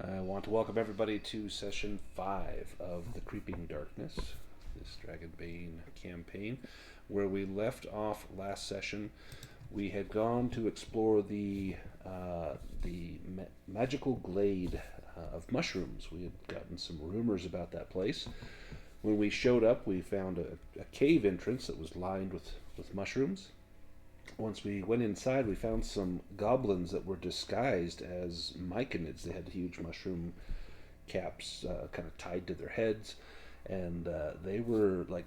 I want to welcome everybody to session 5 of the Creeping Darkness, this Dragonbane campaign. Where we left off last session, we had gone to explore the magical glade of mushrooms. We had gotten some rumors about that place. When we showed up, we found a cave entrance that was lined with mushrooms. Once we went inside, we found some goblins that were disguised as myconids. They had huge mushroom caps kind of tied to their heads, and they were like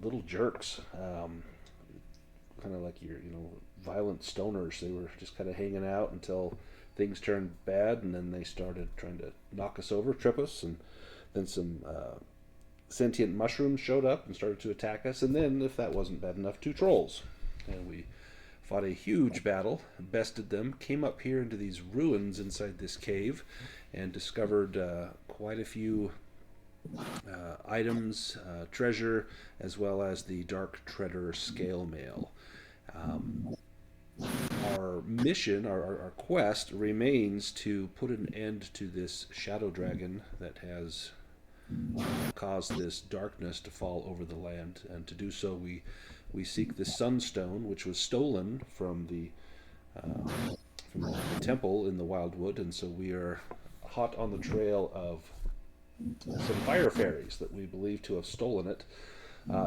little jerks, kind of like your violent stoners. They were just kind of hanging out until things turned bad, and then they started trying to knock us over, trip us, and then some sentient mushrooms showed up and started to attack us. And then, if that wasn't bad enough, two trolls, and we fought a huge battle, bested them, came up here into these ruins inside this cave, and discovered quite a few items, treasure, as well as the Dark Treader scale mail. Um, our mission, our quest, remains to put an end to this shadow dragon that has caused this darkness to fall over the land, and to do so we seek the sunstone, which was stolen from the temple in the Wildwood, and so we are hot on the trail of some fire fairies that we believe to have stolen it.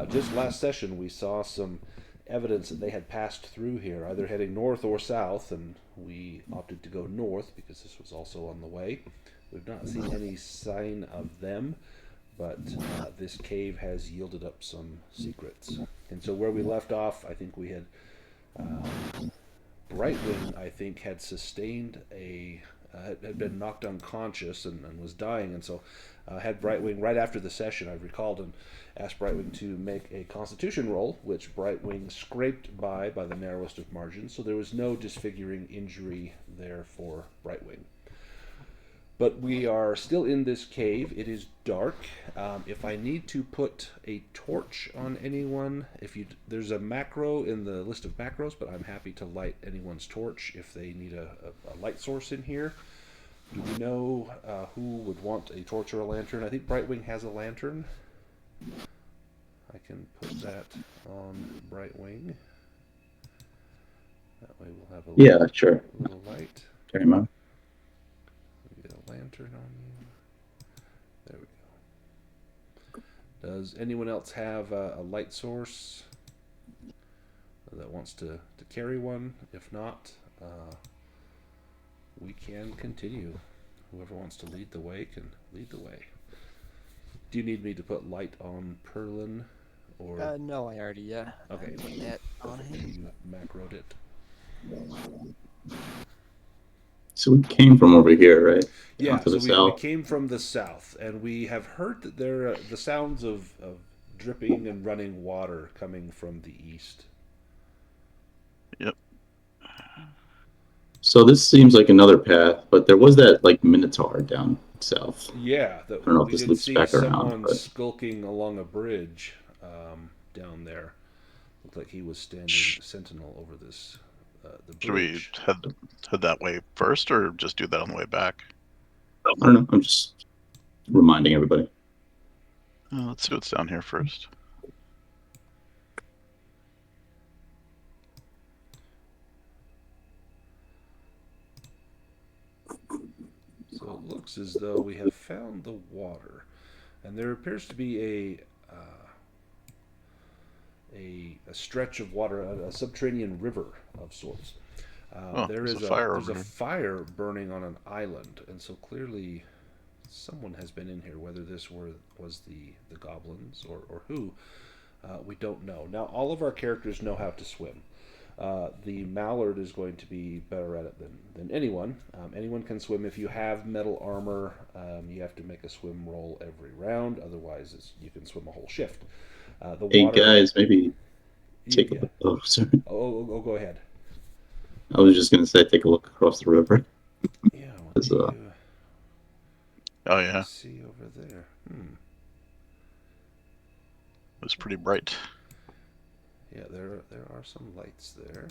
Just last session, we saw some evidence that they had passed through here, either heading north or south, and we opted to go north because this was also on the way. We've not seen any sign of them, but this cave has yielded up some secrets. And so where we left off, I think we had Brightwing, I think, had sustained had been knocked unconscious and was dying, and so had Brightwing right after the session. I recalled and asked Brightwing to make a Constitution roll, which Brightwing scraped by the narrowest of margins. So there was no disfiguring injury there for Brightwing. But we are still in this cave. It is dark. If I need to put a torch on anyone, there's a macro in the list of macros, but I'm happy to light anyone's torch if they need a light source in here. Do we know who would want a torch or a lantern? I think Brightwing has a lantern. I can put that on Brightwing. That way we'll have Yeah, sure. little light. Carry him out. Get a lantern on you. There we go. Does anyone else have a light source that wants to carry one? If not, we can continue. Whoever wants to lead the way can lead the way. Do you need me to put light on Perlin? Or No, I already okay, put that on him. you macroed it. So we came from over here, right? Yeah, Down to so the we south. came from the south, and we have heard that there are the sounds of dripping and running water coming from the east. Yep. So this seems like another path, but there was that like Minotaur down south. Yeah, I don't know if we this did loops see back around, someone but skulking along a bridge down there. Looked like he was standing sentinel over the Should we bridge. head that way first, or just do that on the way back? I don't know. I'm just reminding everybody. Let's see what's down here first. So it looks as though we have found the water, and there appears to be a stretch of water, a subterranean river of sorts. There's a fire there's over a here. fire burning on an island, and so clearly someone has been in here. Whether this was the goblins or who, we don't know. Now all of our characters know how to swim. The mallard is going to be better at it than anyone. Anyone can swim. If you have metal armor, you have to make a swim roll every round. Otherwise, you can swim a whole shift. The Hey water. guys, maybe take Yeah. a look. Oh, sorry. Go ahead. I was just gonna say take a look across the river. Yeah. What There's do Oh you yeah, see over there? it's pretty bright. Yeah, there are some lights there.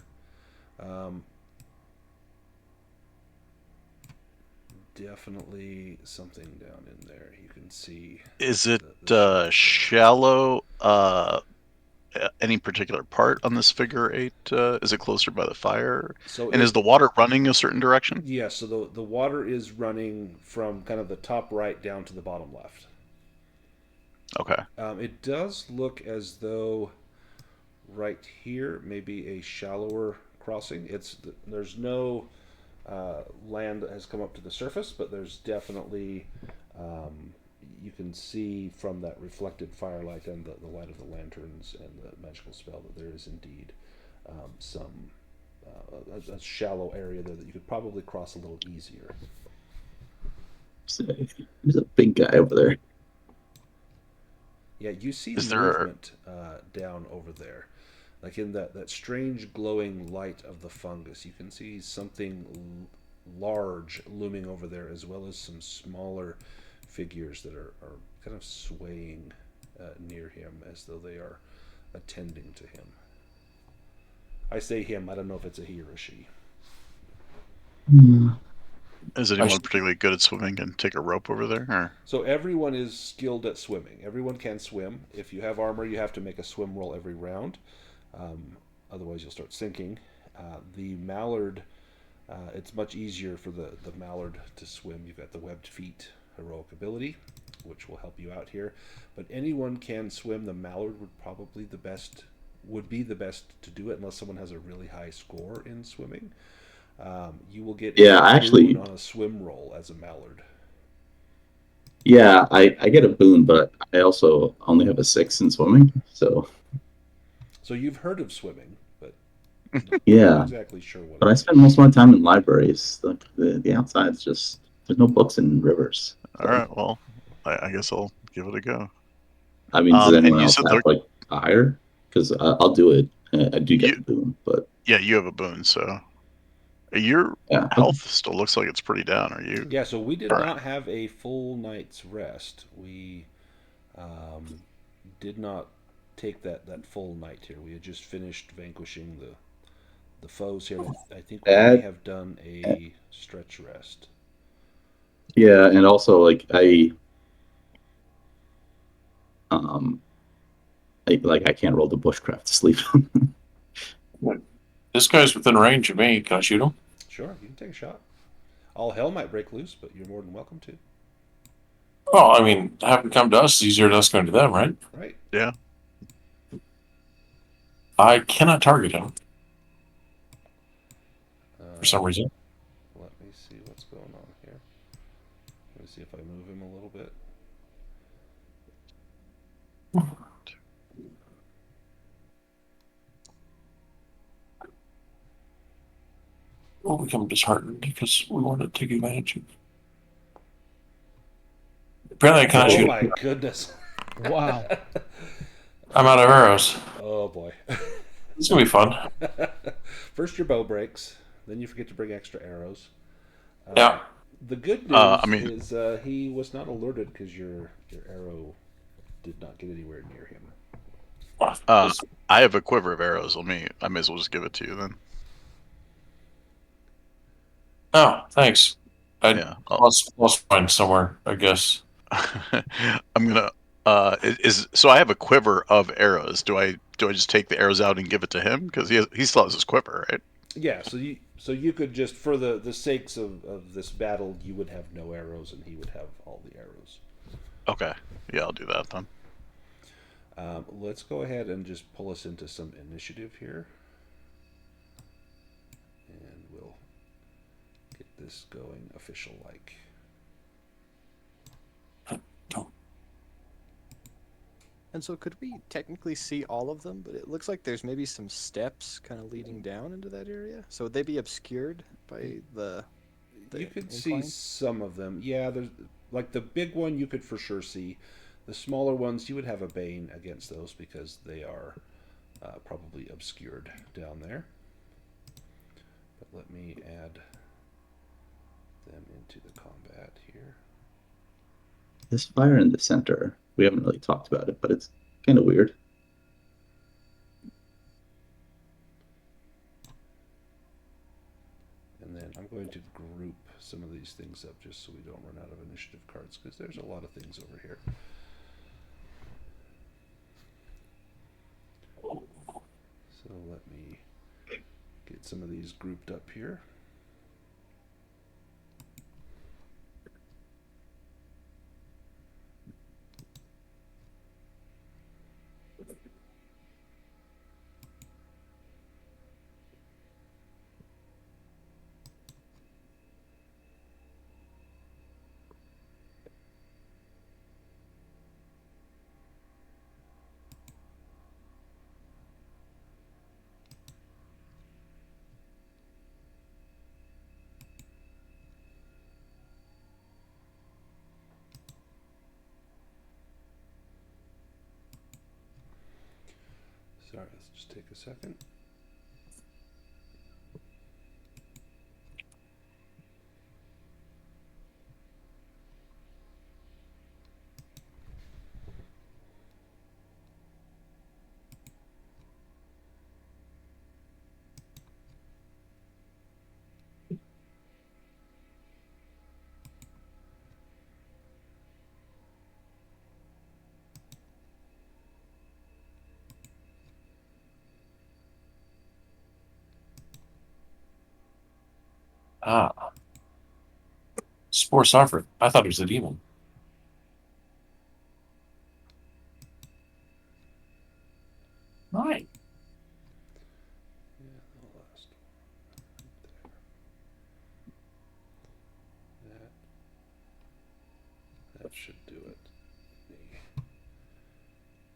definitely something down in there. You can see. Is it the shallow? Any particular part on this figure eight? Is it closer by the fire? So And is the water running a certain direction? yeah, so the water is running from kind of the top right down to the bottom left. Okay. It does look as though right here maybe a shallower crossing. There's no land that has come up to the surface, but there's definitely you can see from that reflected firelight and the light of the lanterns and the magical spell that there is indeed some a shallow area there that you could probably cross a little easier. There's a big guy over there. Yeah, you see Is there- movement down over there. Like in that strange glowing light of the fungus, you can see something large looming over there, as well as some smaller figures that are kind of swaying near him as though they are attending to him. I say him, I don't know if it's a he or a she. Is anyone particularly good at swimming and take a rope over there? Or? So everyone is skilled at swimming. Everyone can swim. If you have armor, you have to make a swim roll every round. Otherwise, you'll start sinking. The mallard, it's much easier for the mallard to swim. You've got the webbed feet heroic ability, which will help you out here. But anyone can swim. The mallard would probably be the best to do it, unless someone has a really high score in swimming. You will get a boon on a swim roll as a mallard. Yeah, I get a boon, but I also only have a 6 in swimming, so you've heard of swimming, but yeah, not exactly sure what. But I spend most of my time in libraries. Like the outside's just there's no books in rivers. So. All right, well, I guess I'll give it a go. I mean, does anyone and you else said have like higher? Because I'll do it. I do get the boon, but yeah, you have a boon, so your health still looks like it's pretty down. Are you? Yeah, so we did not have a full night's rest. We did not take that full night here. We had just finished vanquishing the foes here. I think we may have done a stretch rest. Yeah, and also like I can't roll the bushcraft to sleep. This guy's within range of me. Can I shoot him? Sure, you can take a shot. All hell might break loose, but you're more than welcome to. Oh, I mean, have them come to us. It's easier than us going to them, right? Right. Yeah. I cannot target him for some reason. Let me see what's going on here. Let me see if I move him a little bit. We'll become disheartened because we want to take advantage of. Apparently, I cannot shoot. Oh my goodness! Wow. I'm out of arrows. Oh boy. It's gonna be fun. First your bow breaks, then you forget to bring extra arrows. Yeah. The good news is he was not alerted because your arrow did not get anywhere near him. I have a quiver of arrows. I may as well just give it to you then. Oh, thanks. Yeah, lost mine somewhere, I guess. I'm gonna. So I have a quiver of arrows. Do I just take the arrows out and give it to him because he still has his quiver, right? Yeah. So you could just, for the sakes of this battle, you would have no arrows and he would have all the arrows. Okay. Yeah, I'll do that then. Let's go ahead and just pull us into some initiative here, and we'll get this going official like. And so could we technically see all of them? But it looks like there's maybe some steps kind of leading down into that area. So would they be obscured by the you could incline? see some of them. Yeah, there's like the big one you could for sure see. The smaller ones you would have a bane against those because they are probably obscured down there. But let me add them into the combat here. This fire in the center, we haven't really talked about it, but it's kind of weird. And then I'm going to group some of these things up just so we don't run out of initiative cards, because there's a lot of things over here. So let me get some of these grouped up here. Sorry, let's just take a second. Ah. Spore Sovereign. I thought it was a demon. Right. Yeah, the last one. Right there. That should do it.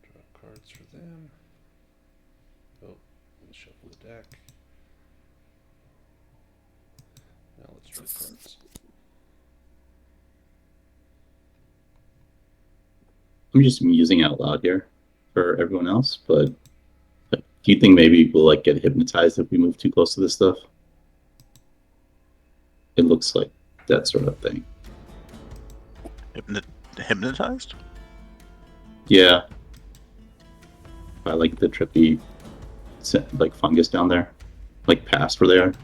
Draw cards for them. Oh, let's shuffle the deck. Now let's draw cards. I'm just musing out loud here for everyone else, but do you think maybe we'll like get hypnotized if we move too close to this stuff? It looks like that sort of thing. Hypnotized? Yeah. I like the trippy like fungus down there. Like past where they are.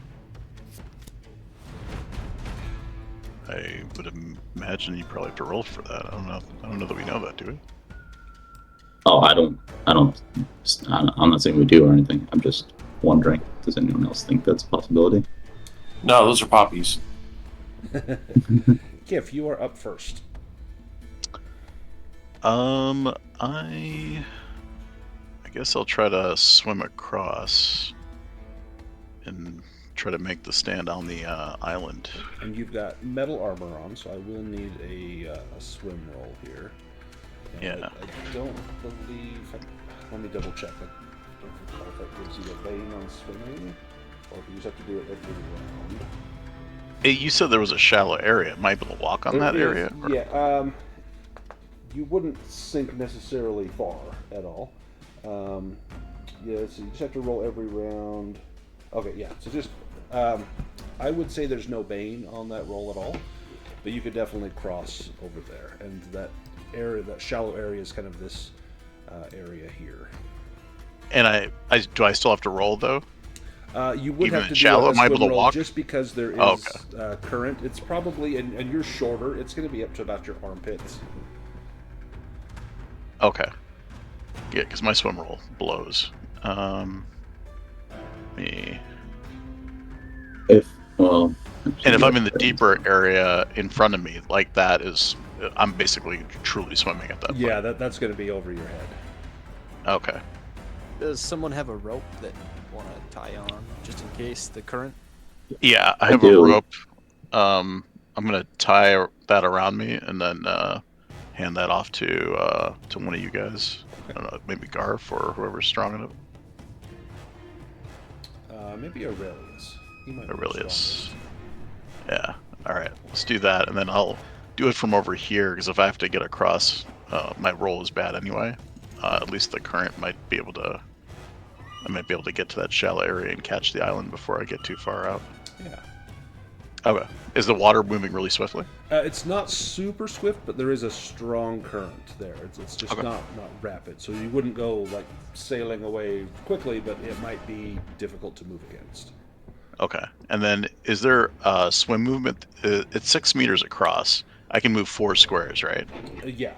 I would imagine you probably have to roll for that. I don't know that we know that, do we? Oh, I'm not saying we do or anything. I'm just wondering. Does anyone else think that's a possibility? No, those are poppies. Kif, you are up first. I guess I'll try to swim across and try to make the stand on the island. And you've got metal armor on, so I will need a swim roll here. And Yeah. I don't believe. Let me double check. I don't recall if that gives you a bane on swimming, or if you just have to do it every round. You said there was a shallow area. Am I able to walk on that There is, area? Or- Yeah. You wouldn't sink necessarily far at all. Yeah, so you just have to roll every round. Okay, yeah. So just, I would say there's no bane on that roll at all, but you could definitely cross over there. And that area, that shallow area, is kind of this area here. And do I still have to roll though? You would Even have to in do shallow, a am I able swim to roll walk? just because there is Oh, okay. current. It's probably, and you're shorter. It's going to be up to about your armpits. Okay. Yeah, because my swim roll blows. Me. And And if I'm in the deeper area in front of me, like that is, I'm basically truly swimming at that point. Yeah, that's going to be over your head. Okay. Does someone have a rope that you want to tie on, just in case the current? Yeah, I I have do. a rope. I'm gonna tie that around me and then hand that off to one of you guys. I don't know, maybe Garf or whoever's strong enough. Maybe Aurelius. He might be the Aurelius. strongest. Yeah. All right. Let's do that, and then I'll do it from over here because if I have to get across, my roll is bad anyway. At least the current might be able to. I might be able to get to that shallow area and catch the island before I get too far out. Yeah. Okay. Is the water moving really swiftly? It's not super swift, but there is a strong current there. It's just Okay. not rapid. So you wouldn't go like sailing away quickly, but it might be difficult to move against. Okay. And then is there swim movement? It's 6 meters across. I can move 4 squares, right? Yeah.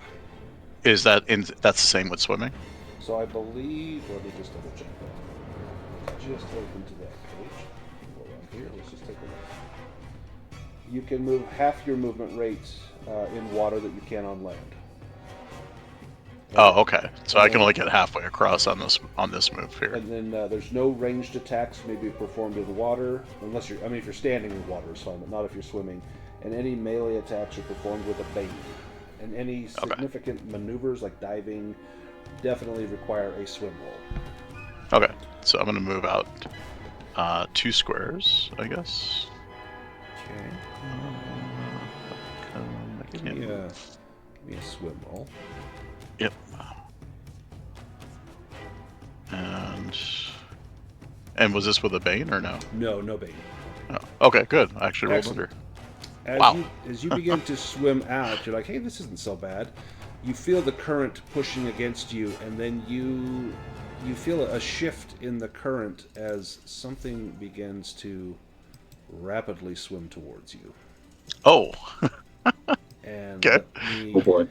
Is that that's the same with swimming? So I believe. Let me just double check that. Just open to that page. Go around here. Let's just take a look. You can move half your movement rate in water that you can on land. Oh, okay. So and I can then- only get halfway across on this move here. And then there's no ranged attacks may be performed in water, unless you're. I mean, if you're standing in water, it's fine, but not if you're swimming. And any melee attacks are performed with a bait. And any significant maneuvers like diving definitely require a swim roll. Okay. So I'm gonna move out 2 squares, I guess. Okay. Give me a swim roll. Yep. And was this with a bane or no? No, no bait. Oh, okay, good. I actually rolled Excellent. under. As Wow. as you begin to swim out, you're like, hey, this isn't so bad. You feel the current pushing against you, and then you feel a shift in the current as something begins to rapidly swim towards you. Oh. And Okay. Oh boy.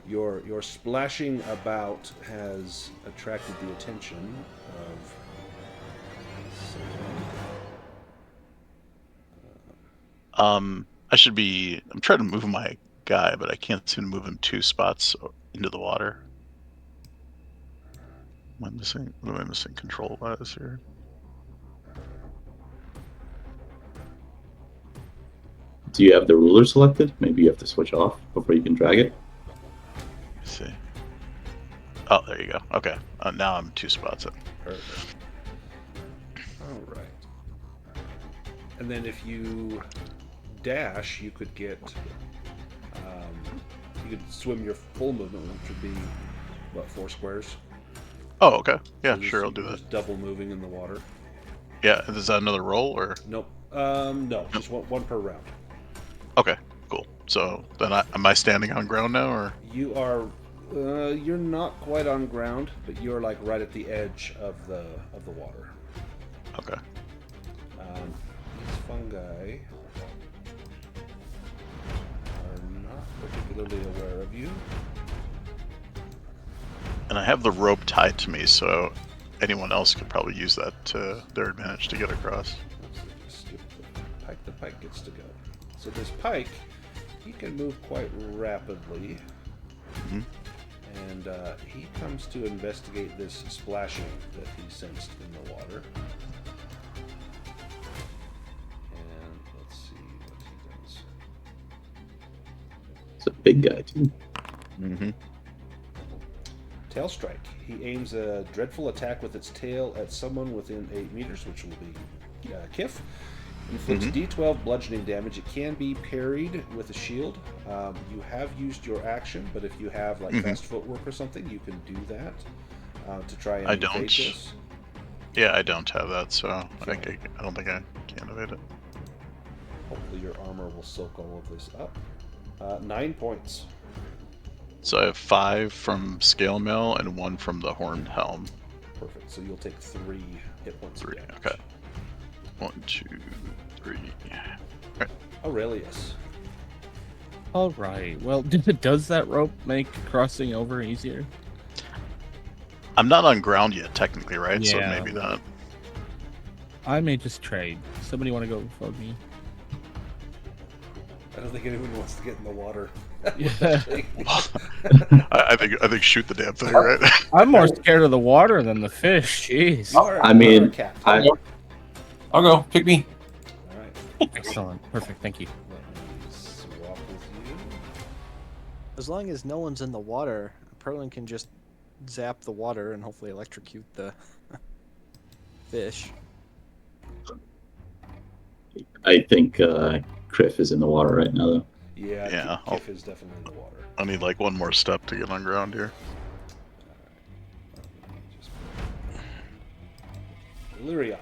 Your splashing about has attracted the attention of. I'm trying to move my guy, but I can't seem to move him 2 spots into the water. What am I missing control-wise here? Do you have the ruler selected? Maybe you have to switch off before you can drag it. Let's see. Oh, there you go. Okay. Now I'm 2 spots in. Perfect. All right. And then if you dash, you could get. You could swim your full movement, which would be what, 4 squares. Oh, okay. Yeah, So sure, I'll do you're that. just double moving in the water. Yeah, is that another roll or? Nope. No, just one per round. Okay, cool. So then, am I standing on ground now, or? You are. You're not quite on ground, but you're like right at the edge of the water. Okay. These fungi are not particularly aware of you. And I have the rope tied to me, so anyone else could probably use that to their advantage to get across. Let's see, just skip the pike. The pike gets to go. So this pike, he can move quite rapidly. Mm-hmm. And he comes to investigate this splashing that he sensed in the water. And let's see what he does. It's a big guy too. Mm-hmm. Tail strike. He aims a dreadful attack with its tail at someone within 8 meters, which will be Kif. Inflicts D12 bludgeoning damage. It can be parried with a shield. You have used your action, but if you have like fast footwork or something, you can do that to try and evade this. Yeah, I don't have that, so I don't think I can evade it. Hopefully your armor will soak all of this up. 9 points. So I have 5 from Scale Mail and 1 from the Horned Helm. Perfect. So you'll take 3 hit points. 3. Of damage. Okay. 1, 2, 3. Right. Aurelius. All right. Well, does that rope make crossing over easier? I'm not on ground yet, technically, right? So Yeah. maybe not. I may just trade. Somebody want to go before me? I don't think anyone wants to get in the water. Yeah. I think shoot the damn thing, right? I'm more scared of the water than the fish. Jeez. I mean, you are a cat. I'll go. Pick me. All right. Excellent. Perfect. Thank you. Let me swap with you. As long as no one's in the water, Perlin can just zap the water and hopefully electrocute the fish. I think Criff is in the water right now, though. Yeah, Yeah, Kif is definitely in the water. I need like one more step to get on ground here. Lyriana.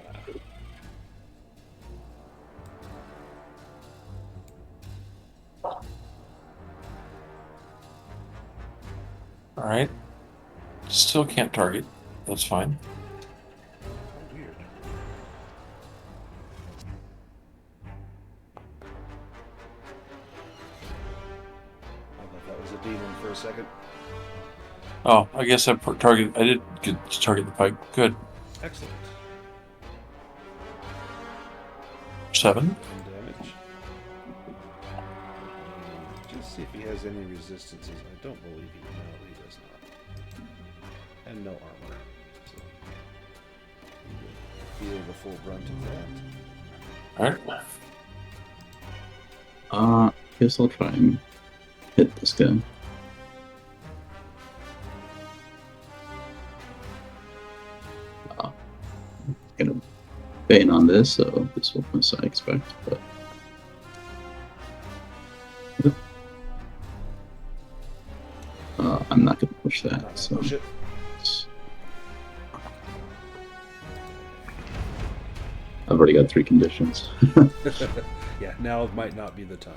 All right. Still can't target. That's fine. Weird. demon for a second. Oh, I guess I did get to target the pike. Good. Excellent. 7. 1 damage. Just see if he has any resistances. I don't believe he. No, he does not. And no armor. So he will feel the full brunt of that. All right. Guess I'll try and hit this guy. Gonna bane on this, so this will miss, I expect. But I'm not gonna push that. Not So gonna push it. I've already got 3 conditions. Yeah, now might not be the time.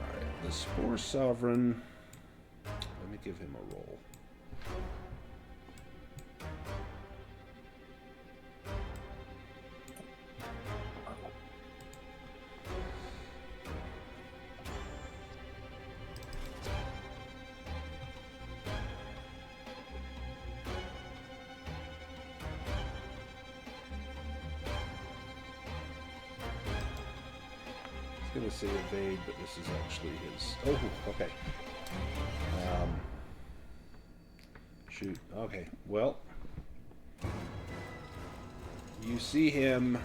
Alright, the Spore Sovereign. Let me give him a roll. I was going to say evade, but this is actually his. Oh, okay. Shoot. Okay. Well, you see him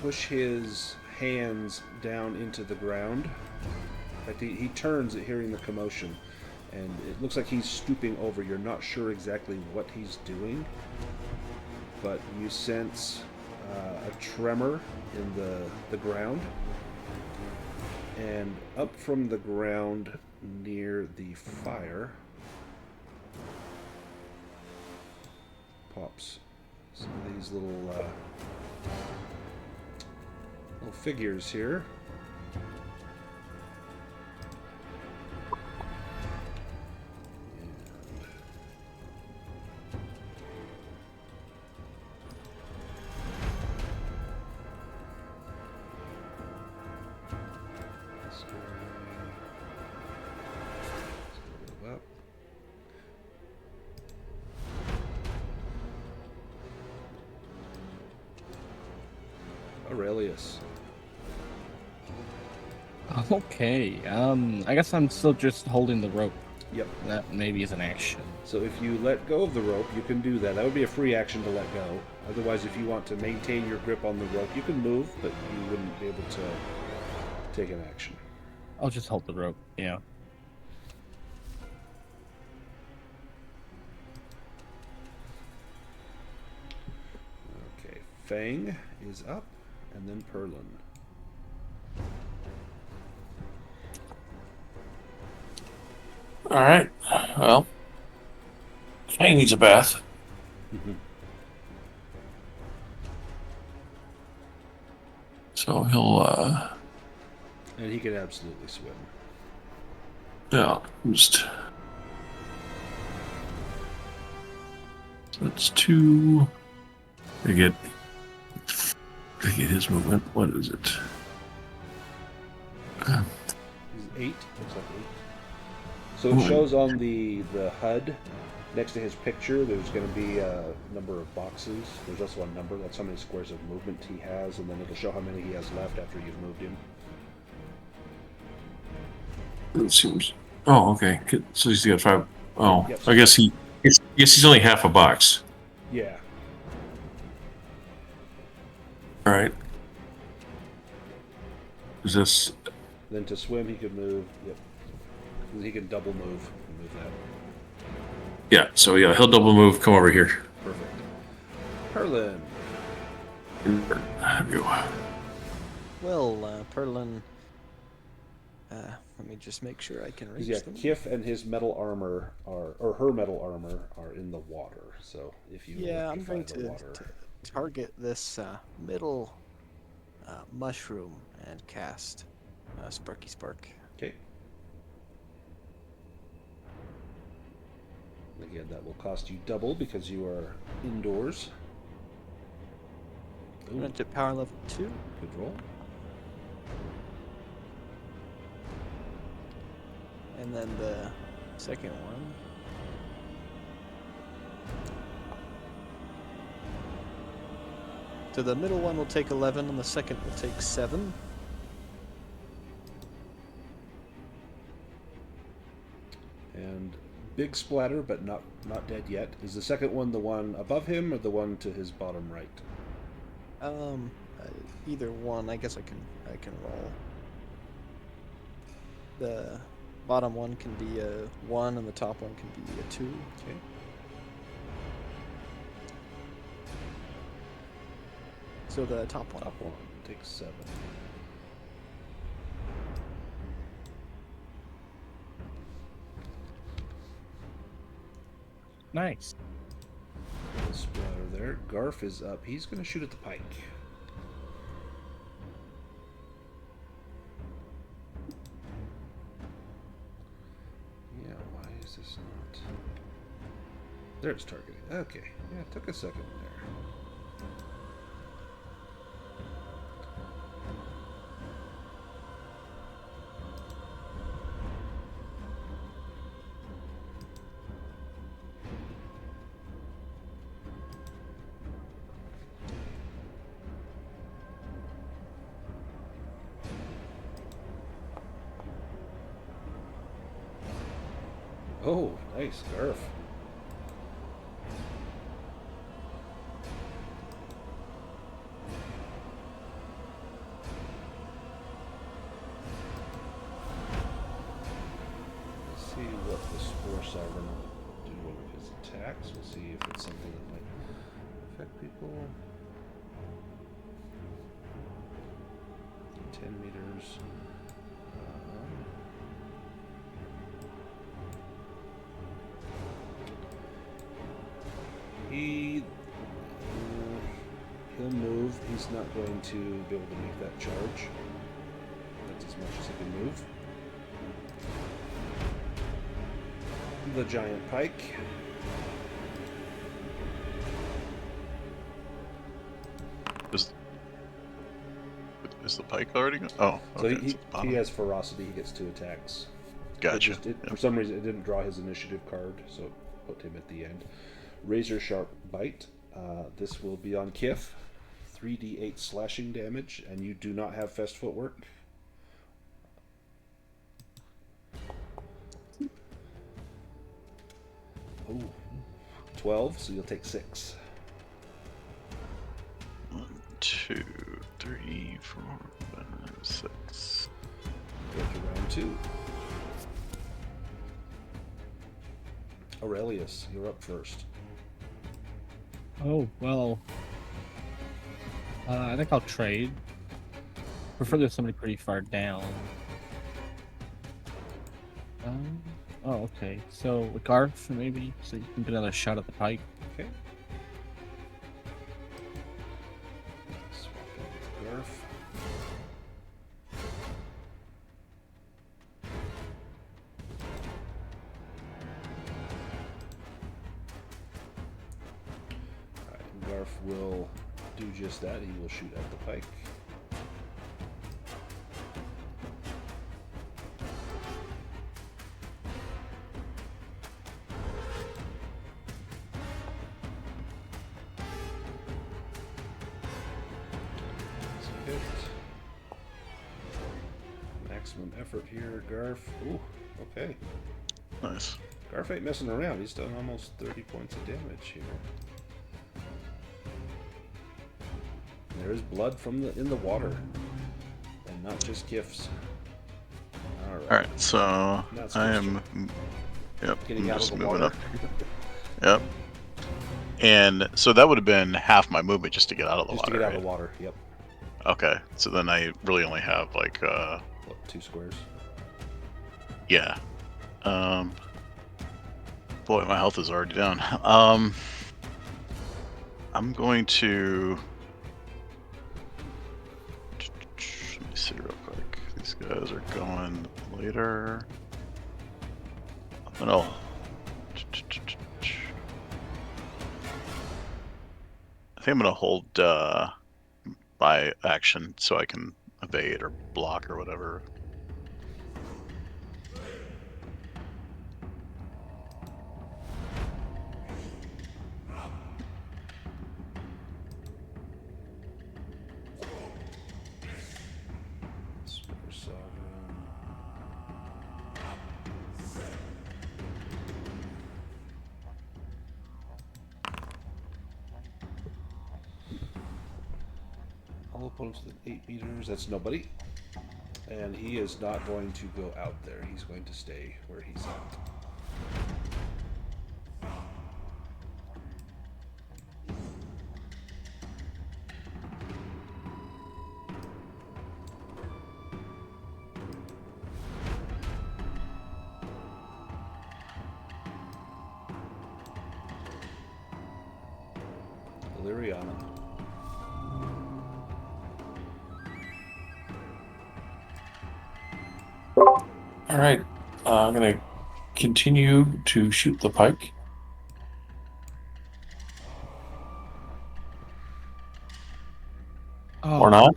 push his hands down into the ground. In fact, he turns at hearing the commotion, and it looks like he's stooping over. You're not sure exactly what he's doing, but you sense a tremor in the ground. And up from the ground near the fire pops some of these little figures here. Aurelius. Okay. I guess I'm still just holding the rope. Yep. That maybe is an action. So if you let go of the rope, you can do that. That would be a free action to let go. Otherwise, if you want to maintain your grip on the rope, you can move, but you wouldn't be able to take an action. I'll just hold the rope. Yeah. Okay. Fang is up, and then Perlin. All right. Well, Fang needs a bath. So he'll, And he can absolutely swim. yeah, just. So that's 2. I get his movement. What is it? He's 8. Looks like 8. So it shows on the HUD next to his picture. There's going to be a number of boxes. There's also a number. That's how many squares of movement he has, and then it'll show how many he has left after you've moved him. It seems. Oh, okay. So he's got 5. Oh, Yep. I guess he's only half a box. Yeah. All right. Is this? Then to swim, he could move. Yep. He can double move. Move that. Yeah. So yeah, he'll double move. Come over here. Perfect. Perlin. There we go. Well, Perlin, let me just make sure I can reach Yeah, them. Kif and his metal armor or her metal armor are in the water. So if you I'm going the to water. target this middle mushroom and cast Sparky Spark. Okay. Again, that will cost you double because you are indoors. I'm going to power level 2. Good roll. And then the second one. So the middle one will take 11, and the second will take 7. And big splatter, but not dead yet. Is the second one the one above him or the one to his bottom right? Either one. I guess I can roll. The bottom one can be a 1, and the top one can be a 2. Okay. So the top one. Top one takes 7. Nice. Little splatter there. Garf is up. He's going to shoot at the pike. Yeah, why is this not... There it's targeting. Okay. Yeah, it took a second there. Oh, nice, Garf. Let's see what the Spore Sovereign will do over his attacks. We'll see if it's something that might affect people. 10 meters. He'll move. He's not going to be able to make that charge. That's as much as he can move. The giant pike. Is the pike already gone? Oh, So okay. he has ferocity. He gets 2 attacks. Gotcha. For some reason, it didn't draw his initiative card, so it put him at the end. Razor Sharp Bite. This will be on Kif. 3d8 slashing damage, and you do not have Fest Footwork. Oh, 12, so you'll take 6. 1, 2, 3, 4, 5, 6. Go to round 2. Aurelius, you're up first. Oh, well. I think I'll trade. Prefer there's somebody pretty far down. Oh, okay. So, with Garth, maybe? So you can get another shot at the pike. Okay. Swap in with Garf. Alright, Garf will do just that. He will shoot at the pike. Hit. Maximum effort here, Garf. Ooh, okay. Nice. Garf ain't messing around. He's done almost 30 points of damage here. There is blood from in the water, and not just gifts. All right, so That's I good. am. Yep. Getting I'm out just of the moving water. up. Yep. And so that would have been half my movement just to get out of the Just water. to get out right? of the water. Yep. Okay, so then I really only have like What, 2 squares? yeah. Boy, my health is already down. I'm going to let me see real quick. These guys are going later. I'm gonna I think I'm gonna hold my action so I can evade or block or whatever. opponents within 8 meters. That's nobody. And he is not going to go out there. He's going to stay where he's at. Illyriana. All right. I'm going to continue to shoot the pike. Oh, Or not.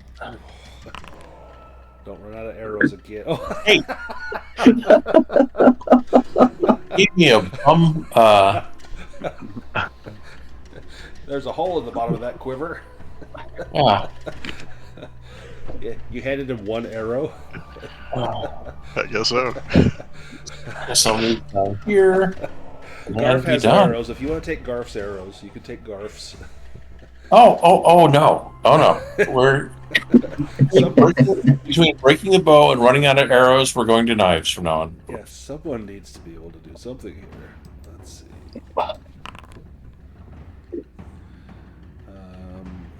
Don't run out of arrows again. Oh. Hey! Give me a bum. There's a hole in the bottom of that quiver. Yeah. Yeah, you handed him one arrow. I guess so. Guess I'll move down here. And that'll Garf be has done. arrows. If you want to take Garf's arrows, you can take Garf's. Oh no. Oh no. We're between breaking the bow and running out of arrows, we're going to knives from now on. Yes, someone needs to be able to do something here. Let's see.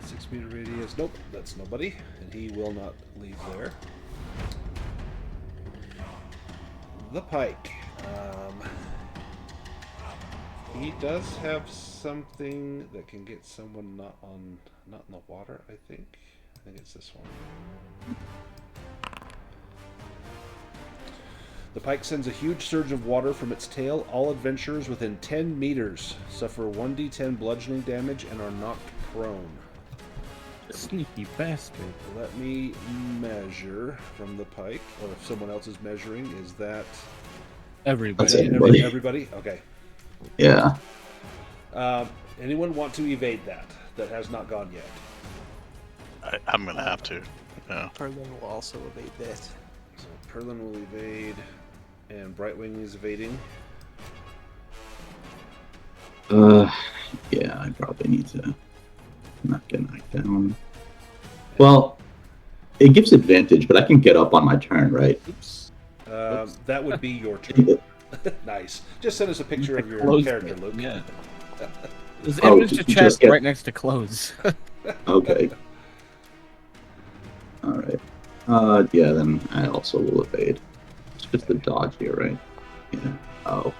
6 meter radius. Nope, that's nobody. And he will not leave there. The pike. He does have something that can get someone not in the water, I think. I think it's this one. The pike sends a huge surge of water from its tail. All adventurers within 10 meters suffer 1d10 bludgeoning damage and are knocked prone. sneaky bastard. Let me measure from the pike, or if someone else is measuring, is that Everybody. That's everybody. everybody? Okay. Yeah. Anyone want to evade that has not gone yet? I'm gonna have to. Yeah. Perlin will also evade that. So Perlin will evade, and Brightwing is evading. Yeah, I probably need to not get knocked down. Well, it gives advantage, but I can get up on my turn, right? Oops. That would be your turn. Nice. Just send us a picture of your Close character, it, Luke. Yeah. There's Oh, image to just chest get- right next to clothes. Okay. All right. Yeah, then I also will evade. It's just the dodge here, right? Yeah. Oh.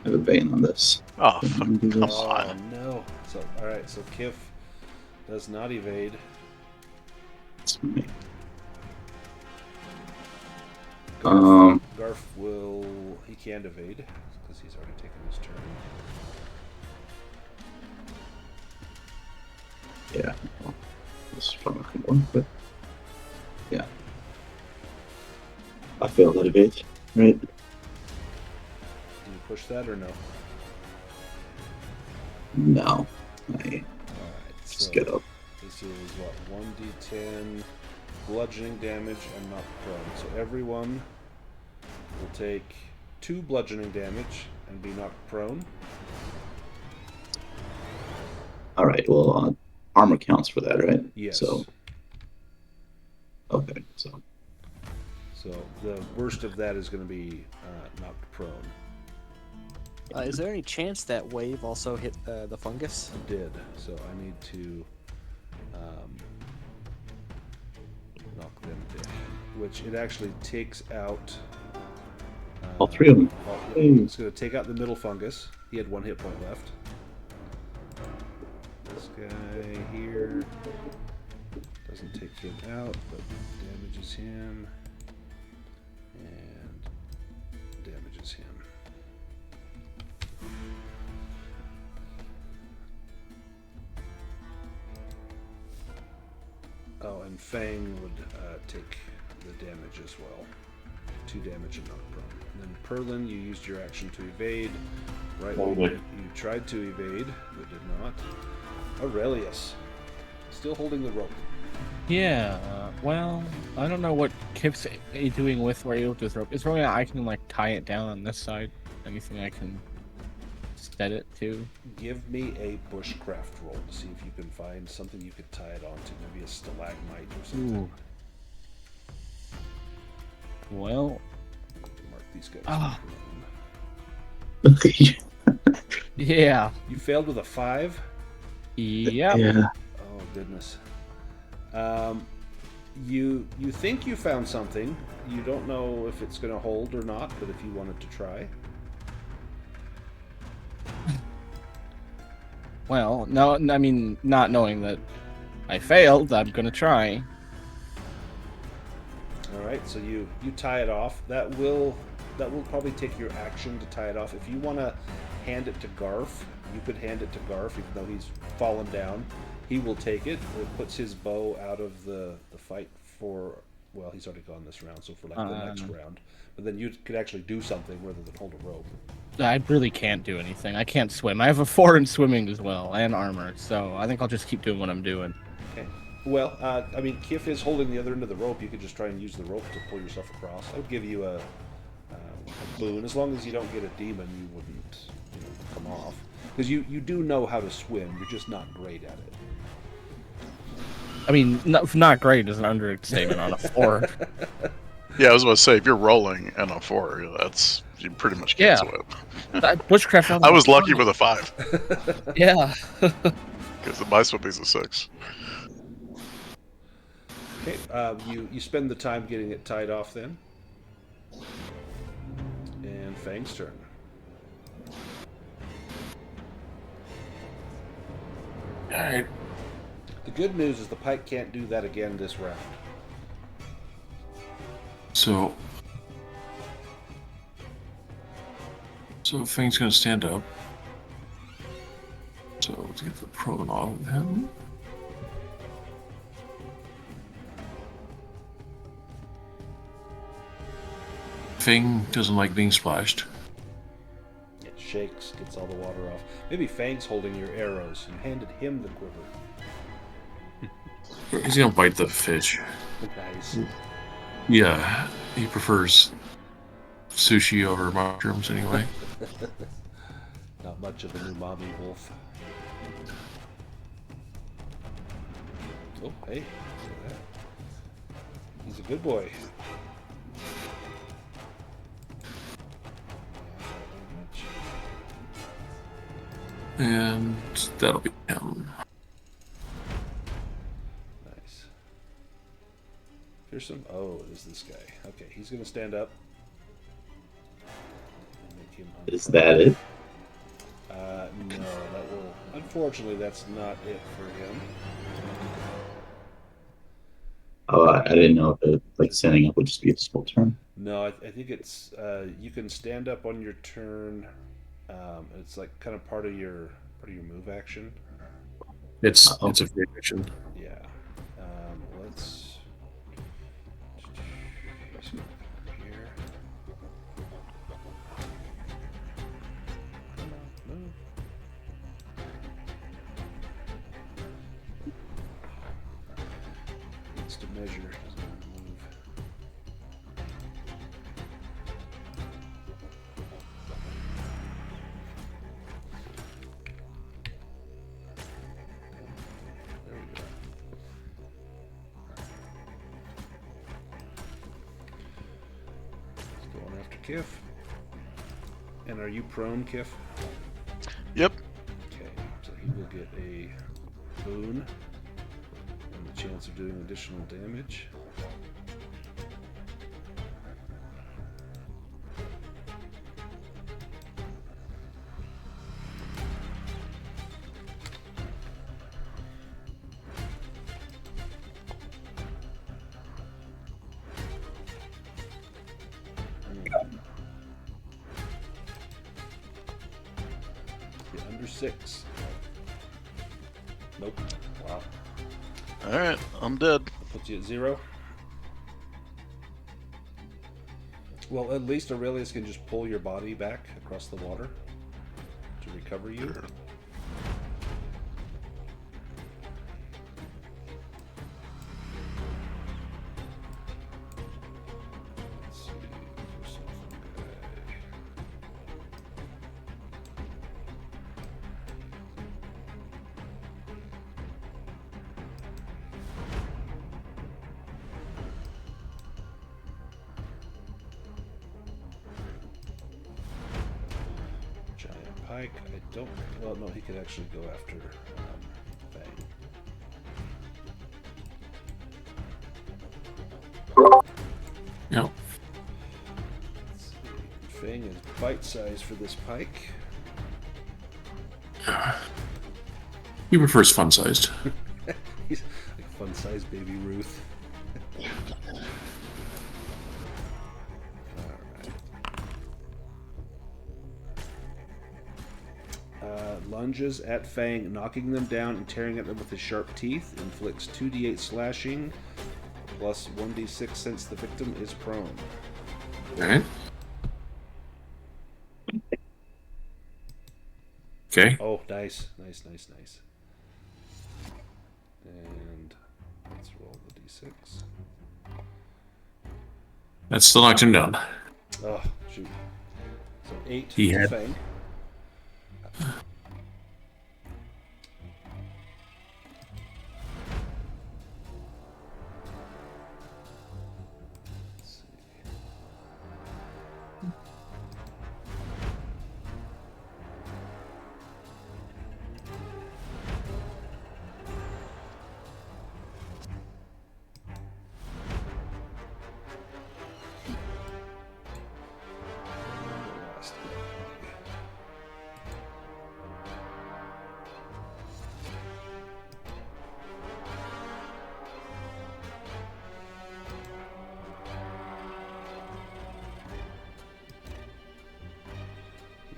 I have a bane on this. Oh, Can I fuck, do come this? Oh on. no. So alright, so Kif does not evade. It's me. Garf he can't evade because he's already taken his turn. Yeah. Well, this is probably not gonna work, but yeah. I failed that evade, right? Do you push that or no? No. I Alright, just so get up. this is what, 1d10 bludgeoning damage and knock prone. So everyone will take 2 bludgeoning damage and be knocked prone. All right. Well, armor counts for that, right? Yes. So. Okay. So. So the worst of that is going to be knocked prone. Is there any chance that wave also hit the fungus? It did. So I need to knock them dead, which it actually takes out. All 3 of them. It's going to take out the middle fungus. He had 1 hit point left. This guy here doesn't take him out, but damages him and damages him. Oh, and Fang would take the damage as well. 2 damage and knock prone. And then Perlin, you used your action to evade. Right, you tried to evade, but did not. Aurelius, still holding the rope. Yeah, well, I don't know what Kip's doing with this rope. Is there any way I can like tie it down on this side? Anything I can set it to? Give me a bushcraft roll to see if you can find something you could tie it onto. Maybe a stalagmite or something. Ooh. Well, Mark these guys. Ah. Yeah. yeah. You failed with a 5? Yep. Oh goodness. You think you found something. You don't know if it's going to hold or not, but if you wanted to try. Well, no, I mean, not knowing that I failed, I'm gonna try. All right, so you tie it off. That will probably take your action to tie it off. If you want to hand it to Garf, you could hand it to Garf, even though he's fallen down. He will take it. It puts his bow out of the fight for. Well, he's already gone this round, so for like the next round. But then you could actually do something rather than hold a rope. I really can't do anything. I can't swim. I have a 4 in swimming as well, and armor, so I think I'll just keep doing what I'm doing. Okay. Well, I mean, Kif is holding the other end of the rope. You could just try and use the rope to pull yourself across. I would give you a boon. As long as you don't get a demon, you wouldn't come off. Because you do know how to swim. You're just not great at it. I mean, not great is an understatement on a 4. Yeah, I was about to say, if you're rolling in a 4, you pretty much can't swim. Bushcraft. I was lucky with a 5. Yeah. Because my swimming's a 6. Okay, you spend the time getting it tied off then. And Fang's turn. Alright. The good news is the pike can't do that again this round. So Fang's gonna stand up. So let's get the prone off of him. Fang doesn't like being splashed. It shakes, gets all the water off. Maybe Fang's holding your arrows. You handed him the quiver. He's gonna bite the fish. Nice. Yeah, he prefers sushi over mushrooms anyway. Not much of an umami wolf. Oh, hey, look at that. He's a good boy. And that'll be him. Nice. Fearsome? Oh, it is this guy. Okay, he's going to stand up. And make him Is that it? no, that will... Unfortunately, that's not it for him. Oh, I didn't know if it, like standing up would just be a full turn. No, I think it's... you can stand up on your turn. It's like kind of part of your move action. It's a free action. Yeah. Let's... Just go here. Come on, move. Needs to measure. Doesn't want to move. There we go. Let's go on after Kif. And are you prone, Kif? Yep. Okay, so he will get a boon and the chance of doing additional damage. Get under 6. Nope. Wow. Alright, I'm dead. That puts you at 0. Well, at least Aurelius can just pull your body back across the water to recover you. Sure. Let's see. For some fungi. pike. I don't. Well, no, he could actually go after Fang. Yep. Let's see. Fang is bite size for this pike. He prefers fun sized. He's like fun sized baby Ruth. Lunges at Fang, knocking them down and tearing at them with his sharp teeth. Inflicts 2d8 slashing, plus 1d6 since the victim is prone. Alright. Okay. Oh, nice. Nice. And let's roll the d6. That still knocked him down. Oh, shoot. So 8 He to had- Fang. Let's see. Last guy.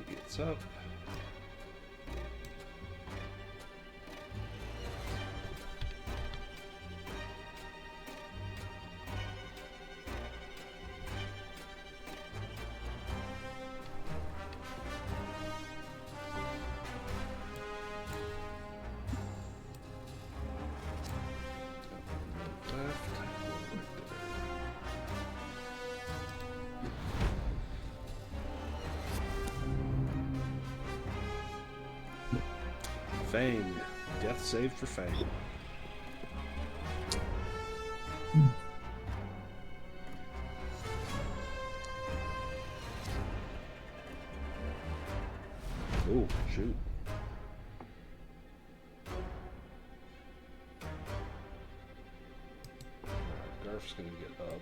He gets up. Fang. Death save for Fang. Oh, shoot. Garf's gonna get up.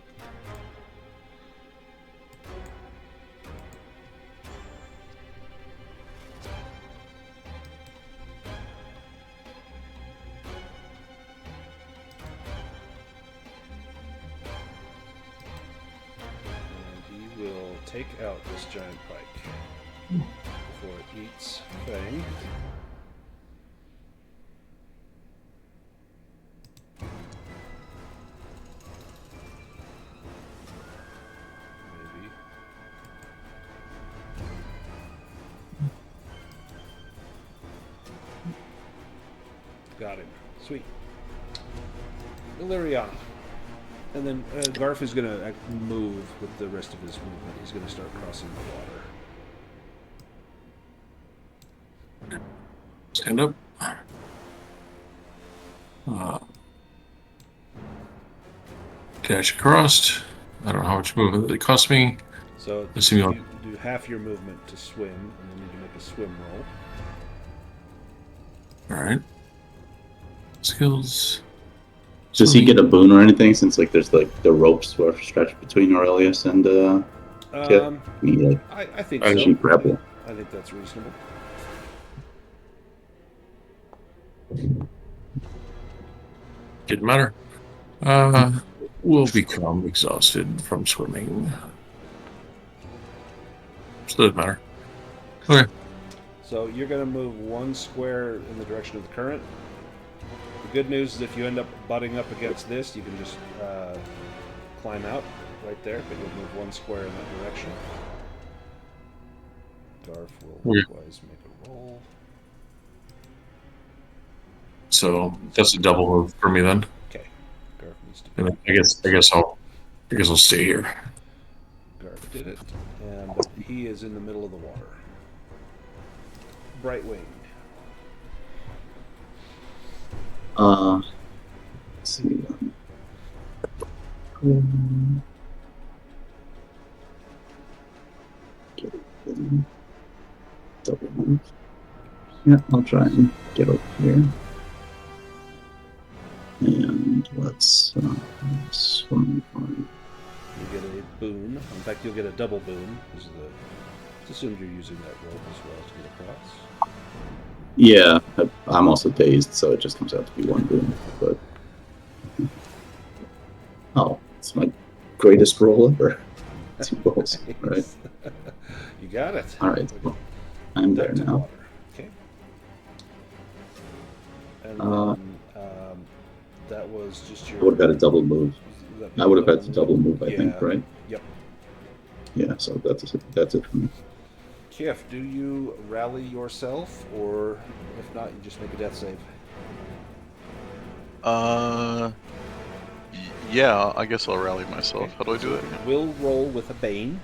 And he will take out this giant pike before it eats Fang. Maybe. Got him. Sweet. Illyrian. And then Garf is going to move with the rest of his movement. He's going to start crossing the water. Stand up. Dash across. I don't know how much movement it cost me. So Assuming you do half your movement to swim, and then you can make a swim roll. Alright. Skills. Does he get a boon or anything? Since like there's like the ropes were stretched between Aurelius and Kit. I think Or so. is he grapple? I think that's reasonable. Didn't matter. Will become exhausted from swimming. So it doesn't matter. Okay. So you're going to move one square in the direction of the current. The good news is if you end up butting up against this, you can just climb out right there, but you'll move one square in that direction. Garf will likewise make a roll. So that's a double move for me then. Okay. Garf needs to. And I guess I'll stay here. Garf did it, but he is in the middle of the water. Brightwing. Let's see. Double move. Yeah, I'll try and get over here. And let's swim on. You get a boon. In fact, you'll get a double boon. It's assumed you're using that rope as well to get across. Yeah, I'm also dazed, so it just comes out to be one boon. But oh, it's my greatest roll ever. 2 rolls, right? You got it. All right, well, I'm there Duck to now. water. Okay. And then, that was just your. I would have got a double move. I would have had to double move, I think, Yeah. right? Yep. Yeah, so that's it for me. Kif, do you rally yourself, or if not, you just make a death save? Yeah, I guess I'll rally myself. Okay. How do I do that? We'll roll with a bane.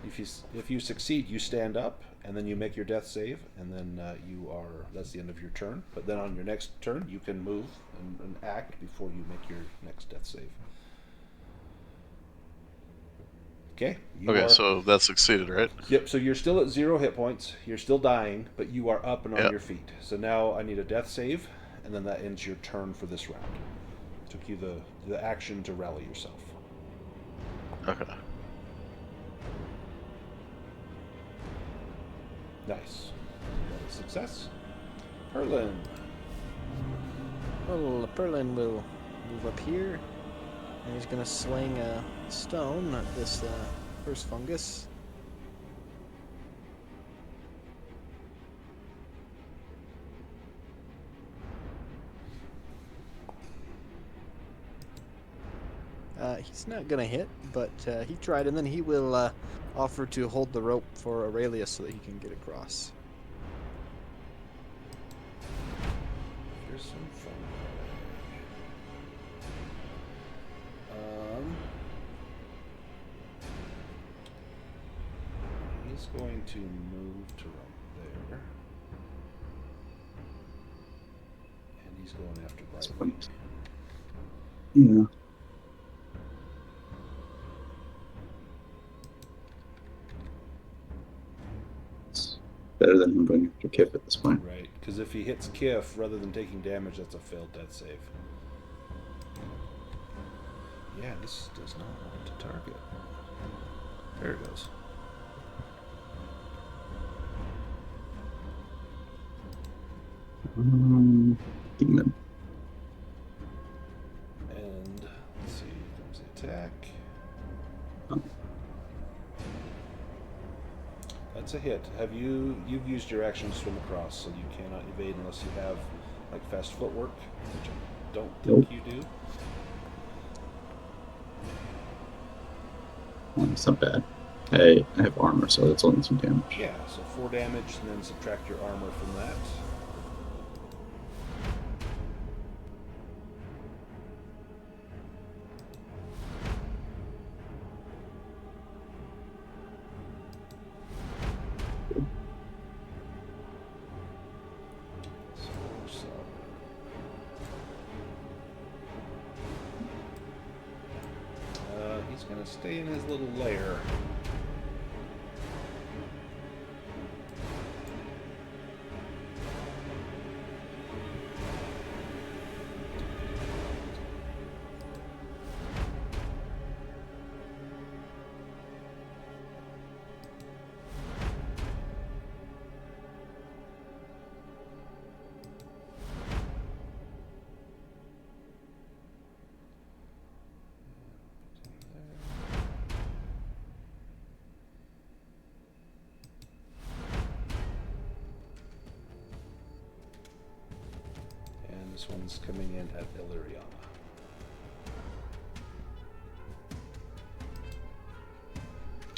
If you succeed, you stand up, and then you make your death save, and then that's the end of your turn. But then on your next turn, you can move and act before you make your next death save. Okay. Okay, so that succeeded, right? Yep. So you're still at 0 hit points. You're still dying, but you are up and on Yep. your feet. So now I need a death save, and then that ends your turn for this round. Took you the action to rally yourself. Okay. Nice. Success. Perlin. Well, Perlin will move up here, and he's gonna sling a stone at this first fungus. He's not gonna hit, but he tried, and then he will offer to hold the rope for Aurelius so that he can get across. Here's some fun. He's going to move to right there. And he's going after Bright. Yeah. It's better than him going after Kip at this point. Right, because if he hits Kif, rather than taking damage, that's a failed death save. Yeah, this does not want to target. There it goes. Demon. And let's see, comes the attack. Oh. That's a hit. You've used your action to swim across, so you cannot evade unless you have like fast footwork, which I don't think you do. Well, it's not bad. I have armor, so that's only some damage. Yeah, so 4 damage, and then subtract your armor from that. He's going to stay in his little lair. This one's coming in at Illyriana.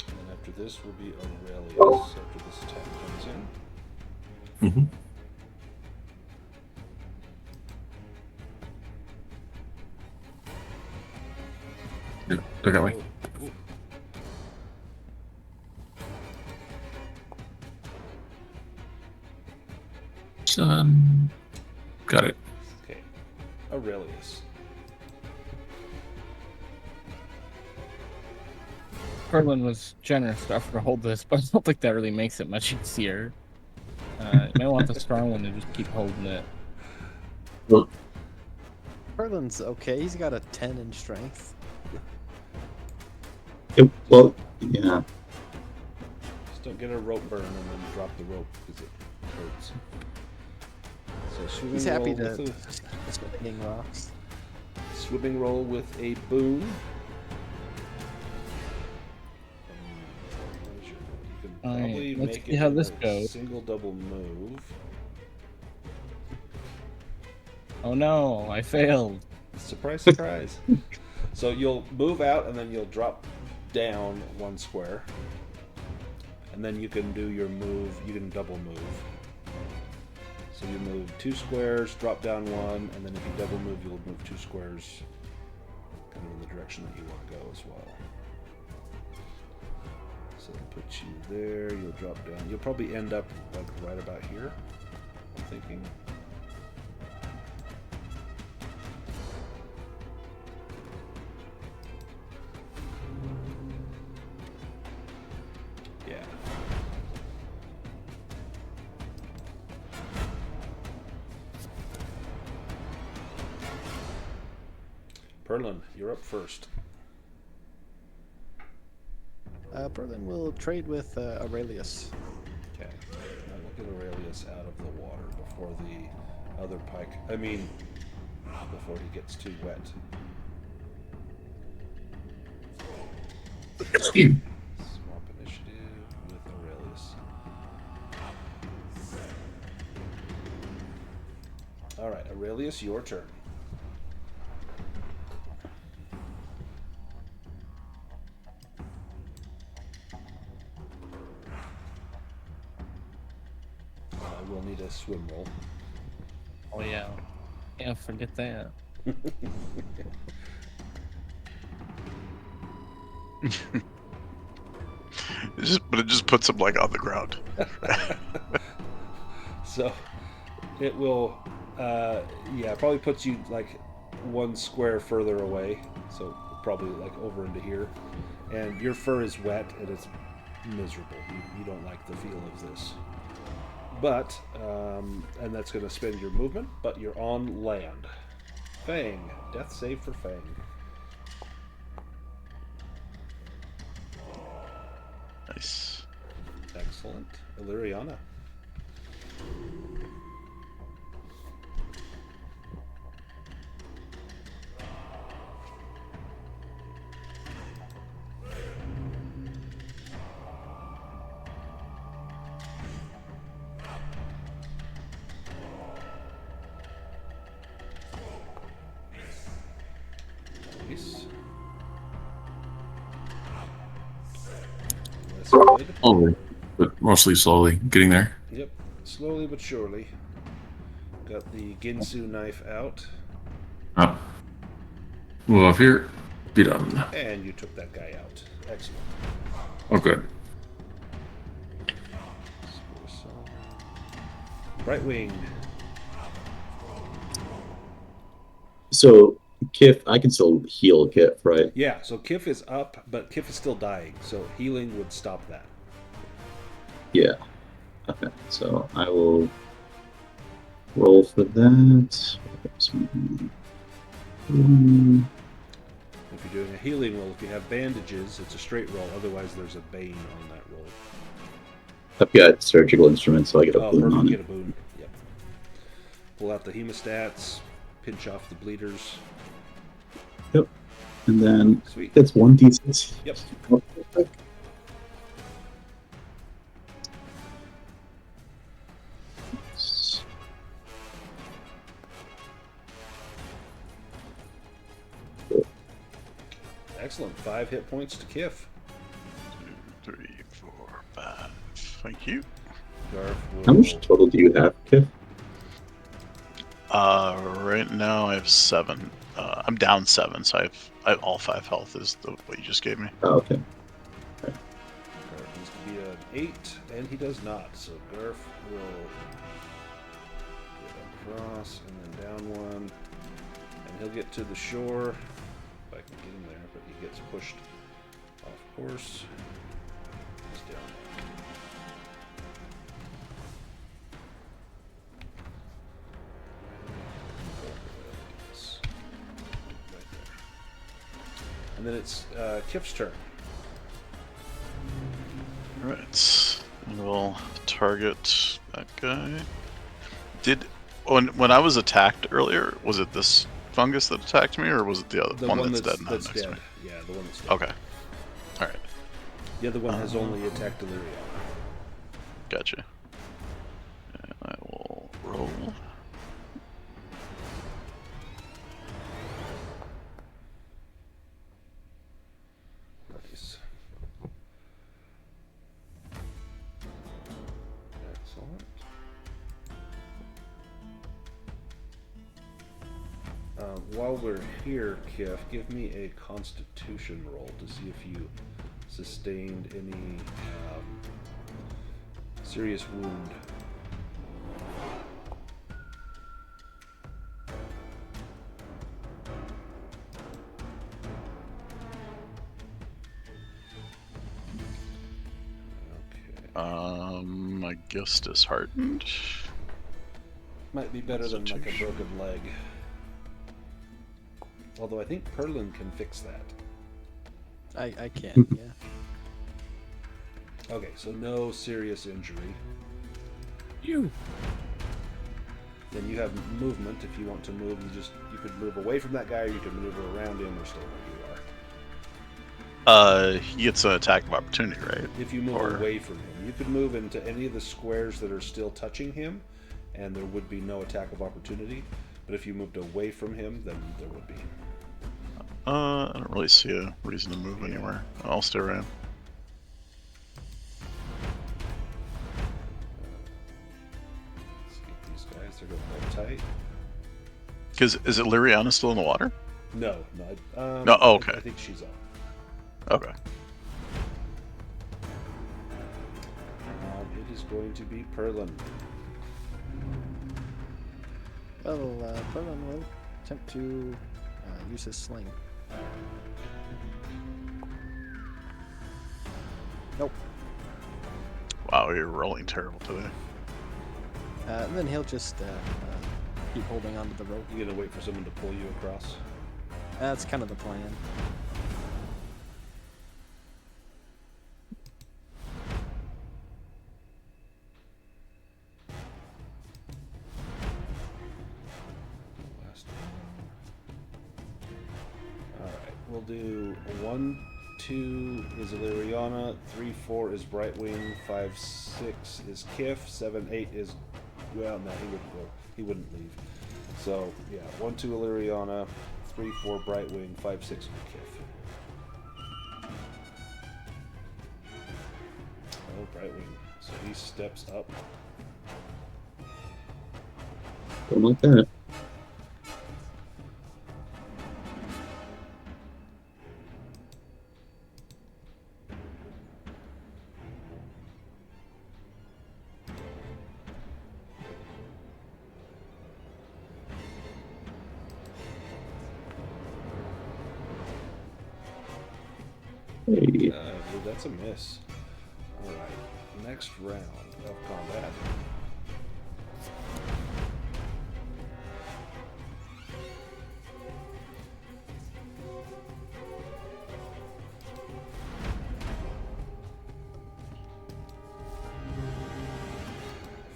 And after this will be Aurelius, after this attack comes in. Mm-hmm. Look that way. Oh, ooh. Got it. Okay, Aurelius. Perlin was generous to offer to hold this, but I don't think that really makes it much easier. You might want the strong one to just keep holding it. Well, Perlin's okay. He's got a 10 in strength. well, yeah. Just don't get a rope burn and then drop the rope because it hurts. So swimming He's happy roll to with spinning rocks. a swimming roll with a boon. You can probably Let's make see it how in this a goes. single double move. Oh no, I failed. Surprise, surprise. So you'll move out and then you'll drop down 1 square. And then you can do your move, you can double move. So you move 2 squares, drop down 1, and then if you double move, you'll move 2 squares kind of in the direction that you want to go as well. So it'll put you there, you'll drop down. You'll probably end up like right about here, I'm thinking. Yeah. Perlin, you're up first. Perlin will trade with Aurelius. Okay. Now we'll get Aurelius out of the water before the other pike. Before he gets too wet. Swap initiative with Aurelius. Alright, Aurelius, your turn. We'll need a swim roll. Oh yeah. Can't forget that. But it just puts him like on the ground. So it will, probably puts you like 1 square further away. So probably like over into here. And your fur is wet and it's miserable. You don't like the feel of this. But, and that's going to spend your movement, but you're on land. Fang. Death save for Fang. Nice. Excellent. Illyriana. Nice. That's good. slowly, but mostly slowly getting there. Yep. Slowly but surely. Got the Ginsu knife out. Oh. Move up here. Be done. And you took that guy out. Excellent. Oh, good. Brightwing. So, Kif, I can still heal Kif, right? Yeah, so Kif is up, but Kif is still dying, so healing would stop that. Yeah. Okay, so I will roll for that. If you're doing a healing roll, if you have bandages, it's a straight roll. Otherwise, there's a bane on that roll. I've got surgical instruments, so I get a Oh, boon perfect. on Get it. a boon. Yep. Pull out the hemostats, pinch off the bleeders. Yep. And then Sweet. that's 1d6. Yep. Excellent. 5 hit points to Kif. 2, 3, 4, 5. Thank you. Garth will... How much total do you have, Kif? Right now I have 7. I'm down 7, so I have all 5 health is what you just gave me. Oh, okay. Garth needs to be an 8, and he does not. So Garth will get across and then down 1, and he'll get to the shore. If I can get him there, but he gets pushed off course. He's down. And then it's Kif's turn. Alright. We'll target that guy. When I was attacked earlier, was it this fungus that attacked me, or was it the other The one that's dead now that's next dead. to me? Yeah, the one that's dead. Okay. Alright. The other one has only attacked Illyria. Gotcha. And I will roll. Nice. Excellent. While we're here, Kif, give me a Constitution roll to see if you sustained any serious wound. I guess disheartened. Might be better than like a broken leg. Although I think Perlin can fix that. I can, yeah. Okay, so no serious injury. You. Then you have movement. If you want to move, you could move away from that guy, or you could maneuver around him, or stay where you are. He gets an attack of opportunity, right? If you move away from him, you could move into any of the squares that are still touching him, and there would be no attack of opportunity. But if you moved away from him, then there would be. I don't really see a reason to move anywhere. I'll stay around. Let's get these guys. They're going to hold tight. Because is it Lyriana still in the water? No. No, oh, okay. I think she's up. Okay. It is going to be Perlin. Well, Perlin will attempt to use his sling. Nope. Wow, you're rolling terrible today. And then he'll just keep holding onto the rope. You gonna wait for someone to pull you across? That's kind of the plan. Last one. Alright, we'll do 1, 2 is Illyriana, 3, 4 is Brightwing, 5, 6 is Kif, 7, 8 is... Well, no, he wouldn't leave. So, yeah, 1, 2 Illyriana, 3, 4 Brightwing, 5, 6 Kif. Oh, Brightwing. So he steps up. Don't like that. Hey. I believe that's a miss. Alright, next round of combat.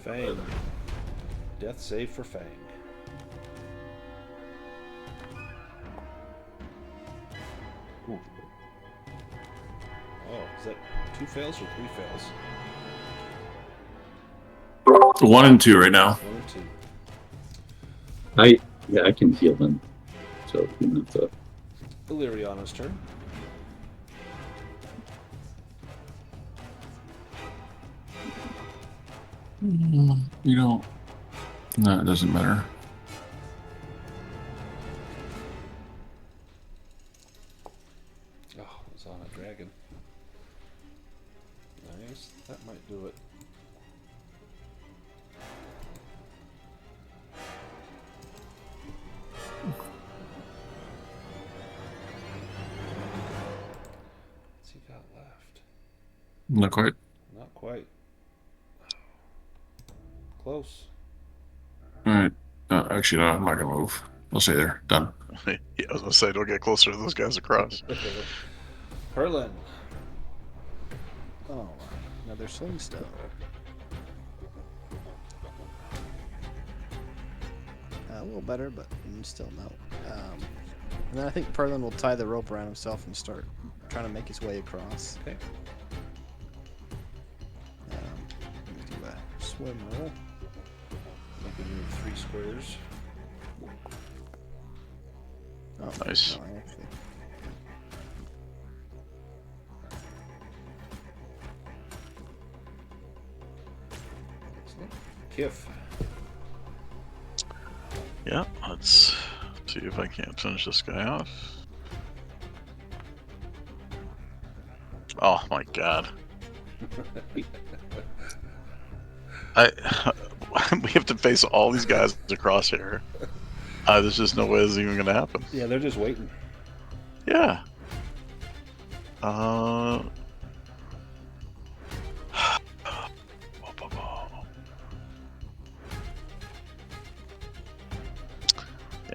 Fang. Death save for Fang. Ooh. Oh, is that 2 fails or 3 fails? 1 and 2 right now. 1 and 2. I can heal them. So you don't have to. Illyriana's turn. You don't. No, it doesn't matter. Oh, it's on a dragon. Nice. That might do it. What's he got left? Not quite. Not quite. Close. All right. Actually, no, I'm not gonna move. We'll say they're done. Yeah, I was gonna say, don't get closer to those guys across. Herlin. Oh, another swing stone. A little better, but still no. And then I think Perlin will tie the rope around himself and start trying to make his way across. Okay. Do a swim roll. You can move 3 squares. Oh, Nice. no, I actually. Excellent. Kif. Yeah, let's see if I can't finish this guy off. Oh my god. We have to face all these guys across here. There's just no way this is even gonna happen. Yeah, they're just waiting. Yeah.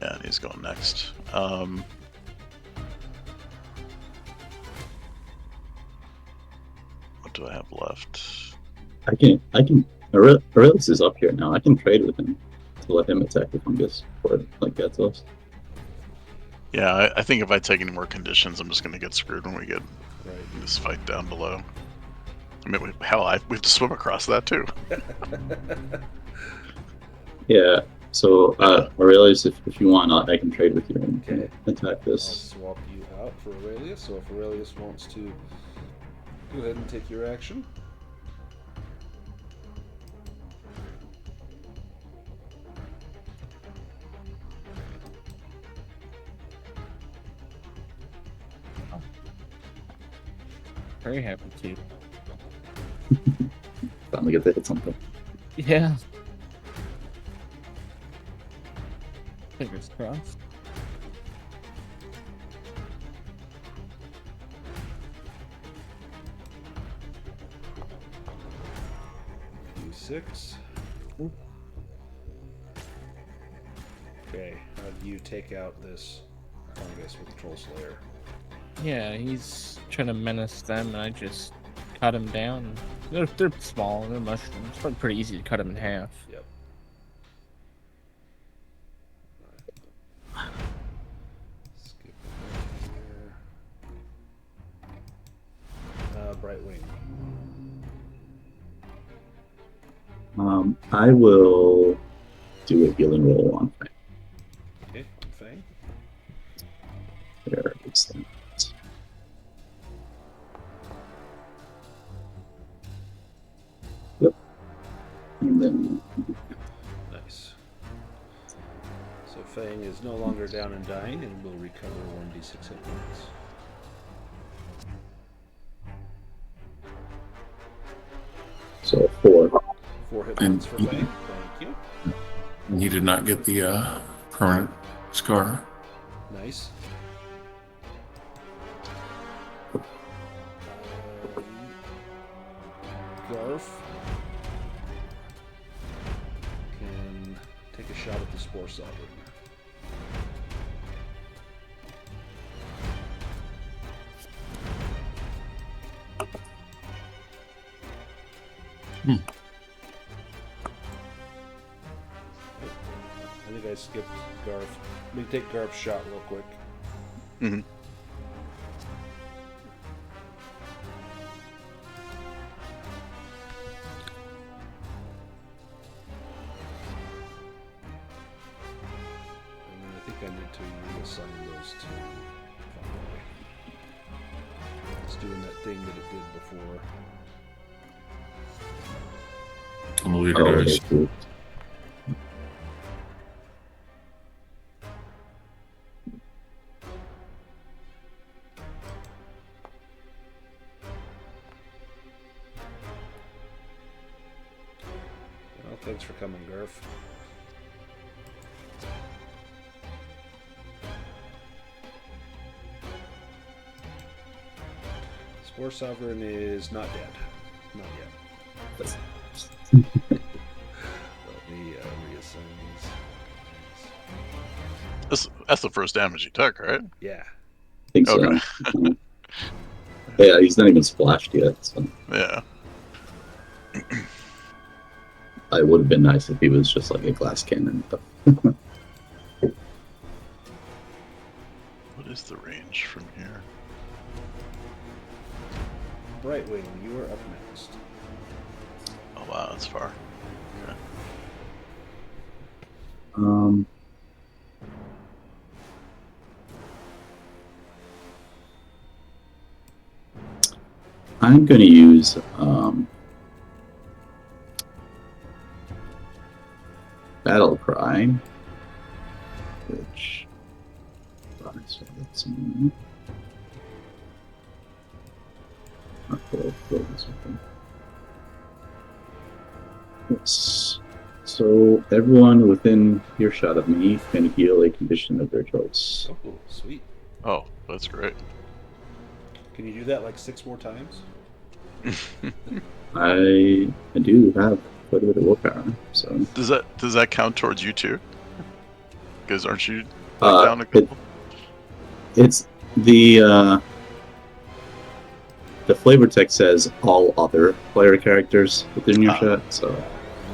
Yeah, and he's going next. What do I have left? Aurelius is up here now. I can trade with him to let him attack the fungus before it like gets us. Yeah, I think if I take any more conditions, I'm just gonna get screwed when we get Right. this fight down below. I mean, we have to swim across that too. Yeah. So Aurelius, if you want, I can trade with you and Okay. attack I'll this. swap you out for Aurelius. So if Aurelius wants to go ahead and take your action. Very happy to. Finally get to hit something. Yeah. Fingers crossed. U6. Okay, how do you take out this fungus with the Troll Slayer? Yeah, he's trying to menace them, and I just cut him down. They're small, they're mushrooms. It's probably pretty easy to cut them in half. Yep. Skip here. Brightwing. I will do a healing roll on Fang. Okay, on Fang. There it's that. Yep. And then Nice. So Fang is no longer down and dying and will recover 1d6 hit points. so 4. 4 hit And points for Fang. Thank you. And he did not get the permanent scar. Nice. Garf can take a shot at the Spore Sovereign. I think I skipped Garf. Let me take Garf's shot real quick. Mm-hmm. And then I think I need to reassign those to Foundry. It's doing that thing that it did before. And the leader Oh, dies. okay, cool. Well, thanks for coming, Garf. Spore Sovereign is not dead. Not yet. Let me reassign these. That's the first damage he took, right? Yeah. I think so. Okay. Yeah, he's not even splashed yet. So Yeah. it would have been nice if he was just like a glass cannon. But What is the range from here? Brightwing, you are up next. Oh wow, that's far. Okay. I'm going to use Battle Cry, which. So let's see. Okay, yes. So everyone within earshot of me can heal a condition of their choice. Oh, sweet. Oh, that's great. Can you do that like 6 more times? I do have quite a bit of willpower, so Does that count towards you too? Because aren't you like down a couple? it's the flavor text says all other player characters within earshot, so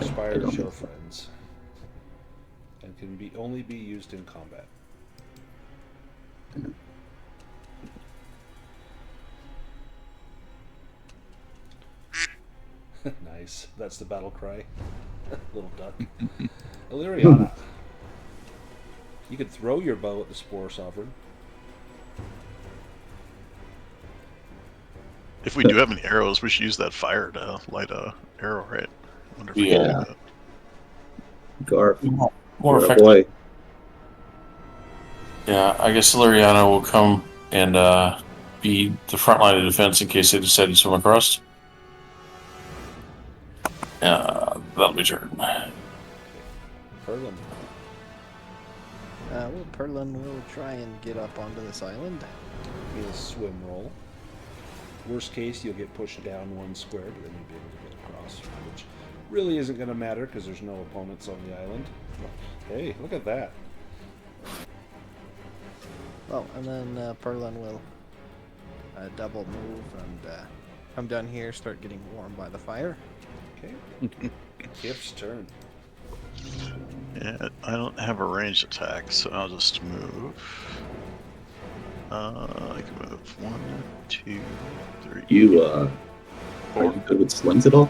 Inspire I to don't show know. friends. And can only be used in combat. Nice. That's the battle cry. Little duck. Illyriana. You could throw your bow at the Spore Sovereign. If we do have any arrows, we should use that fire to light a arrow, right? I wonder if we can Yeah. do that. Garf, More you're a effective. boy. Yeah, I guess Liriana will come and be the front line of defense in case they decide to swim across. That'll be turn. Perlin. Well, Perlin will try and get up onto this island. Give me a swim roll. Worst case, you'll get pushed down 1 square, but then you'll be able to get across, which really isn't going to matter because there's no opponents on the island. Hey, look at that. Well, and then Perlin will double move and come down here, start getting warm by the fire. Okay. Gift's turn. Yeah, I don't have a ranged attack, so I'll just move. I can move 1, 2, 3. You are you good with slings at all?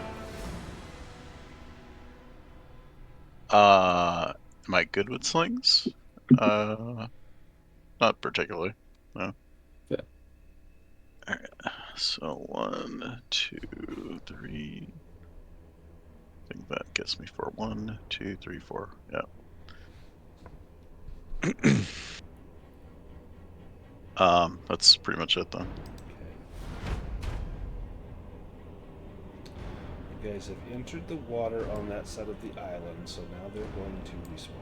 Am I good with slings? Not particularly. No. Yeah. Alright. So 1, 2, 3. I think that gets me for 1, 2, 3, 4. Yeah. That's pretty much it then. You guys have entered the water on that side of the island, so now they're going to respawn.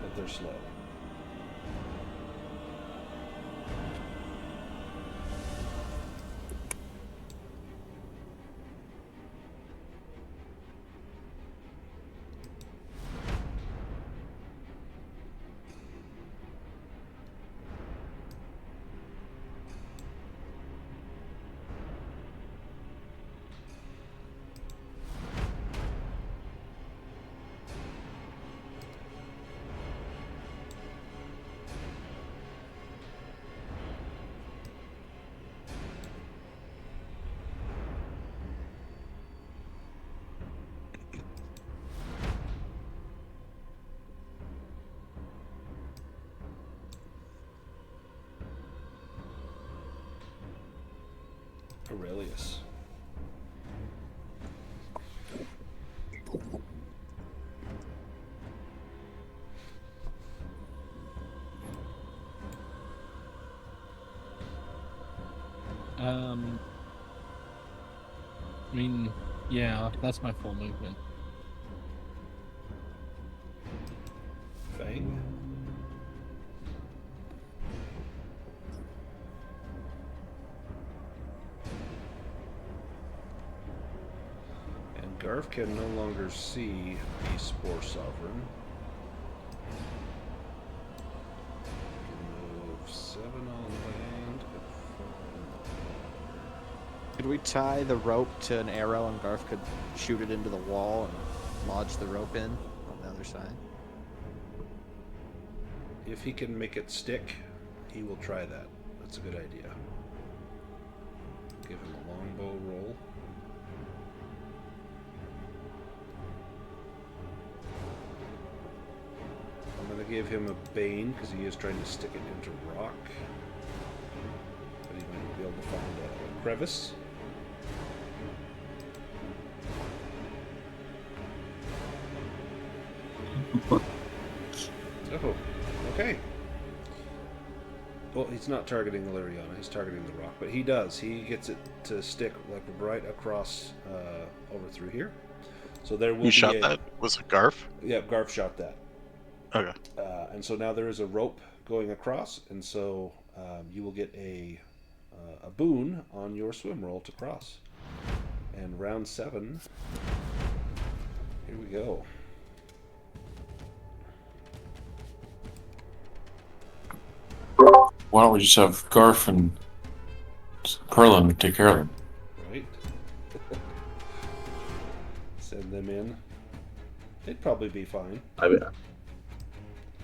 But they're slow. Aurelius. I mean, yeah, that's my full movement. Fang. And Garf. Garf can no longer see the Spore Sovereign. Move 7 on land and 4 in the water. Could we tie the rope to an arrow and Garf could shoot it into the wall and lodge the rope in on the other side? If he can make it stick, he will try that. That's a good idea. Give him a longbow roll. I'm going to give him a Bane because he is trying to stick it into rock. But he might be able to find a crevice. Oh, okay. Well, he's not targeting Illyriana, he's targeting the rock, but he does. He gets it to stick like right across over through here. So there will be You shot that? Was it Garf? Yeah, Garf shot that. Okay. And so now there is a rope going across, and so you will get a boon on your swim roll to cross. And round 7, here we go. Why don't we just have Garf and Perlin take care of them? Right. Send them in. They'd probably be fine. I mean,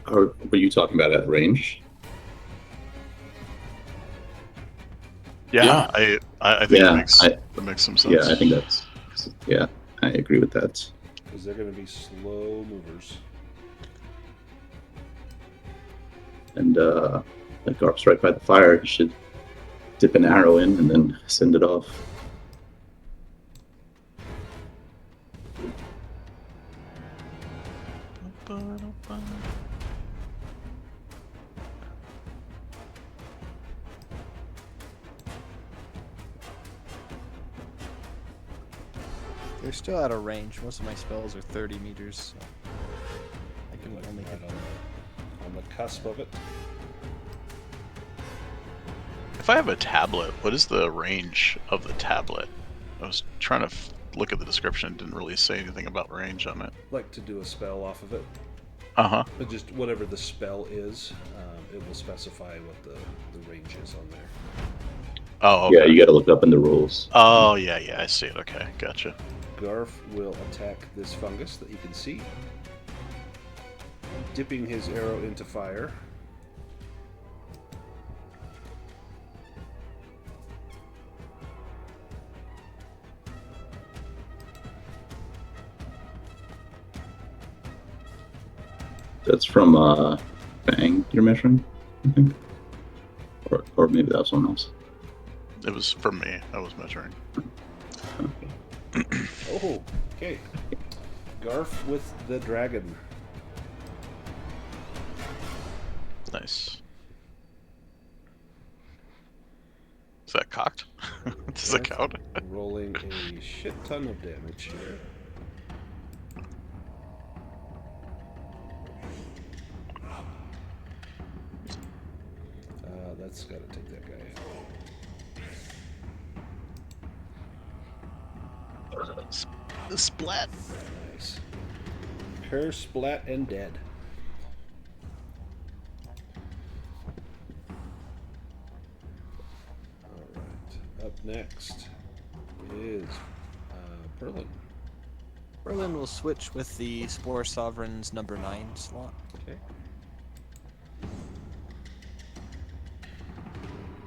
were you talking about at range? Yeah, I think Yeah, that makes some sense. Yeah, I think that's. Yeah, I agree with that. Because they're going to be slow movers. And like Garp's right by the fire. He should dip an arrow in and then send it off. They're still out of range. Most of my spells are 30 meters. So I can Like only right hit them. on the cusp of it. If I have a tablet, what is the range of the tablet? I was trying to look at the description. It didn't really say anything about range on it. Like to do a spell off of it. Uh-huh. But just whatever the spell is, it will specify what the range is on there. Oh, okay. Yeah, you got to look up in the rules. Oh, yeah, I see it. Okay, gotcha. Garf will attack this fungus that you can see, dipping his arrow into fire. That's from Bang you're measuring, I think. Or maybe that was someone else. It was from me. I was measuring. Okay. Oh, okay. Garf with the dragon. Nice. Is that cocked? Does it count? Rolling a shit ton of damage here. That's got to take that guy out. Splat. Nice. Curse, splat, and dead. Alright. Up next is Perlin. Berlin will switch with the Spore Sovereign's number 9 slot. Okay.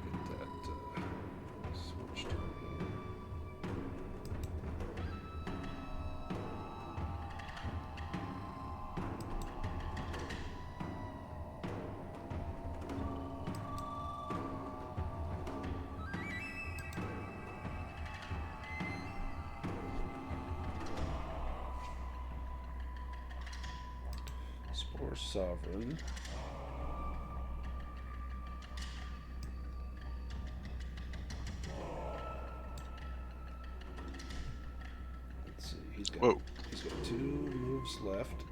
Get that switched over here. Spore Sovereign. Let's see. He's got 2 moves left.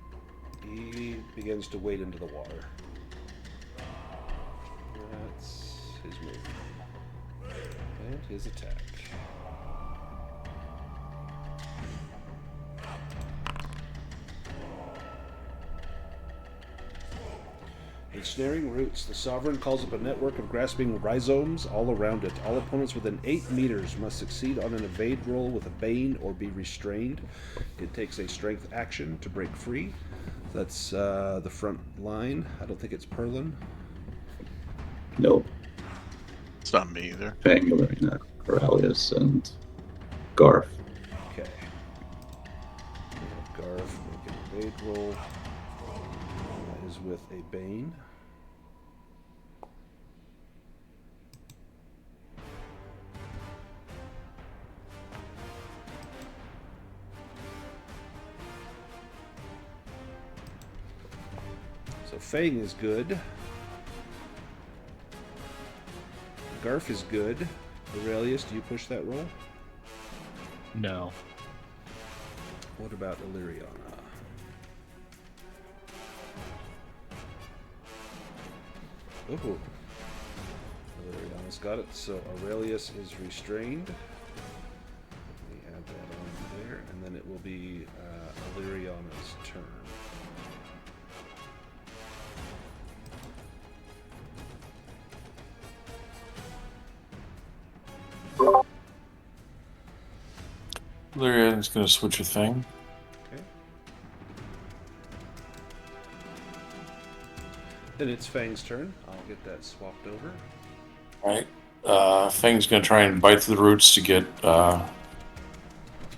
He begins to wade into the water. That's his move. And his attack. snaring roots. The Sovereign calls up a network of grasping rhizomes all around it. All opponents within 8 meters must succeed on an evade roll with a Bane or be restrained. It takes a strength action to break free. That's the front line. I don't think it's Perlin. Nope. It's not me either. Fang, Illyria, Corellius, and Garth. Okay. Garth, make an evade roll. That is with a Bane. So Fang is good. Garf is good. Aurelius, do you push that roll? No. What about Illyriana? Oh. Illyriana's got it, so Aurelius is restrained. Let me add that on there, and then it will be Illyriana's turn. Lyrian's gonna switch a thing. Okay. Then it's Fang's turn. I'll get that swapped over. Right. Fang's gonna try and bite through the roots to get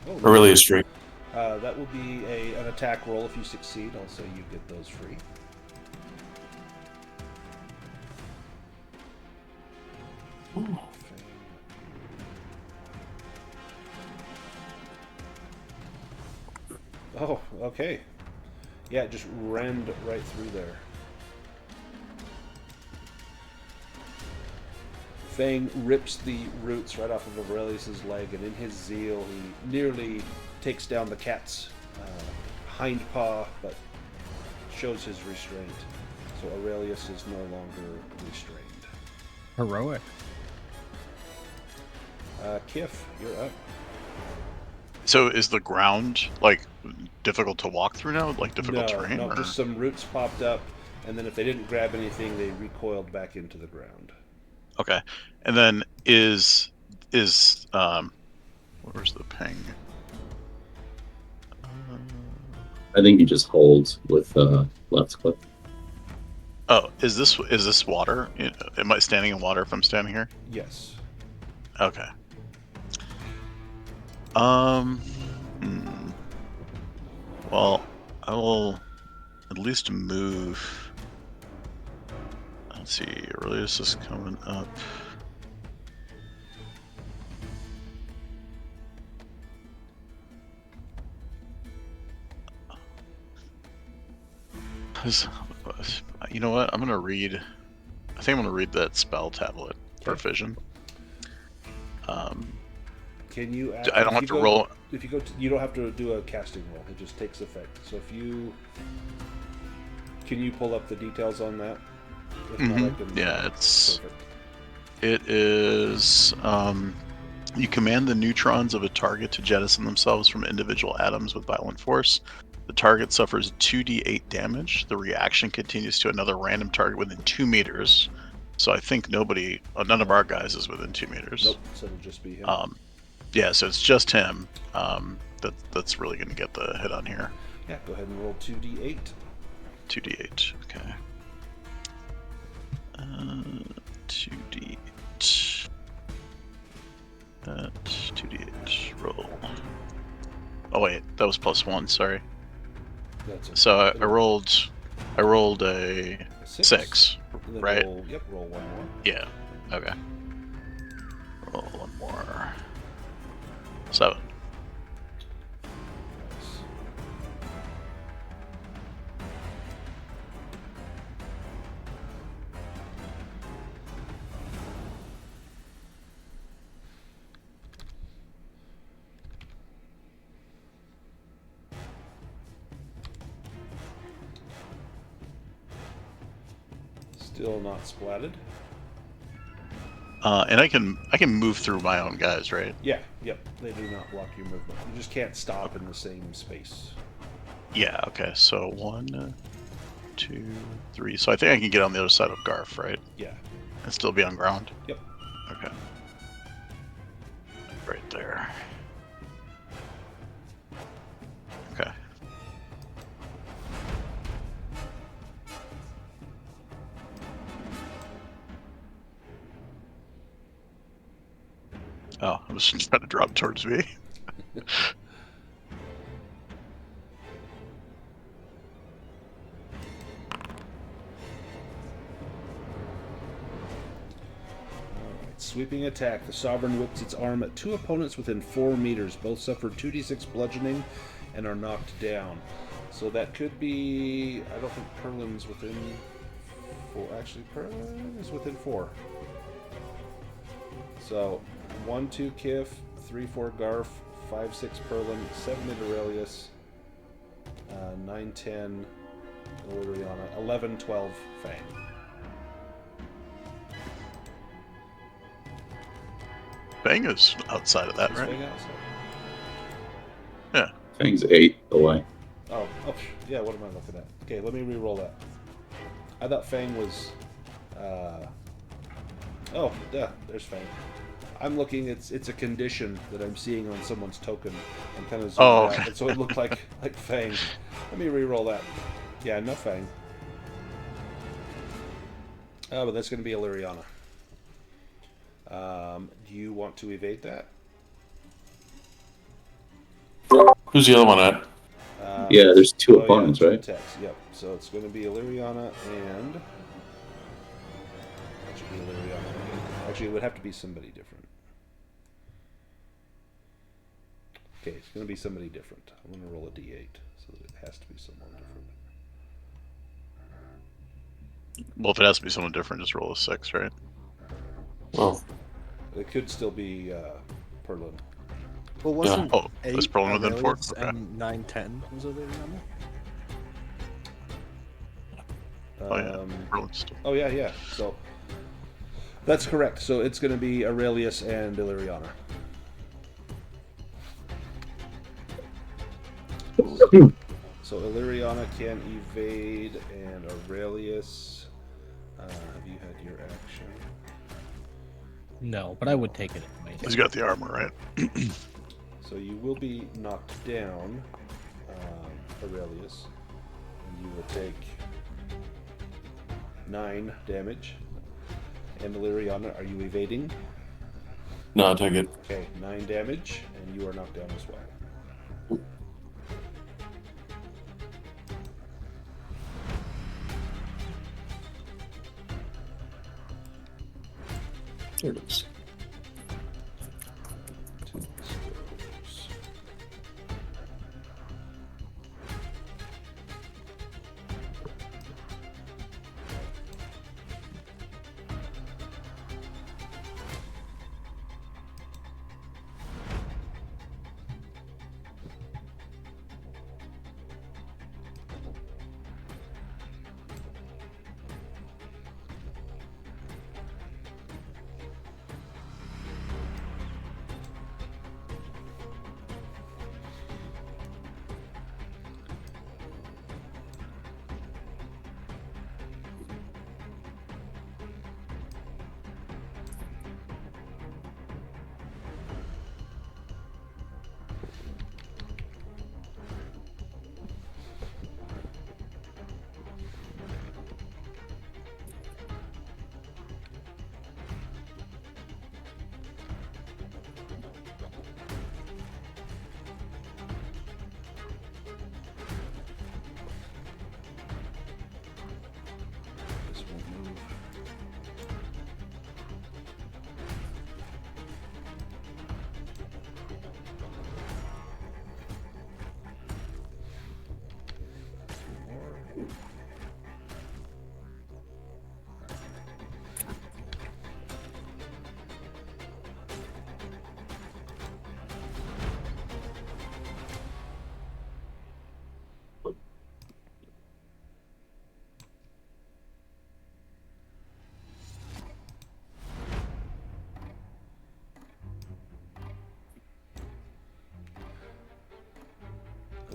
Aurelius free. That will be an attack roll if you succeed. I'll say you get those free. Ooh. Oh, okay. Yeah, it just rammed right through there. Fang rips the roots right off of Aurelius's leg, and in his zeal, he nearly takes down the cat's hind paw, but shows his restraint. So Aurelius is no longer restrained. Heroic. Kif, you're up. So is the ground like difficult to walk through now? Like difficult terrain? No, or- just some roots popped up, and then if they didn't grab anything, they recoiled back into the ground. Okay, and then is where's the ping? I think you just hold with left click. Oh, is this water? Am I standing in water if I'm standing here? Yes. Okay. Well, I will at least move. Let's see, Aurelius is coming up. You know what? I'm gonna read. I think I'm gonna read that spell tablet for Okay. vision. Can you? I don't have to roll. If you go, you don't have to do a casting roll. It just takes effect. So if you can you pull up the details on that? If not, I can, Yeah, it's. perfect. It is. You command the neutrons of a target to jettison themselves from individual atoms with violent force. The target suffers 2d8 damage. The reaction continues to another random target within 2 meters. So I think none of our guys is within 2 meters. Nope. So it'll just be him. Yeah, so it's just him. That's really going to get the hit on here. Yeah. Go ahead and roll 2d8. 2d8. Okay. 2d8. That 2d8 roll. Oh wait, that was +1. Sorry. That's okay. So I rolled a 6. And then right? Roll one more. Yeah. Okay. Roll one more. 7. Nice. Still not splatted. And I can move through my own guys, right? Yeah. Yep. They do not block your movement. You just can't stop in the same space. Yeah. Okay. So 1, 2, 3. So I think I can get on the other side of Garf, right? Yeah. And still be on ground? Yep. Okay. Right there. Okay. Oh, I was trying to drop towards me. Sweeping attack. The Sovereign whips its arm at 2 opponents within 4 meters. Both suffer 2d6 bludgeoning and are knocked down. So that could be... I don't think Perlin's within 4. Actually, Perlin is within 4. So 1, 2 Kif, 3, 4 Garf, 5, 6 Perlin, 7 Aurelius, 9, 10 Illyriana, 11, 12 Fang. Fang is outside of that, Is right? Fang outside? Yeah. Fang's 8 away. Oh, yeah, what am I looking at? Okay, let me re-roll that. I thought Fang was... Oh, yeah, there's Fang. I'm looking, it's a condition that I'm seeing on someone's token. I'm kind of zoomed out, okay. and so it looked like Fang. Let me re-roll that. Yeah, no Fang. Oh, but that's going to be Illyriana. Do you want to evade that? Who's the other one at? Yeah, there's 2 opponents, two right? attacks. Yep. So it's going to be Illyriana and... That should be Illyriana. Actually, it would have to be somebody different. Okay, it's going to be somebody different. I'm going to roll a d8, so that it has to be someone different. Well, if it has to be someone different, just roll a 6, right? Oh, It could still be Perlin. Well, wasn't Oh, 8 is Perlin within 4? Aurelius Okay. and 9, 10 was Illyriana? Oh, yeah. Perlin's still... Oh, yeah. So that's correct. So it's going to be Aurelius and Illyriana. So Illyriana can evade, and Aurelius, have you had your action? No, but I would take it anyway. He's got the armor, right? So you will be knocked down, Aurelius, and you will take 9 damage. And Illyriana, are you evading? no, I'll take it. Okay, 9 damage, and you are knocked down as well. There it is. Two scores. This won't move. More.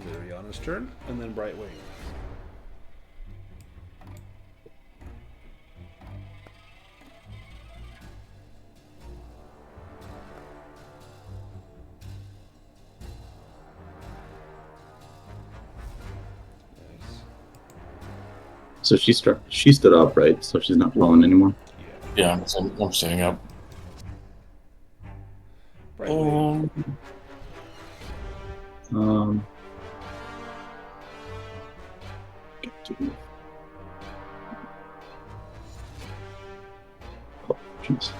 Illyriana's turn, and then Brightwing. So she stood up, right? So she's not blowing anymore. Yeah. Yeah, I'm standing up. Brightwing. Um. Oh, jeez.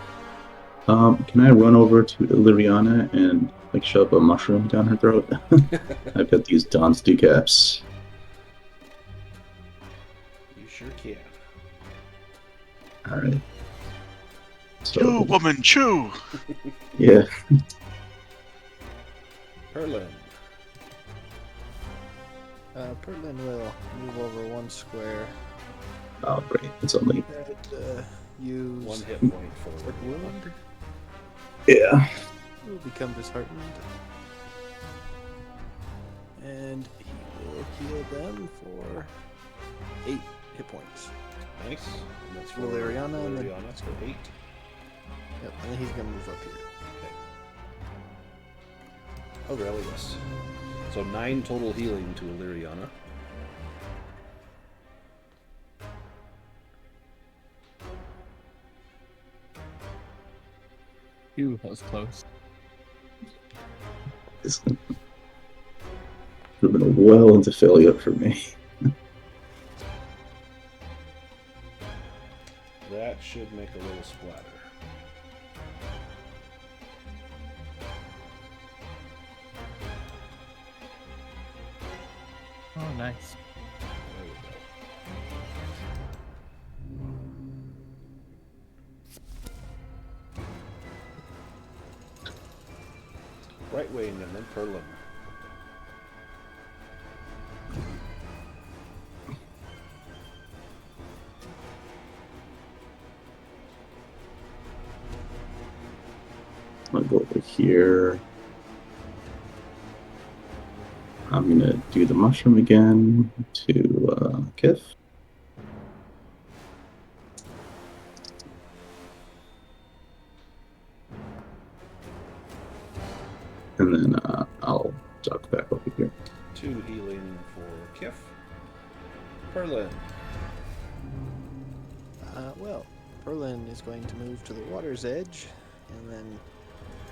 Can I run over to Illyriana and like shove a mushroom down her throat? I've got these Don's decaps. You sure can. All right. So Chew, woman, chew! yeah, Perlin. Perlin will move over 1 square oh great, it's only and use 1 hit point for Quick Wound. yeah. He will become disheartened. And he will heal them for 8 hit points. Nice. And that's for Valeriana and then- Valeriana. That's for 8. Yep, and then he's gonna move up here. Aurelius. So 9 total healing to Illyriana. Phew, that was close. This would have been well into failure for me. That should make a little splatter. Oh, nice. There we go. Brightwing and then Perlin. I'm gonna go over here. I'm gonna do the mushroom again to Kif. And then I'll duck back over here. 2 healing for Kif. Perlin. Well, Perlin is going to move to the water's edge and then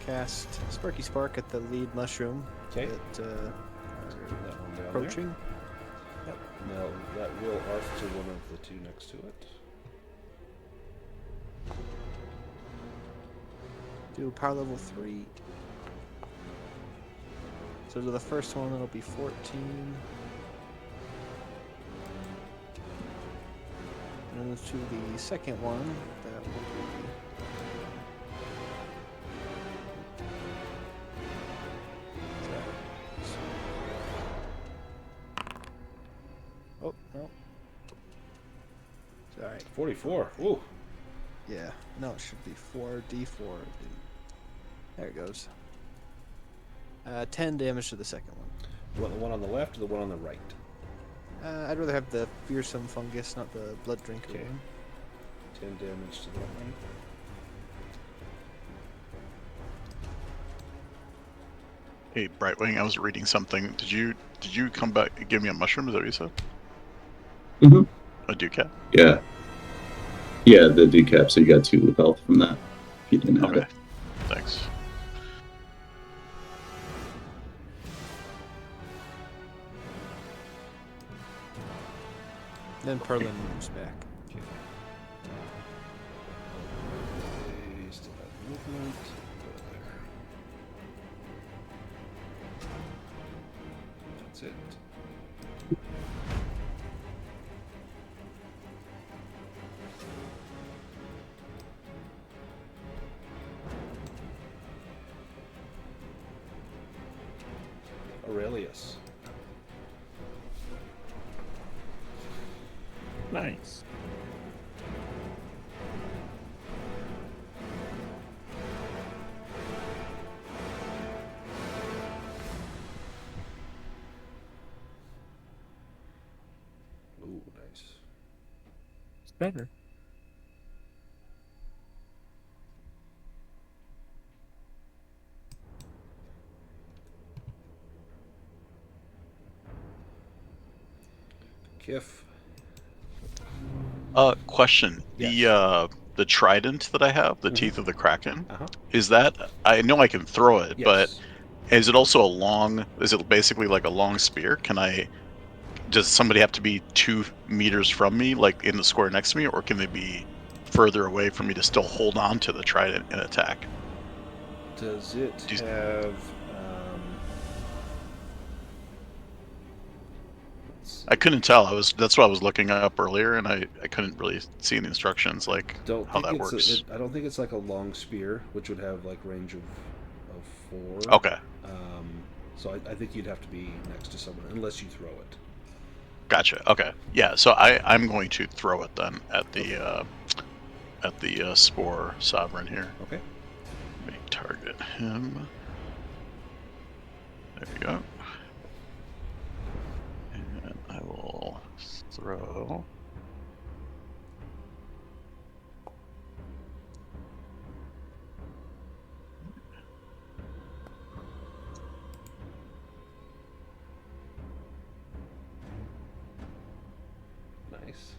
cast Sparky Spark at the lead mushroom Okay. that That one down approaching. there. Now that will arc to one of the 2 next to it. Do power level 3. So to the first one, it'll be 14. And to the second one, that will be... Oh, no. Sorry. 44. Ooh. Yeah, no, it should be 4d4. There it goes. 10 damage to the second one. You want the one on the left or the one on the right? I'd rather have the fearsome fungus, not the blood drinker Okay. one. 10 damage to that one. Hey, Brightwing, I was reading something. Did you come back and give me a mushroom? Is that what you said? Mm-hmm. A ducat? Yeah. Yeah, the decap, so you got 2 health from that. If you didn't have Okay. it. Thanks. Then Perlin moves back. Okay. They still have movement. Go there. That's it. Aurelius. Nice. Ooh, nice. It's better. Kif. Question. Yes. The trident that I have, the Mhm. teeth of the kraken, Uh-huh. is that? I know I can throw it, but Yes. is it also a long? Is it basically like a long spear? Does somebody have to be 2 meters from me, like in the square next to me, or can they be further away for me to still hold on to the trident and attack? Does it Do you- have? Let's I see. couldn't tell. That's what I was looking up earlier, and I couldn't really see in the instructions like Don't how think that it's. works. I don't think it's like a long spear, which would have like range of 4. Okay, So I think you'd have to be next to someone unless you throw it. gotcha. Okay, yeah. So I'm going to throw it then at the spore sovereign here. Okay. Let me target him. There we go. And I will throw. Nice.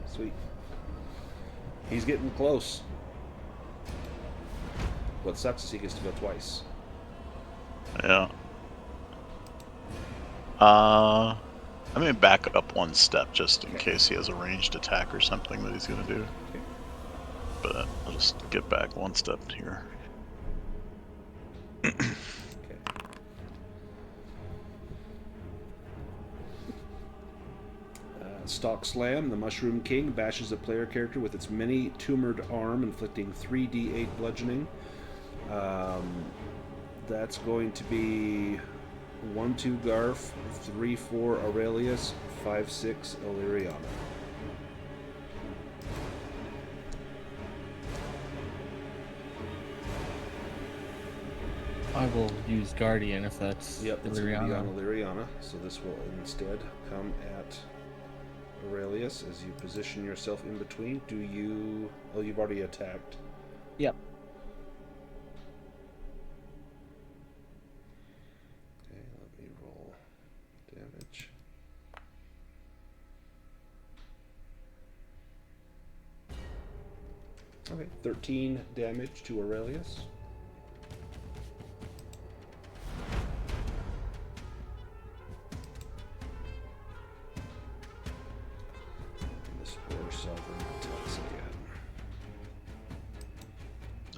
Sweet. He's getting close. What sucks is he gets to go twice. Yeah. I'm gonna back up 1 step just in case he has a ranged attack or something that he's gonna do. Okay. But I'll just get back 1 step here. Okay. Stalk Slam, the Mushroom King, bashes a player character with its many tumored arm, inflicting 3d8 bludgeoning. That's going to be 1-2 Garf, 3-4 Aurelius, 5-6 Illyriana. I will use Guardian if that's Yep, it's going to be on Illyriana. Illyriana, so this will instead come at Aurelius as you position yourself in between. Do you... Oh, you've already attacked. Yep. Okay, let me roll damage. Okay, 13 damage to Aurelius. And the Spore Sovereign attacks again.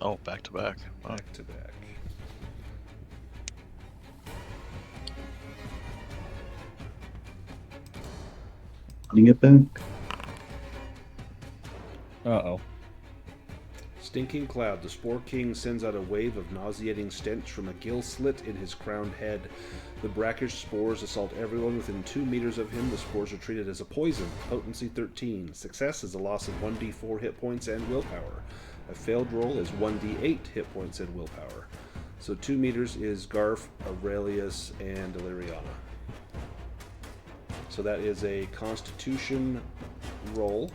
Oh, back to back. Wow. Back to back. Putting it back. Uh-oh. Stinking Cloud. The Spore King sends out a wave of nauseating stench from a gill slit in his crowned head. The brackish spores assault everyone within 2 meters of him. The spores are treated as a poison. Potency 13. Success is a loss of 1d4 hit points and willpower. A failed roll is 1d8 hit points and willpower. So 2 meters is Garf, Aurelius, and Illyriana. So that is a Constitution roll.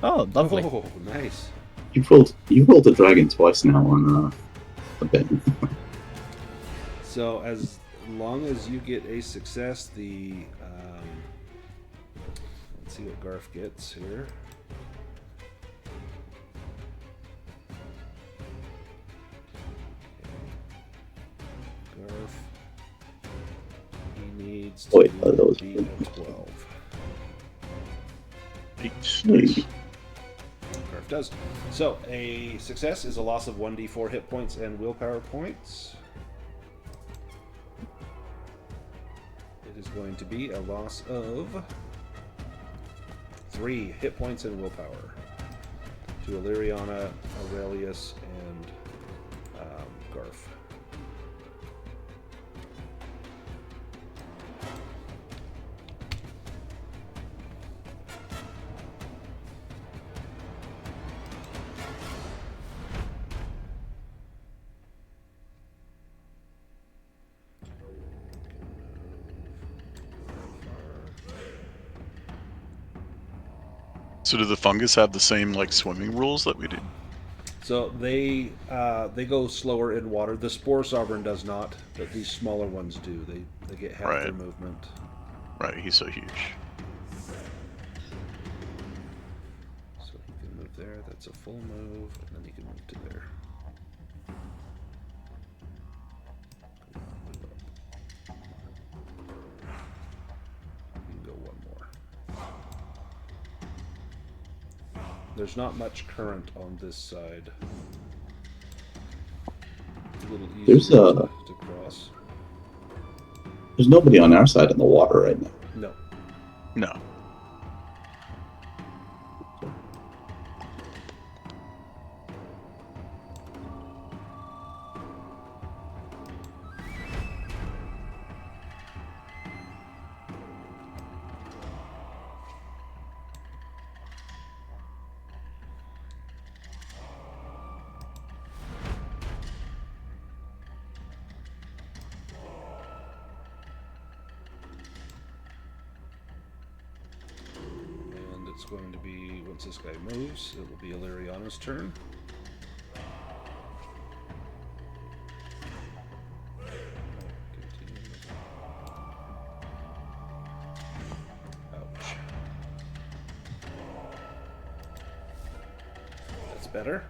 Oh, lovely. Oh, nice. You rolled a dragon twice now on a bit. So as long as you get a success, the let's see what Garf gets here. Garf, he needs to Wait, that was be good. at 12. 8. Nice. Garf does. So a success is a loss of 1d4 hit points and willpower points. It is going to be a loss of 3 hit points and willpower to Illyriana, Aurelius, and Garf. So do the fungus have the same like swimming rules that we do? So they go slower in water. The Spore Sovereign does not, but these smaller ones do. They get half their Right. movement. Right, he's so huge. So he can move there. That's a full move, and then he can move to there. You can go one more. There's not much current on this side. It's a little easier There's to cross. There's nobody on our side in the water right now. No. No. It's going to be, once this guy moves, it will be Illyriana's turn. Continue. Ouch. That's better.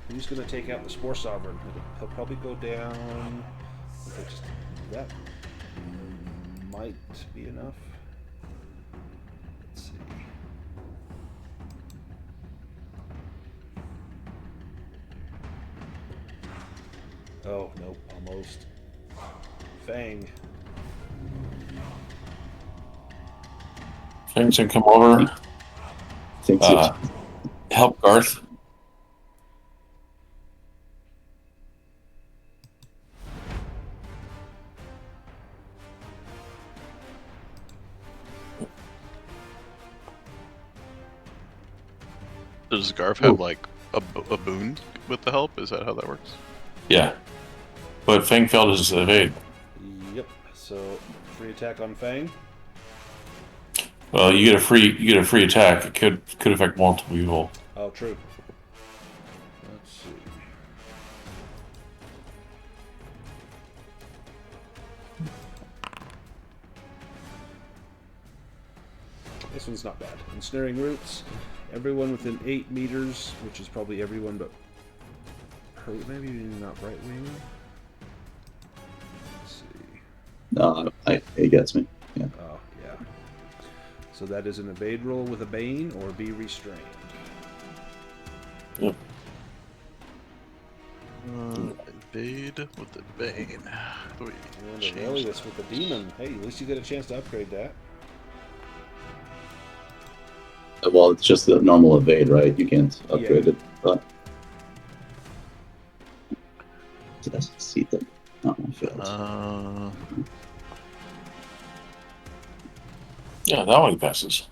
Who's going to take out the Spore Sovereign? He'll probably go down. Just, that might be enough. Let's see. Oh, nope, almost. Fang. Things can come over. I think so. Help Garth. Does Garf have like a boon with the help? Is that how that works? Yeah. But Fang failed his evade. Yep. So free attack on Fang. Well, you get a free attack. It could affect multiple people. Oh, true. Let's see. This one's not bad. Ensnaring Roots. Everyone within 8 meters, which is probably everyone but her, maybe not Brightwing. Let's see. No, it gets me. Yeah. Oh, yeah. So that is an evade roll with a Bane or be restrained. Yep. Evade with the Bane. We And change Aurelius with the Demon. Hey, at least you get a chance to upgrade that. Well, it's just the normal evade, right? You can't upgrade Yeah. it. But did I see that? No, I failed. Yeah, that one passes.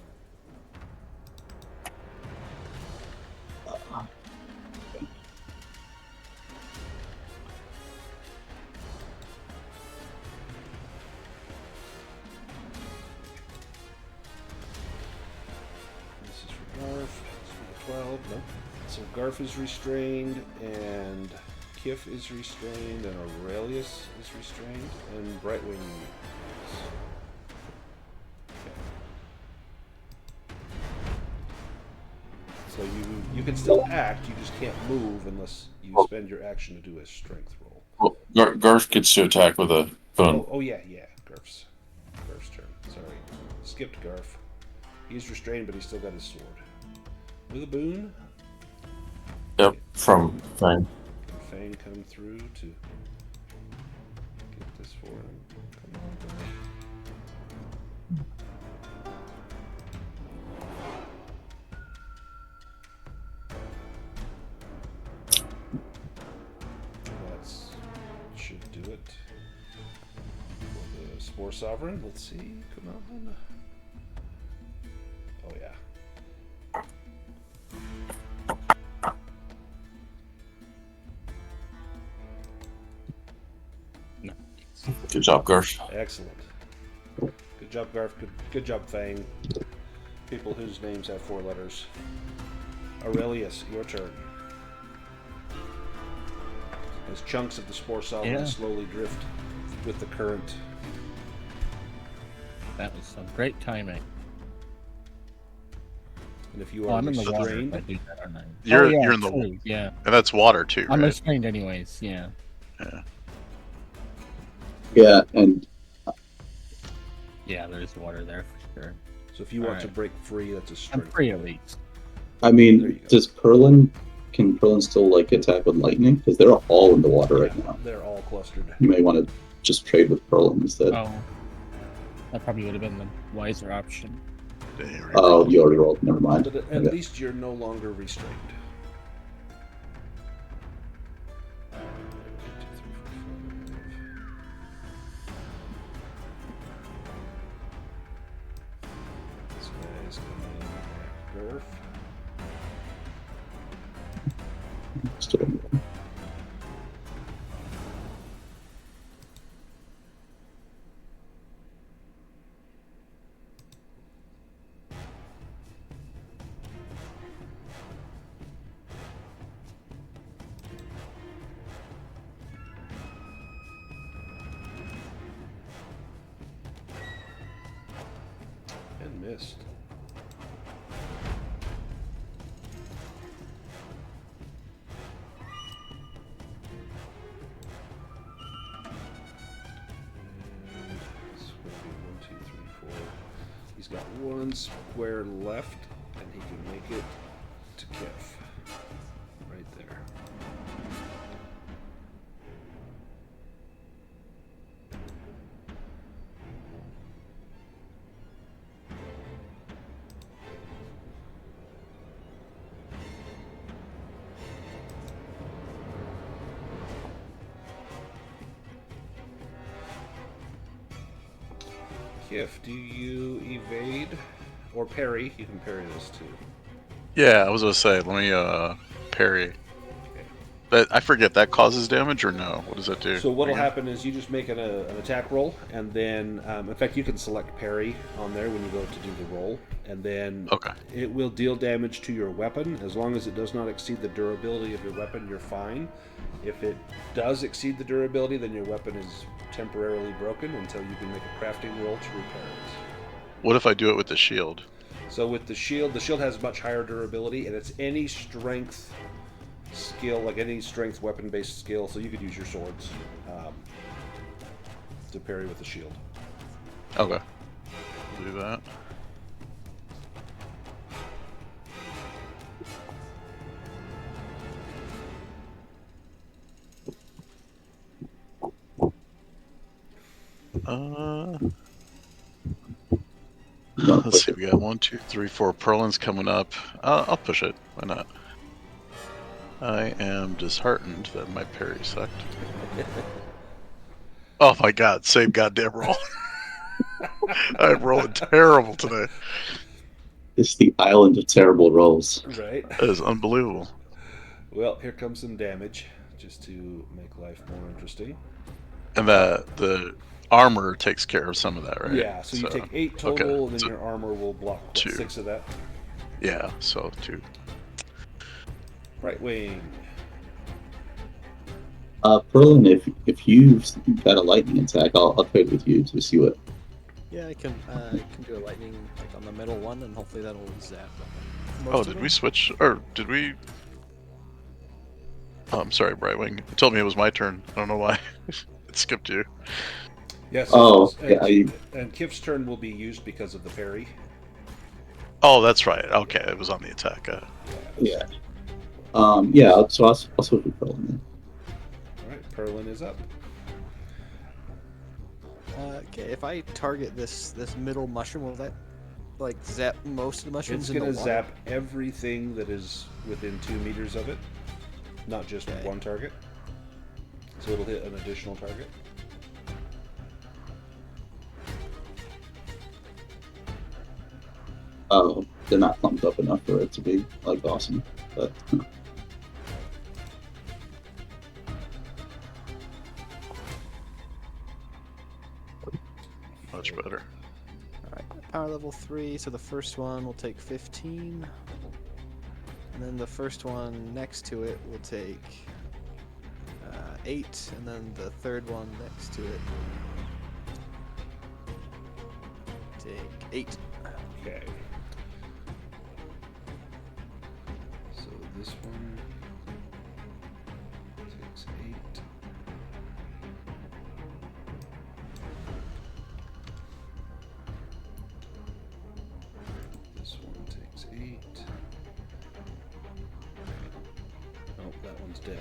This is for Garf. This is for the 12. Nope. So Garf is restrained, and Kif is restrained, and Aurelius is restrained, and Brightwing is. Okay. So you can still act, you just can't move unless you spend your action to do a strength roll. Well, Garth gets to attack with a boon. Oh yeah, Garf's turn. Sorry. Skipped Garf. He's restrained, but he's still got his sword. With a boon, Yep, from Fang. can Fang come through to get this for him? Come on, Garf. That should do it. For the Spore Sovereign, let's see. Come on. Oh yeah. Good job, Garth. Excellent. Good job, Garf. Good job, Fang. people whose names have 4 letters. Aurelius, your turn. As chunks of the spore solid slowly drift with the current. That was some great timing. And if you are I'm in the water. restrained, If I do that, aren't I? You're in the true, yeah. and that's water too, I'm right? restrained anyways. Yeah. Yeah. Yeah, and Yeah, there's water there for sure. so if you want to break free, that's a I'm strength. free at least. I There you mean, go. can Perlin still like attack with lightning? Because they're all in the water right now. They're all clustered. You may want to just trade with Perlin instead. Oh, that probably would have been the wiser option. Oh, you already rolled. Never mind. But at least you're no longer restrained. 1, 2, 3, 4, 5. This guy's coming at Durf. Still in the- And missed. And this will be 1, 2, 3, 4. He's got 1 square left, and he can make it to Kif. Right there. Kif, do you evade or parry? You can parry this too. Yeah, I was gonna say, let me parry. That I forget, that causes damage or no? What does that do? So what'll happen is you just make an attack roll, and then in fact you can select parry on there when you go to do the roll, and then it will deal damage to your weapon. As long as it does not exceed the durability of your weapon, you're fine. If it does exceed the durability, then your weapon is temporarily broken until you can make a crafting roll to repair it. What if I do it with the shield? So with the shield has much higher durability, and it's any strength skill, like any strength weapon-based skill, so you could use your swords to parry with the shield. Okay. We'll do that. Let's see, we got 1, 2, 3, 4. Perlin's coming up. I'll push it. Why not? I am disheartened that my parry sucked. Oh my god, same goddamn roll. I'm rolling terrible today. It's the island of terrible rolls. Right. That is unbelievable. Well, here comes some damage, just to make life more interesting. And the armor takes care of some of that, right? Yeah, so you take 8 total, and then so your armor will block 6 of that. Yeah, so 2. Right wing. Perlin, if you've got a lightning attack, I'll trade with you to see what. Yeah, I can do a lightning like on the middle one, and hopefully that'll zap. Oh, did we switch, or did we? Oh, I'm sorry, Brightwing. You told me it was my turn. I don't know why. It skipped you. Yes. And Kif's turn will be used because of the parry. Oh, that's right. Okay, it was on the attack. Yeah. Yeah. So I'll switch with Perlin then. All right, Perlin is up. Okay, if I target this middle mushroom, will that like zap most of the mushrooms? It's going to zap everything that is within 2 meters of it, not just one target. So it'll hit an additional target. Oh, they're not clumped up enough for it to be like awesome, but. Much better. Alright. power level 3, so the first one will take 15. And then the first one next to it will take 8, and then the third one next to it take 8. Okay. So this one takes 8. This one takes 8. Oh, that one's dead.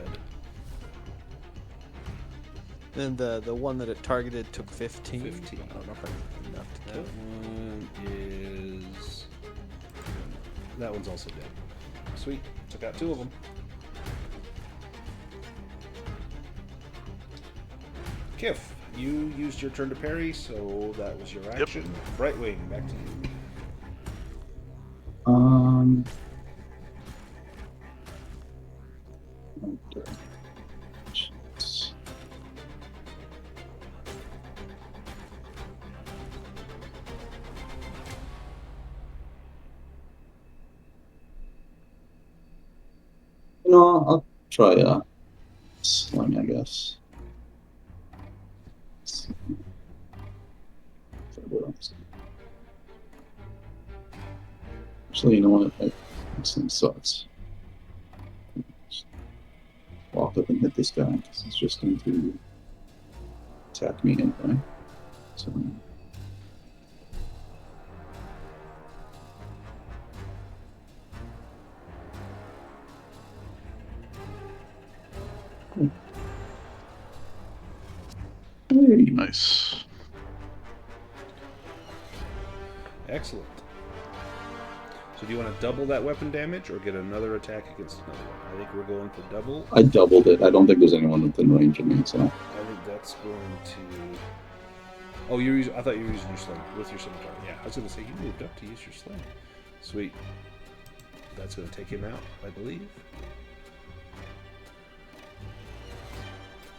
Then the one that it targeted took 15. 15. I don't know if I have enough to That kill. one is. That one's also dead. Sweet. Took out 2 of them. Kif, you used your turn to parry, so that was your action. Brightwing, back to you. Okay. Shit. No, I'll try sling, I guess. Let's see. What else? Actually, you know what? This thing sucks. Just walk up and hit this guy because it's just going to attack me anyway. So. Hey. Nice. Excellent. So do you want to double that weapon damage or get another attack against another one? I think we're going for double. I doubled it. I don't think there's anyone within range of me, so. I think that's going to... Oh, you're using... I thought you were using your sling with your scimitar. Yeah, I was going to say, you moved up to use your sling. Sweet. That's going to take him out, I believe.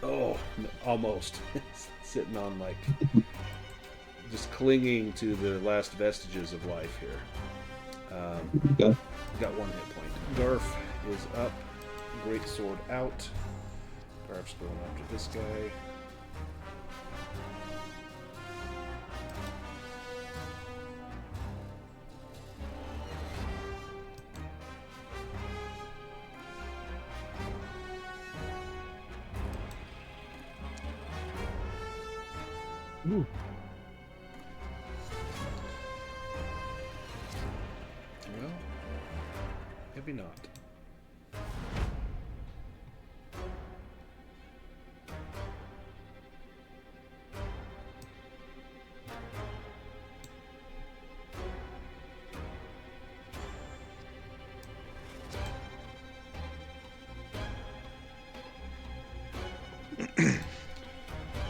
Oh, almost. Sitting on, like... just clinging to the last vestiges of life here. Okay. Got 1 hit point. Garf is up. Great sword out. Garf's going after this guy. Ooh. Well, maybe not.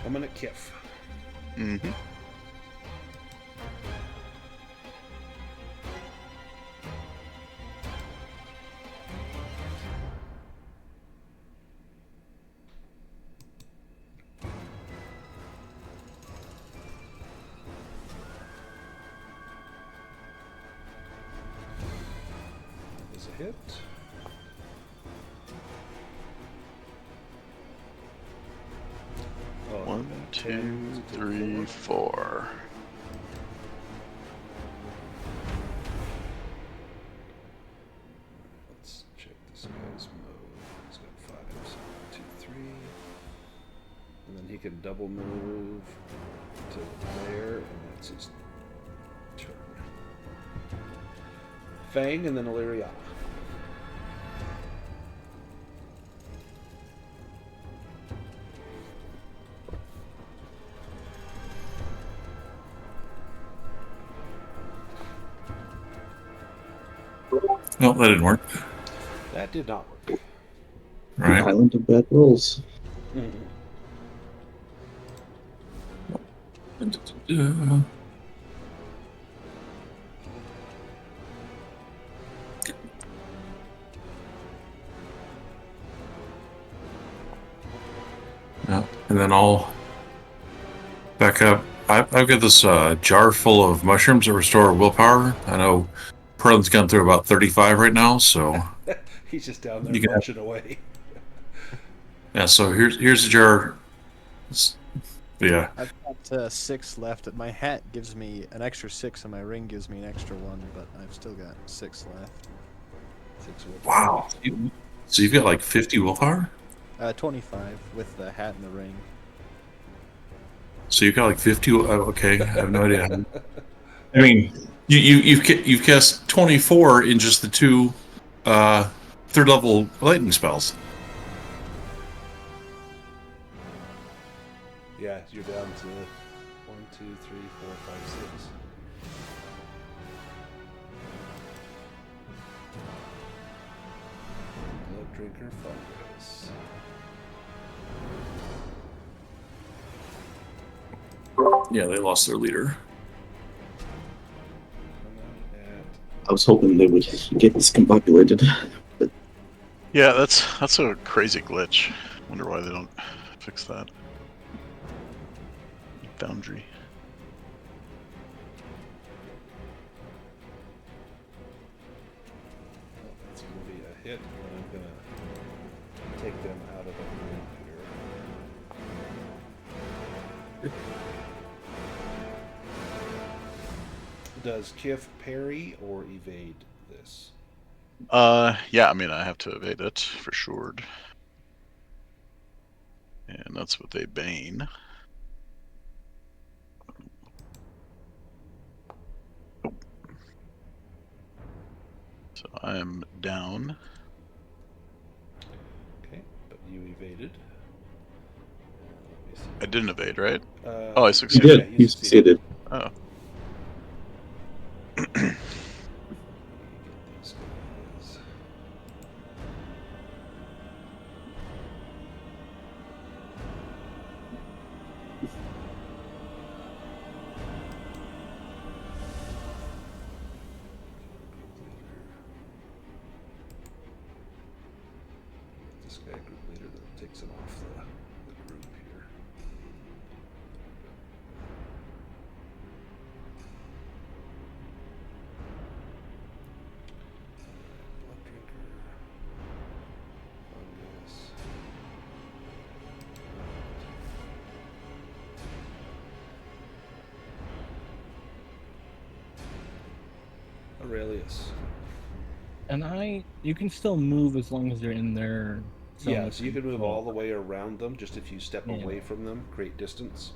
Coming at Kif. Mm-hmm. Is a hit. Oh, 1, 2, 3, 4. Let's check this guy's move. He's got 5, so 1, 2, 3. And then he can double move to there, and that's his turn. Fang and then Illyria. No, that didn't work. That did not work. Right. Island of bad rolls. Yeah, and then I'll back up I've got this jar full of mushrooms that restore willpower. I know Perlin's gone through about 35 right now, so He's just down there you can have, munching away. yeah. So here's a jar. Yeah. I've got 6 left. My hat gives me an extra 6, and my ring gives me an extra 1, but I've still got 6 left. 6 willpower. Wow. So you've got like 50 willpower? 25 with the hat and the ring. So you've got like 50. Okay, I have no idea. I mean, you've cast 24 in just the 2 third level lightning spells. Yeah, you're down to 1, 2, 3, 4, 5, 6. Blood drinker fungus. Yeah, they lost their leader. I was hoping they would get discombobulated. But Yeah, that's a crazy glitch. Wonder why they don't fix that. Foundry. Well, that's going to be a hit, and I'm going to take them out of the room here. Does Kif parry or evade this? Yeah, I mean, I have to evade it for sure. And that's with a Bane. Oh. So I'm down. Okay, but you evaded. I didn't evade, right? Oh, I you succeeded. did. You succeeded. Oh. These guys. This guy group leader that takes him off the group here. Blood drinker. Fungus. Aurelius. And you can still move as long as you're in there. Yeah, so you can move all the way around them, just if you step Yeah. away from them, create distance.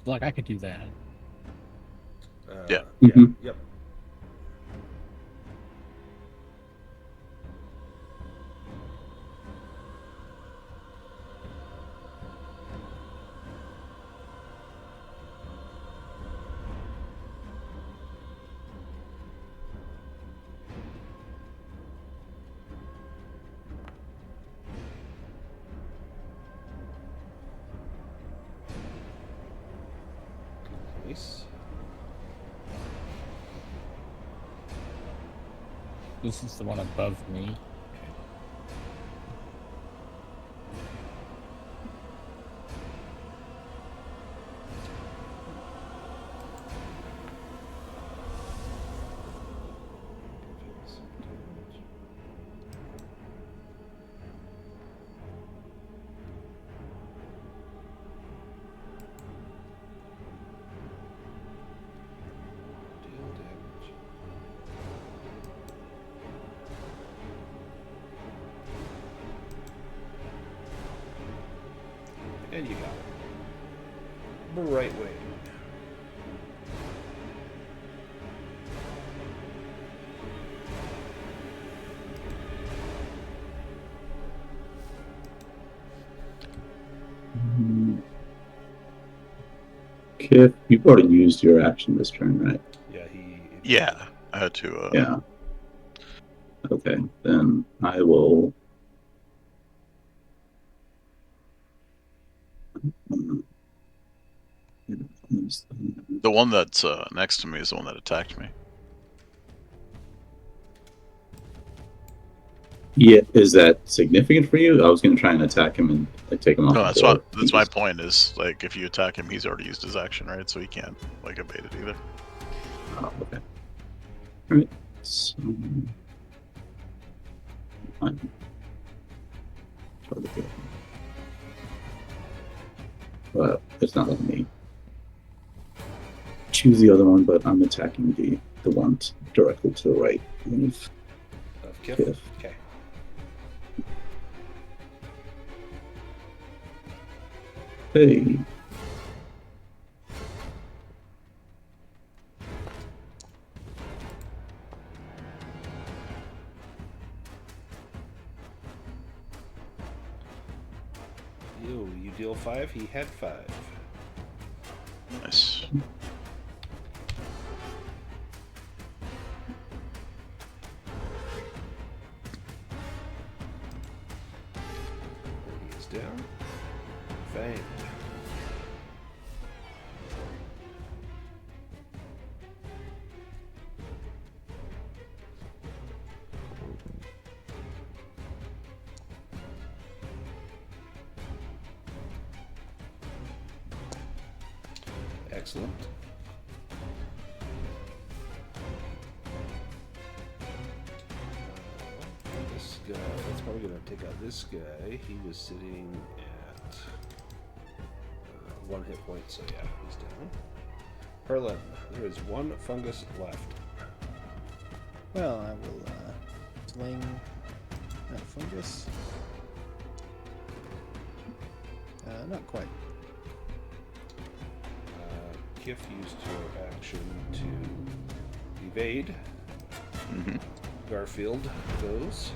Like I could do that. Yeah. Mhm. Yep. Nice. This is the one above me. Deal damage. And you got it. Right way. Kif, you've already used your action this turn, right? Yeah, he. Yeah, I had to. Yeah. Okay, then I will. The one that's next to me is the one that attacked me. Yeah, is that significant for you? I was going to try and attack him and like take him off No, the that's board. that's my point. Is like if you attack him, he's already used his action, right? So he can't like evade it either. Oh, okay. All right. So, fine. Try to get him. But it's not letting me choose the other one. But I'm attacking the one directly to the right of Of Kif? Kif. Okay. Hey. You deal 5, he had 5. Nice. He is down. Fang. Excellent. This guy, that's probably going to take out this guy. He was sitting at 1 hit point, so yeah, he's down. Perlin, there is 1 fungus left. Well, I will sling that fungus. Not quite. Kif used your action to evade. Mm-hmm. Garfield goes.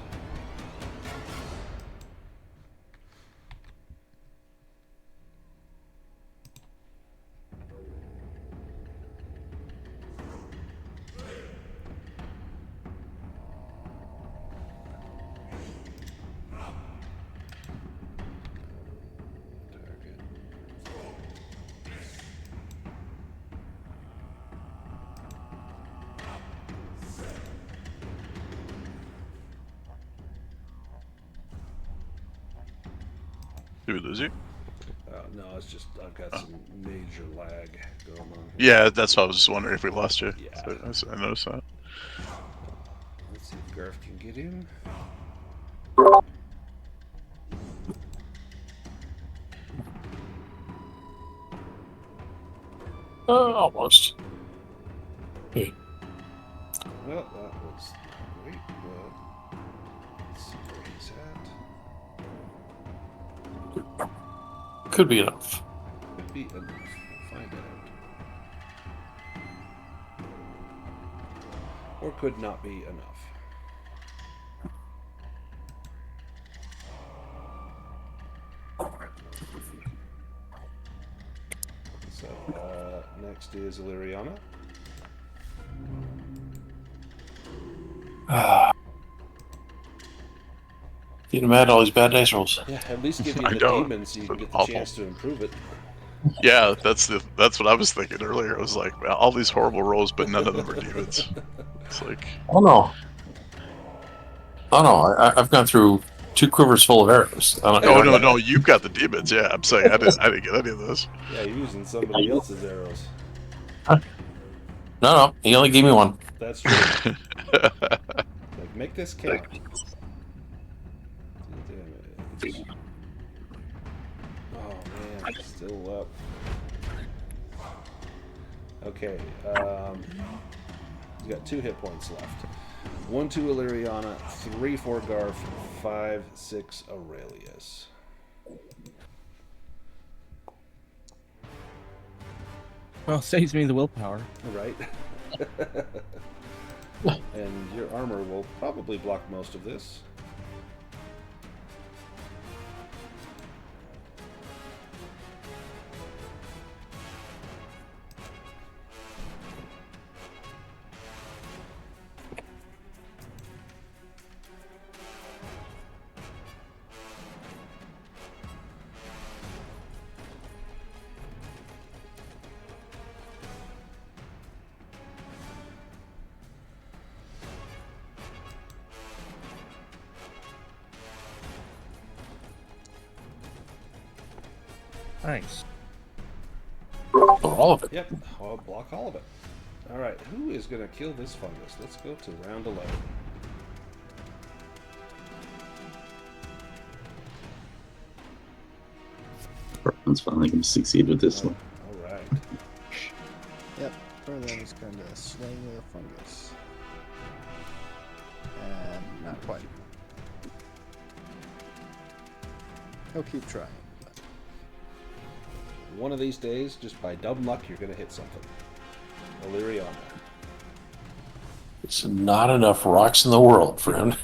Target. Did we lose you? No, it's just I've got some major lag going on. Yeah, that's what I was just wondering if we lost you. Yeah. So I noticed that. Let's see if Garth can get him. Almost. Hey. Well, that was not great, but let's see where he's at. Could be enough. Could be enough. We'll find out. Or could not be enough. So, next is Illyriana. Getting mad at all these bad dice rolls. Yeah, at least give you I the know. demon so you can get the Awful. chance to improve it. Yeah, that's what I was thinking earlier. I was like, well, all these horrible rolls, but none of them are demons. It's like, Oh no. Oh no, I've gone through 2 quivers full of arrows. no, you've got the demons. Yeah, I'm saying I didn't get any of those. Yeah, you're using somebody else's arrows. No, he only gave me 1. That's true. Like, make this count. Damn it. Oh man, still up. Okay, he's got 2 hit points left. 1 to Illyriana, 3 for Garf, 5, 6 Aurelius. Well, saves me the willpower. Right? And your armor will probably block most of this. Nice. All of it. Yep, I'll block all of it. All right, who is going to kill this fungus? Let's go to round 11. Portland's finally going to succeed with this one. All right. Yep, Berlin is going to slay the fungus. And not quite. He'll keep trying. One of these days, just by dumb luck, you're going to hit something. Illyriana. It's not enough rocks in the world for him.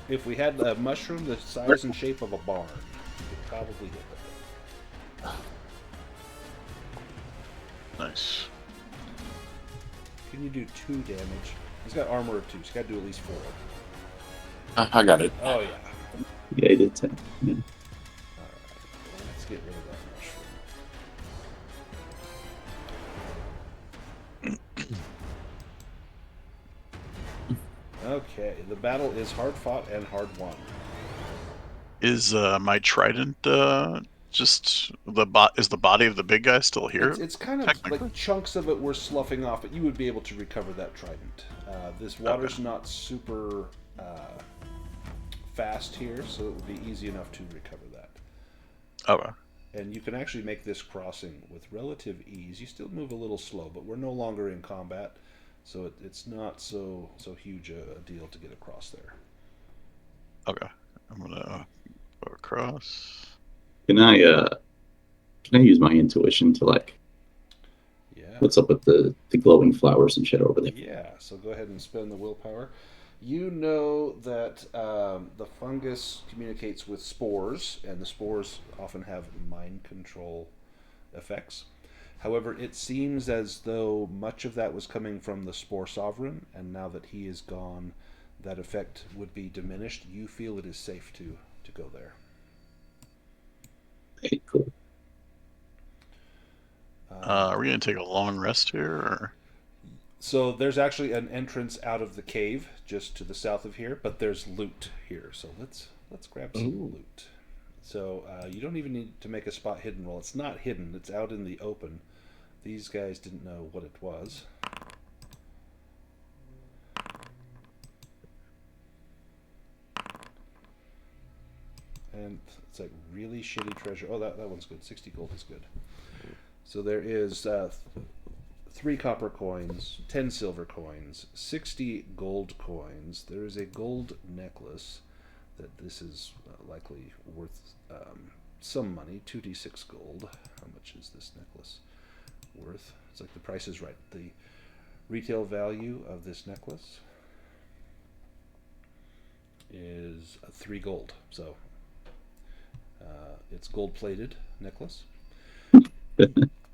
If we had a mushroom the size and shape of a barn, you could probably hit that. Nice. Can you do 2 damage? He's got armor of 2, so he's got to do at least 4. I got it. Oh, yeah. Yeah, he did 10. Yeah. Alright, let's get rid of that mushroom. Okay, the battle is hard fought and hard won. Is my trident just is the body of the big guy still here? It's kind of technically? like chunks of it were sloughing off, but you would be able to recover that trident. This water's not super fast here, so it would be easy enough to recover that. Okay. And you can actually make this crossing with relative ease. You still move a little slow, but we're no longer in combat, so it's not so huge a deal to get across there. Okay. I'm gonna go across. Can I use my intuition to Yeah. what's up with the glowing flowers and shit over there? Yeah, so go ahead and spend the willpower. You know that the fungus communicates with spores, and the spores often have mind control effects. However, it seems as though much of that was coming from the spore sovereign, and now that he is gone, that effect would be diminished. You feel it is safe to go there. Okay, cool. Are we gonna take a long rest here, or? So there's actually an entrance out of the cave just to the south of here, but there's loot here. So let's grab some loot. So you don't even need to make a spot hidden roll. It's not hidden. It's out in the open. These guys didn't know what it was. And it's like really shitty treasure. Oh, that one's good. 60 gold is good. So there is 3 copper coins, 10 silver coins, 60 gold coins. There is a gold necklace that this is likely worth some money, 2d6 gold. How much is this necklace worth? It's like the price is right. The retail value of this necklace is 3 gold. So it's gold-plated necklace.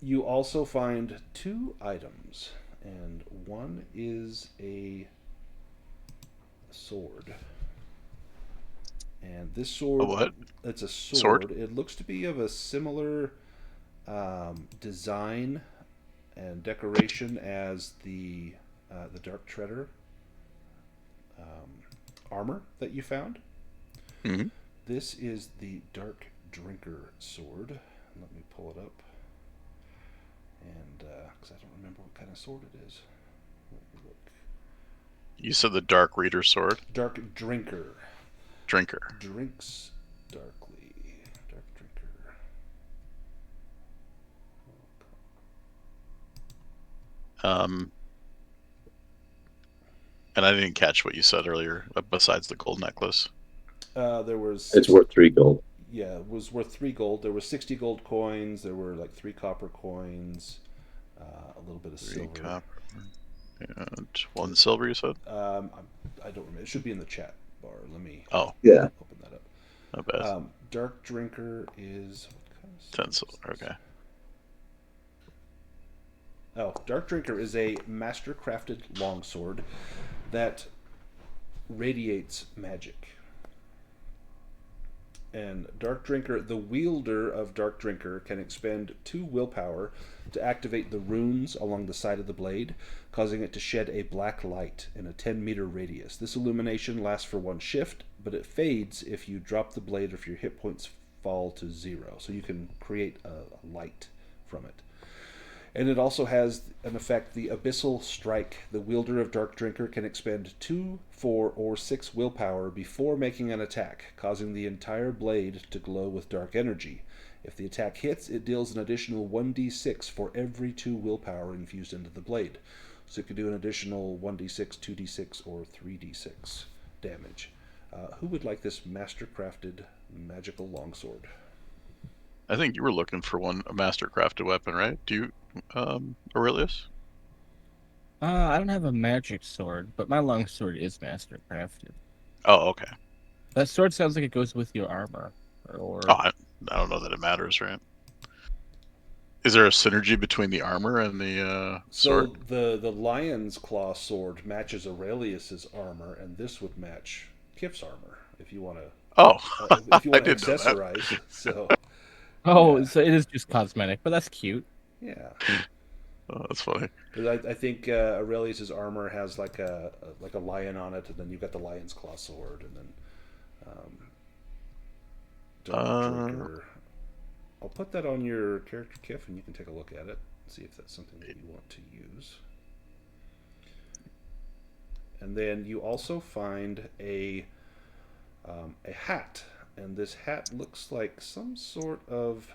You also find 2 items, and one is a sword. And this sword, A what? It's a sword. It looks to be of a similar design and decoration as the Dark Treader armor that you found. Mm-hmm. This is the Dark Drinker sword. Let me pull it up. And because I don't remember what kind of sword it is. Let me look. You said the Dark Reader sword. Dark Drinker. Drinker. Drinks darkly. Dark Drinker. And I didn't catch what you said earlier. Besides the gold necklace. There was. It's worth 3 gold. Yeah, it was worth 3 gold. There were 60 gold coins. There were like 3 copper coins. A little bit of 3 silver. copper. And 1 silver, you said? I don't remember. It should be in the chat bar. Let me Yeah. open that up. Not bad. Dark Drinker is what kind of 10 silver, okay. Oh, Dark Drinker is a master-crafted longsword that radiates magic. And Dark Drinker, the wielder of Dark Drinker, can expend 2 willpower to activate the runes along the side of the blade, causing it to shed a black light in a 10-meter radius. This illumination lasts for 1 shift, but it fades if you drop the blade or if your hit points fall to 0. So you can create a light from it. And it also has an effect, the Abyssal Strike. The wielder of Dark Drinker can expend 2, 4, or 6 willpower before making an attack, causing the entire blade to glow with dark energy. If the attack hits, it deals an additional 1d6 for every 2 willpower infused into the blade. So it could do an additional 1d6, 2d6, or 3d6 damage. Who would like this master-crafted magical longsword? I think you were looking for a master-crafted weapon, right? Do you, Aurelius? I don't have a magic sword, but my longsword is master crafted. Oh, okay. That sword sounds like it goes with your armor. Or Oh, I don't know that it matters, right? Is there a synergy between the armor and the sword? So the lion's claw sword matches Aurelius's armor, and this would match Kif's armor if you want to. Oh, If you I want to didn't know that. accessorize. So oh, yeah. so it is just cosmetic, but that's cute. Yeah, Oh, that's funny. because I think Aurelius's armor has like a lion on it, and then you've got the lion's claw sword, and then Dark Drinker. I'll put that on your character, Kif, and you can take a look at it, see if that's something that you want to use. And then you also find a hat, and this hat looks like some sort of.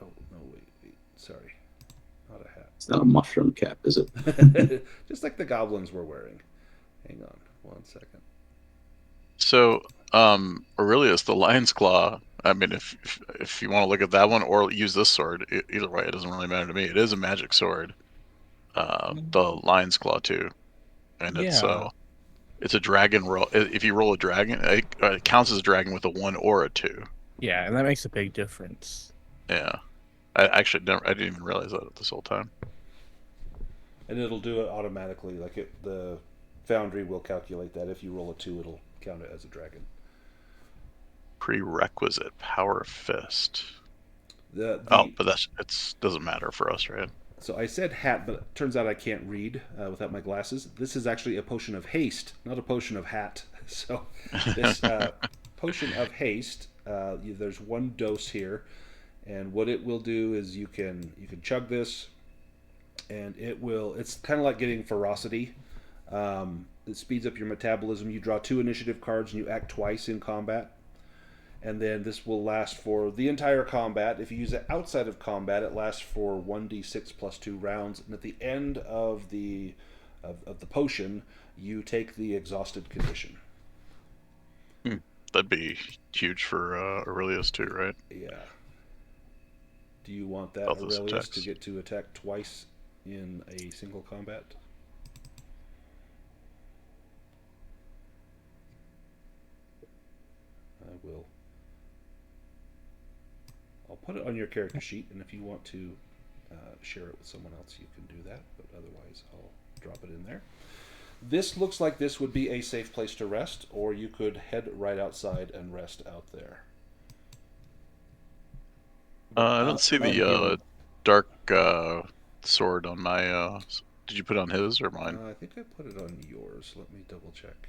Oh no! Wait! Sorry, not a hat. It's not a mushroom cap, is it? Just like the goblins were wearing. Hang on, 1 second. So, Aurelius, the lion's claw. I mean, if you want to look at that one or use this sword, either way, it doesn't really matter to me. It is a magic sword. The lion's claw too, and Yeah. it's a dragon roll. If you roll a dragon, it counts as a dragon with a 1 or a 2. Yeah, and that makes a big difference. Yeah, I didn't even realize that this whole time. And it'll do it automatically. The Foundry will calculate that. If you roll a 2, it'll count it as a dragon. Prerequisite power of fist. The But it doesn't matter for us, right? So I said hat, but it turns out I can't read without my glasses. This is actually a potion of haste, not a potion of hat. So this potion of haste, there's 1 dose here, and what it will do is you can chug this, and it's kind of like getting ferocity. It speeds up your metabolism. You draw 2 initiative cards, and you act twice in combat. And then this will last for the entire combat. If you use it outside of combat, it lasts for 1d6 plus 2 rounds. And at the end of the potion, you take the exhausted condition. That'd be huge for Aurelius too, right? Yeah. Do you want that, Both those Aurelius, to attacks. get to attack twice in a single combat? I will. I'll put it on your character sheet, and if you want to share it with someone else, you can do that. But otherwise, I'll drop it in there. This looks like this would be a safe place to rest, or you could head right outside and rest out there. I don't see the dark sword on my. Did you put it on his or mine? I think I put it on yours. Let me double check.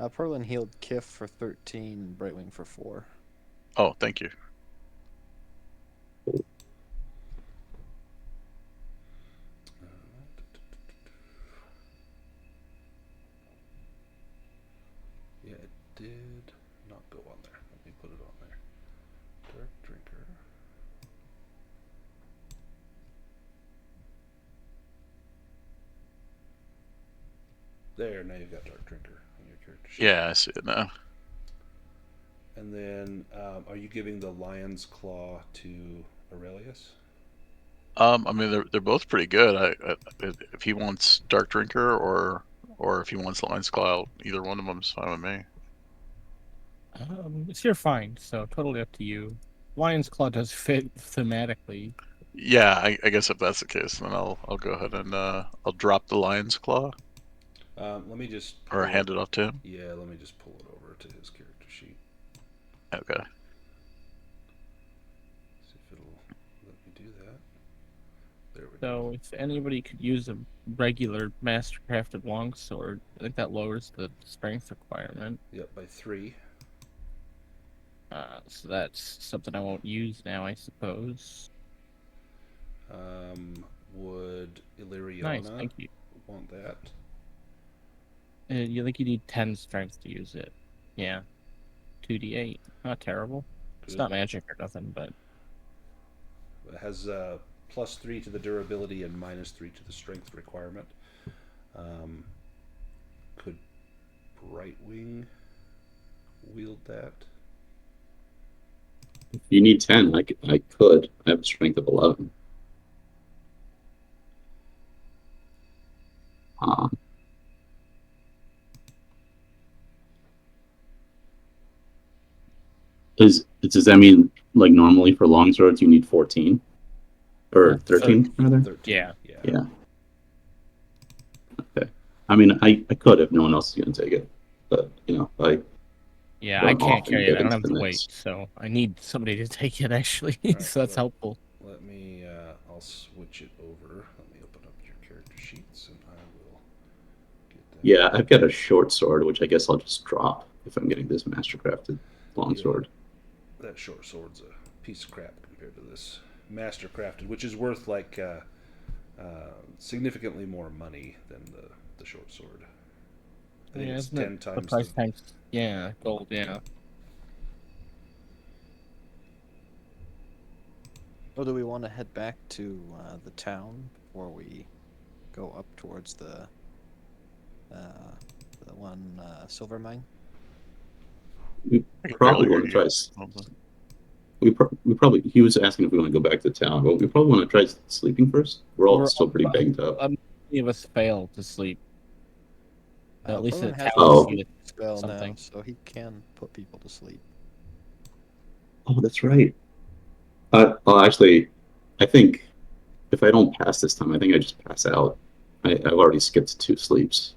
Perlin healed Kif for 13, Brightwing for 4. Oh, thank you. Yeah, it did not go on there. Let me put it on there. Dark Drinker. There, now you've got Dark Drinker on your character sheet. Yeah, I see it now. And then, are you giving the Lion's Claw to Aurelius? I mean, they're both pretty good. If he wants Dark Drinker or if he wants Lion's Claw, either one of them is fine with me. It's your find, so totally up to you. Lion's Claw does fit thematically. Yeah, I guess if that's the case, then I'll go ahead and I'll drop the Lion's Claw Let me just or hand it off to him. Yeah, let me just pull it over to his character sheet. Okay. See if it'll let me do that. There we So if anybody could use a regular mastercrafted longsword, I think that lowers the strength requirement. Yep, by 3. So that's something I won't use now, I suppose. Would Nice, Illyriana thank you. want that? You think you need 10 strength to use it. Yeah. 2d8. Not terrible. It's Good. not magic or nothing, but It has +3 to the durability and -3 to the strength requirement. Could Brightwing wield that? If you need 10, I could. I have a strength of 11. Does that mean like normally for longswords you need 14 or 13 rather? 13. Yeah. Yeah. Okay. I mean, I could if no one else is going to take it, but yeah, don't I can't often carry get it. I don't into have the the mix. weight, so I need somebody to take it actually. Alright, So that's helpful. Let me. I'll switch it over. Let me open up your character sheets, and I will get that. Yeah, I've got a short sword, which I guess I'll just drop if I'm getting this mastercrafted longsword. That short sword's a piece of crap compared to this mastercrafted, which is worth like significantly more money than the short sword. I think it's Isn't 10 it times the price times? Yeah, gold. Yeah. Well, do we want to head back to the town before we go up towards the one silver mine? We I could probably barely want to hear try. We probably. He was asking if we want to go back to town, but we probably want to try sleeping first. We're all still pretty banged up. Many of us fail to sleep. So at least Thorn the has town Oh. gives you spell something. now, so he can put people to sleep. Oh, that's right. Well, actually, I think if I don't pass this time, I think I just pass out. I've already skipped 2 sleeps.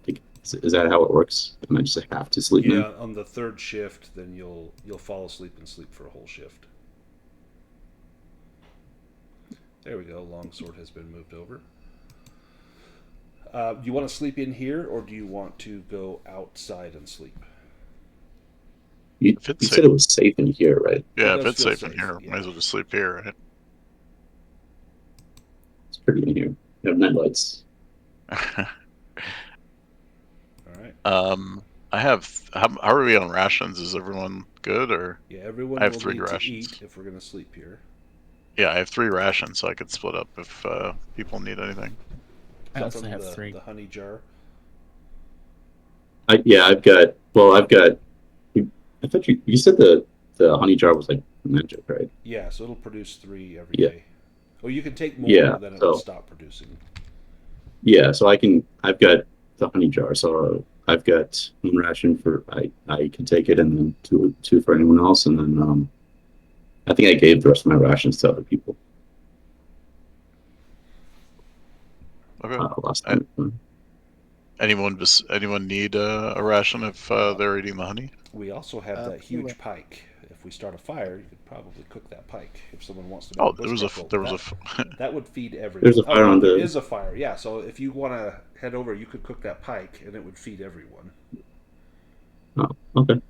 Like, is that how it works? Am I just have to sleep Yeah, now? on the 3rd shift, then you'll fall asleep and sleep for a whole shift. There we go. Longsword has been moved over. Do you want to sleep in here, or do you want to go outside and sleep? You If it's said safe. it was safe in here, right? Yeah, It if does it's feel safe in safe, here, yeah. might as well just sleep here, right? It's pretty in here. You have night lights. All right. I have. How are we on rations? Is everyone good, or? Yeah, everyone I have will 3 need rations. to eat if we're going to sleep here. Yeah, I have 3 rations, so I could split up if people need anything. I Is that also from have 3. the honey jar? I've got. Well, I've got. I thought you said the honey jar was like magic, right? Yeah, so it'll produce 3 every Yeah. day. Oh, you can take more, Yeah, but then it will so- stop producing. Yeah, so I've got the honey jar, so I've got 1 ration for I can take it, and then two for anyone else, and then I think I gave the rest of my rations to other people Okay. last time. Anyone need a ration if they're eating the honey? We also have that huge anyway. pike. If we start a fire, you could probably cook that pike. If someone wants to make Oh, a bushcraft roll, that would feed everyone. There's a fire on there the- is a fire. Yeah, so if you want to head over, you could cook that pike, and it would feed everyone. Oh, okay.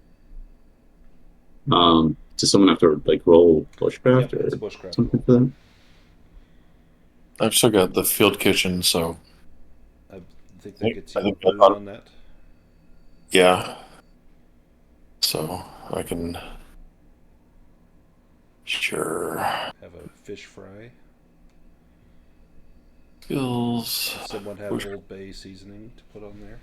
Does someone have to like roll bushcraft Yep, or it's a bushcraft something roll. for that? I've still got the field kitchen, so I think that gets I you a think I boon thought- on that. yeah. So I can. Sure. Have a fish fry. Skills. Does someone have Bush- Old Bay seasoning to put on there?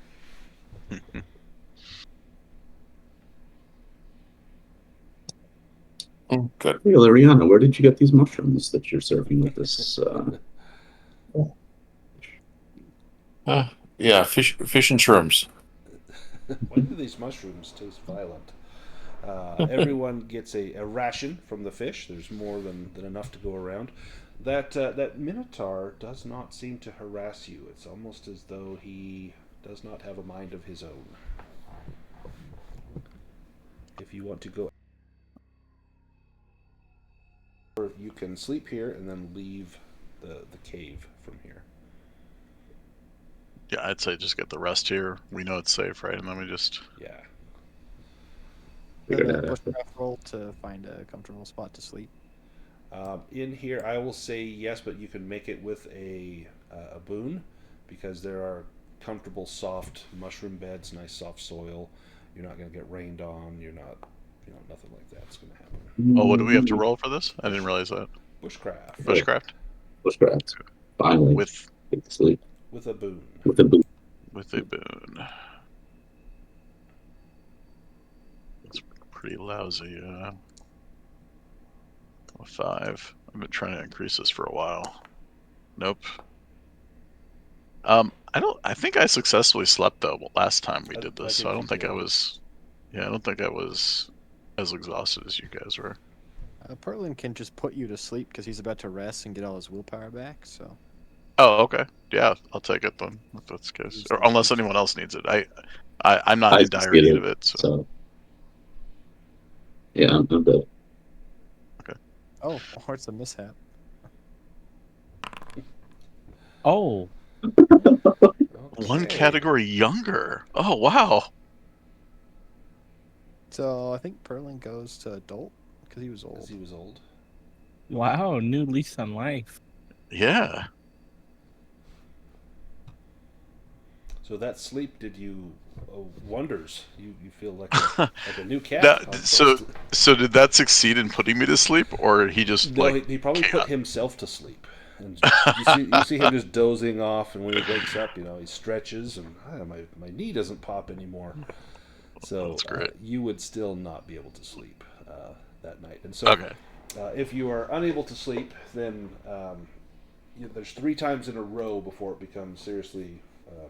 Oh, good. Hey, Lariana, where did you get these mushrooms that you're serving with this? Yeah, fish and shrooms. Why do these mushrooms taste violent? Everyone gets a ration from the fish. There's more than enough to go around. That Minotaur does not seem to harass you. It's almost as though he does not have a mind of his own. If you want to go, you can sleep here and then leave the cave from here. Yeah, I'd say just get the rest here. We know it's safe, right? And then we just... Yeah. Figure Then that out. bushcraft roll to find a comfortable spot to sleep. In here, I will say yes, but you can make it with a boon, because there are comfortable, soft mushroom beds, nice soft soil. You're not going to get rained on. You're not, nothing like that's going to happen. Oh, what do we have to roll for this? I didn't realize that. Bushcraft Bushcraft? Bushcraft. Finally. With Get to sleep. with a boon. With a boot. with a boon. It's pretty lousy. A 5. I've been trying to increase this for a while. Nope. I think I successfully slept though last time we did this, so I don't think I was. Yeah, I don't think I was as exhausted as you guys were. Perlin can just put you to sleep because he's about to rest and get all his willpower back. So. Oh, okay. Yeah, I'll take it then, if that's the case. Or unless anyone else needs it. I'm not in dire need of it, so. Yeah, I'm good. Okay. Oh, it's a mishap. Oh, One Okay. category younger. Oh, wow. So I think Perlin goes to adult because he was old. Because he was old. wow, new lease on life. Yeah. So that sleep did you wonders. You feel like a new cat. That, so did that succeed in putting me to sleep, or he just No, like he probably can't? put himself to sleep. And you see him just dozing off, and when he wakes up, he stretches, and my knee doesn't pop anymore. So That's great. You would still not be able to sleep that night. And so, Okay. if you are unable to sleep, then there's 3 times in a row before it becomes seriously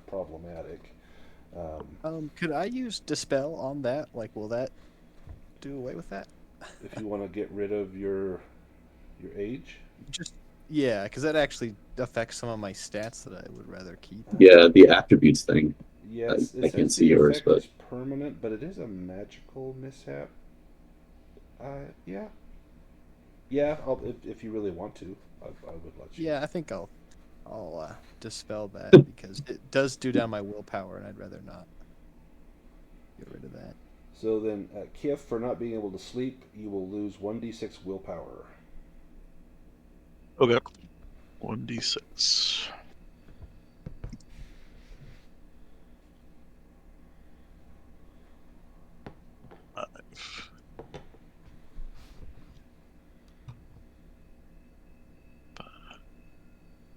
problematic. Could I use dispel on that? Like, will that do away with that? If you want to get rid of your age. Yeah, because that actually affects some of my stats that I would rather keep. Yeah, the attributes thing. Yes, I it can't says see the yours, effect but is permanent, but it is a magical mishap. Yeah. If you really want to, I would let you. Yeah, I think I'll dispel that because it does do down my willpower, and I'd rather not get rid of that. So then, Kif, for not being able to sleep, you will lose 1d6 willpower. Okay. 1d6.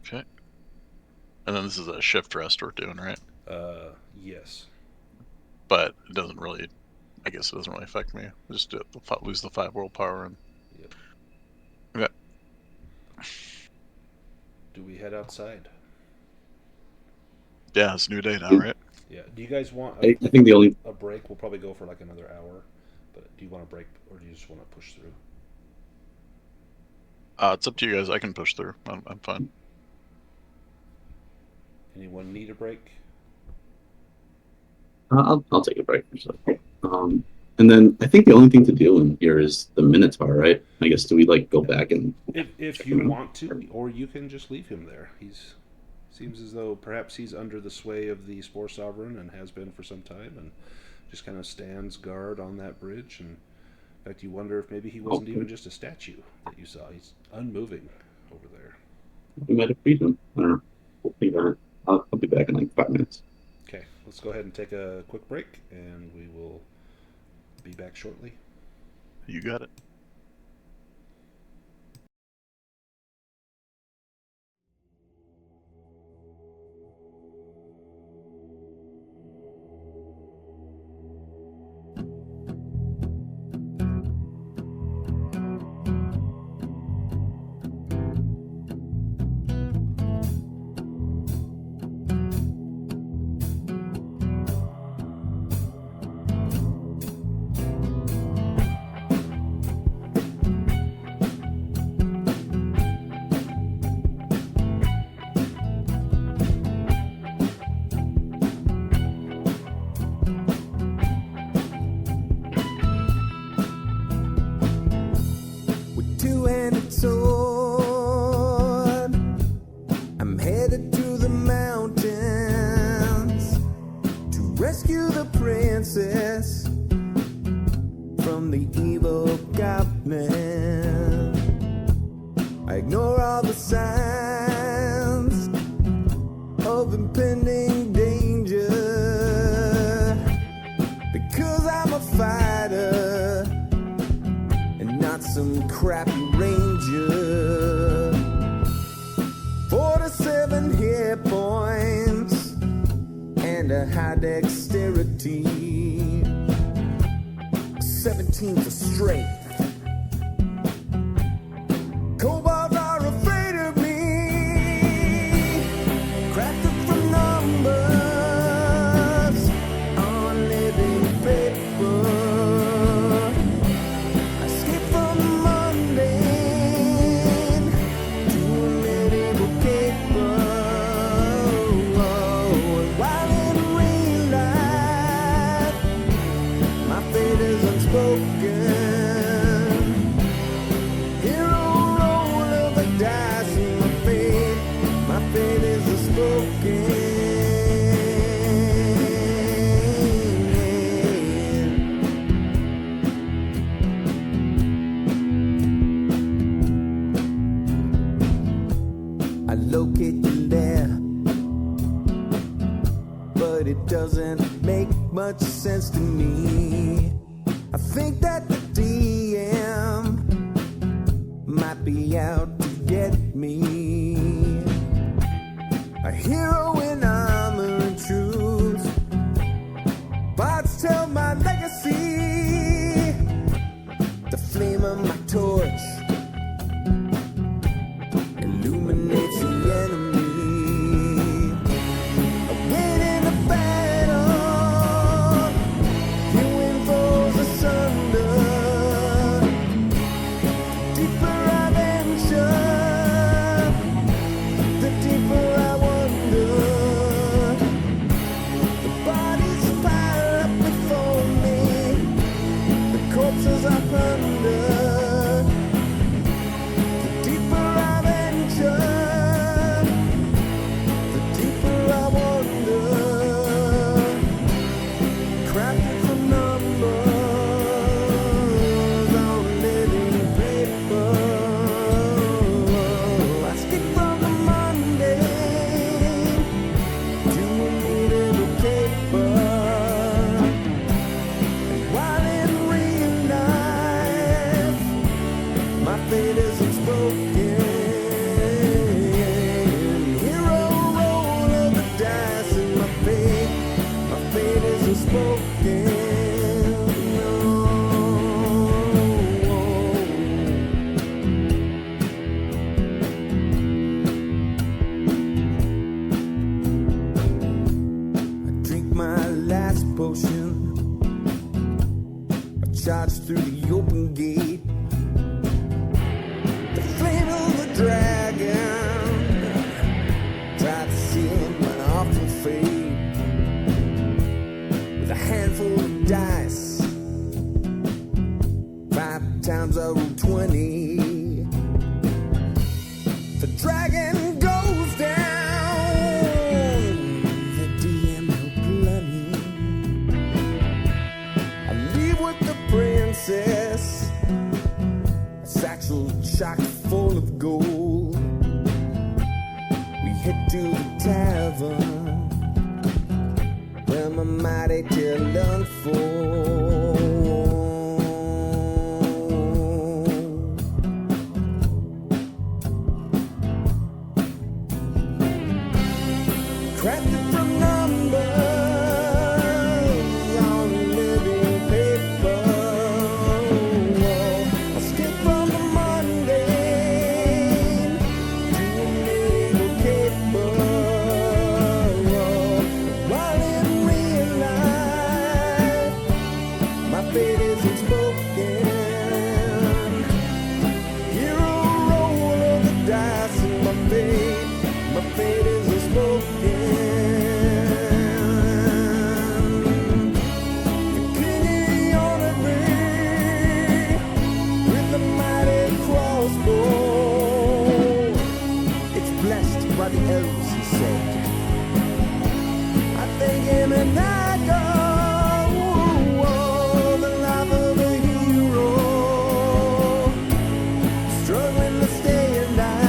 Okay. And then this is a shift rest we're doing, right? Yes. But it doesn't really, I guess it doesn't really affect me. I just lose the 5 willpower and. Yep. Okay. Do we head outside? Yeah, it's a new day now, right? Yeah. Do you guys want I think the only a break? We'll probably go for like another hour. But do you want a break, or do you just want to push through? It's up to you guys. I can push through. I'm fine. Anyone need a break? I'll take a break. And then I think the only thing to do in here is the Minotaur, right? I guess do we go back and If you want to, or you can just leave him there. Seems as though perhaps he's under the sway of the Spore Sovereign and has been for some time, and just kind of stands guard on that bridge. And in fact, you wonder if maybe he wasn't even just a statue that you saw. He's unmoving over there. we might have freed him? I don't know. We'll figure it out. I'll be back in 5 minutes. Okay, let's go ahead and take a quick break, and we will be back shortly. You got it. Ignore all the signs of impending danger, because I'm a fighter and not some crappy ranger. 47 hit points and a high dexterity, 17 for strength. Kobolds are afraid of me, crafted from numbers on living paper. I escape from the mundane to a medieval caper. And while in real life, my fate is unspoken. Hero roll of the dice, and my fate is unspoken. I locate the lair, but it doesn't make much sense to me. I think that the DM might be out to get me. A hero in armor and truth, bards tell my legacy. The flame of my torch illuminates the enemy. I win in a battle, you win foes asunder. Deeper I venture, the deeper I wonder. The bodies pile up before me, the corpses I plunder. The deeper I venture, the deeper I wonder. Crafted from numbers on living paper. I skip from the mundane to a medieval caper. And while in real life, my fate is unspoken. Hero roll of the dice, and my fate is unspoken. I drink my last potion, I charge through the open gate. The flame of the dragon tried to seal my awful fate. With a handful of dice, 5 times I roll 20. The dragon goes down, the DM will bloody. I leave with the princess, a satchel chock full of gold. We head to the tavern, where my mighty tale unfolds. Crafted from numbers on living paper. I skip from the mundane to a medieval caper. While in real life, my fate is unspoken. Hero roll of the dice, and my fate is unspoken. The king honored me with a mighty crossbow. It's blessed by the elves, he said. I thank him and I go. The life of a hero, struggling to stay alive.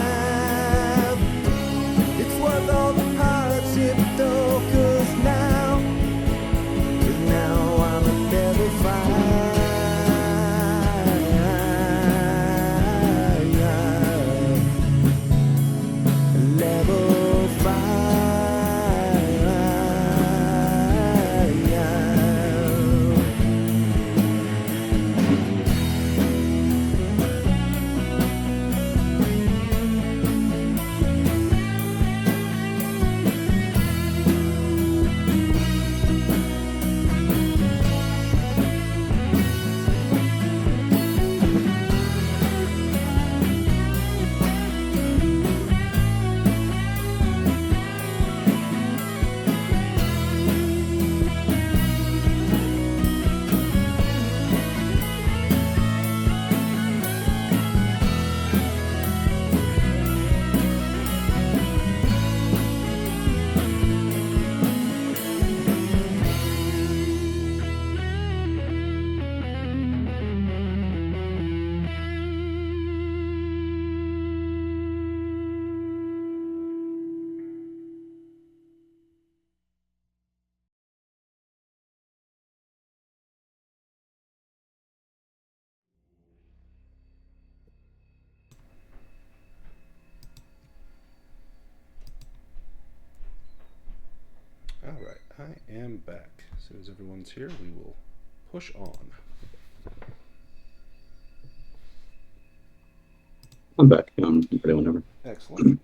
am back. As soon as everyone's here, we will push on. I'm back. Ready whenever. Excellent.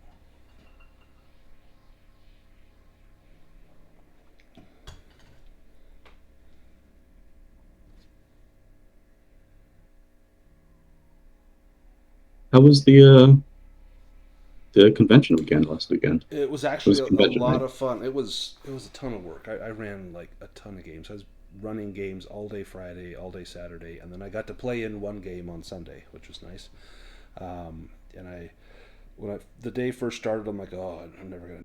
How was the convention weekend last weekend? It was actually a convention, lot right? of fun. It was a ton of work. I ran like a ton of games. I was running games all day Friday, all day Saturday, and then I got to play in one game on Sunday, which was nice. And when the day first started, I'm like, oh, I'm never gonna.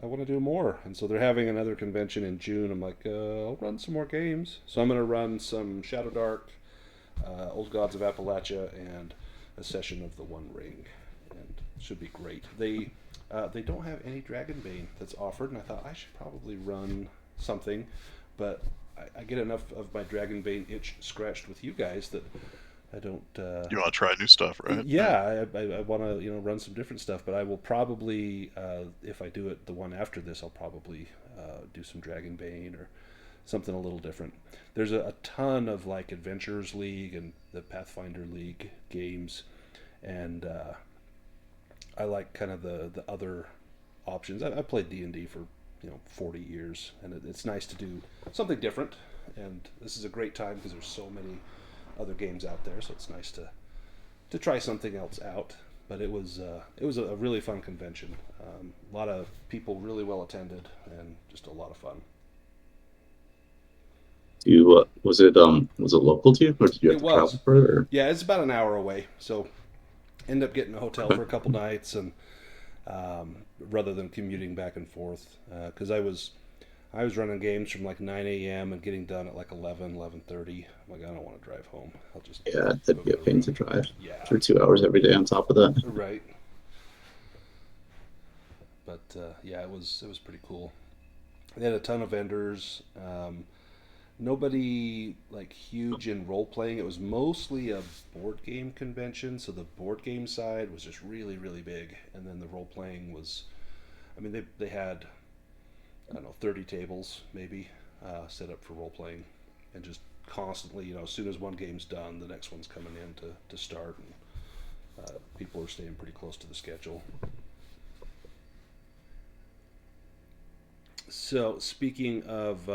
I want to do more, and so they're having another convention in June. I'm like, I'll run some more games. So I'm gonna run some Shadow Dark, Old Gods of Appalachia, and a session of the One Ring, and it should be great. They don't have any Dragonbane that's offered, and I thought I should probably run something, but I get enough of my Dragonbane itch scratched with you guys that I don't. You want to try new stuff, right? Yeah, I want to run some different stuff, but I will probably if I do it the one after this, I'll probably do some Dragonbane or something a little different. There's a ton of like Adventurers League and the Pathfinder League games, and I like kind of the other options. I played D&D for 40 years, and it's nice to do something different. And this is a great time because there's so many other games out there, so it's nice to try something else out. But it was a really fun convention. A lot of people really well attended, and just a lot of fun. Was it local to you, or did you have It to was. travel further? Yeah, it's about an hour away, so end up getting a hotel for a couple nights, and rather than commuting back and forth, because I was running games from like 9 a.m. and getting done at like 11:30. I'm like, I don't want to drive home. I'll just Yeah, that'd be a pain to drive Yeah, for 2 hours every day on top of that. right. But yeah, it was pretty cool. They had a ton of vendors. Nobody like huge in role playing. It was mostly a board game convention, so the board game side was just really really big, and then the role playing was, I mean they had, I don't know, 30 tables maybe set up for role playing, and just constantly, as soon as one game's done, the next one's coming in to start, and people are staying pretty close to the schedule. So speaking of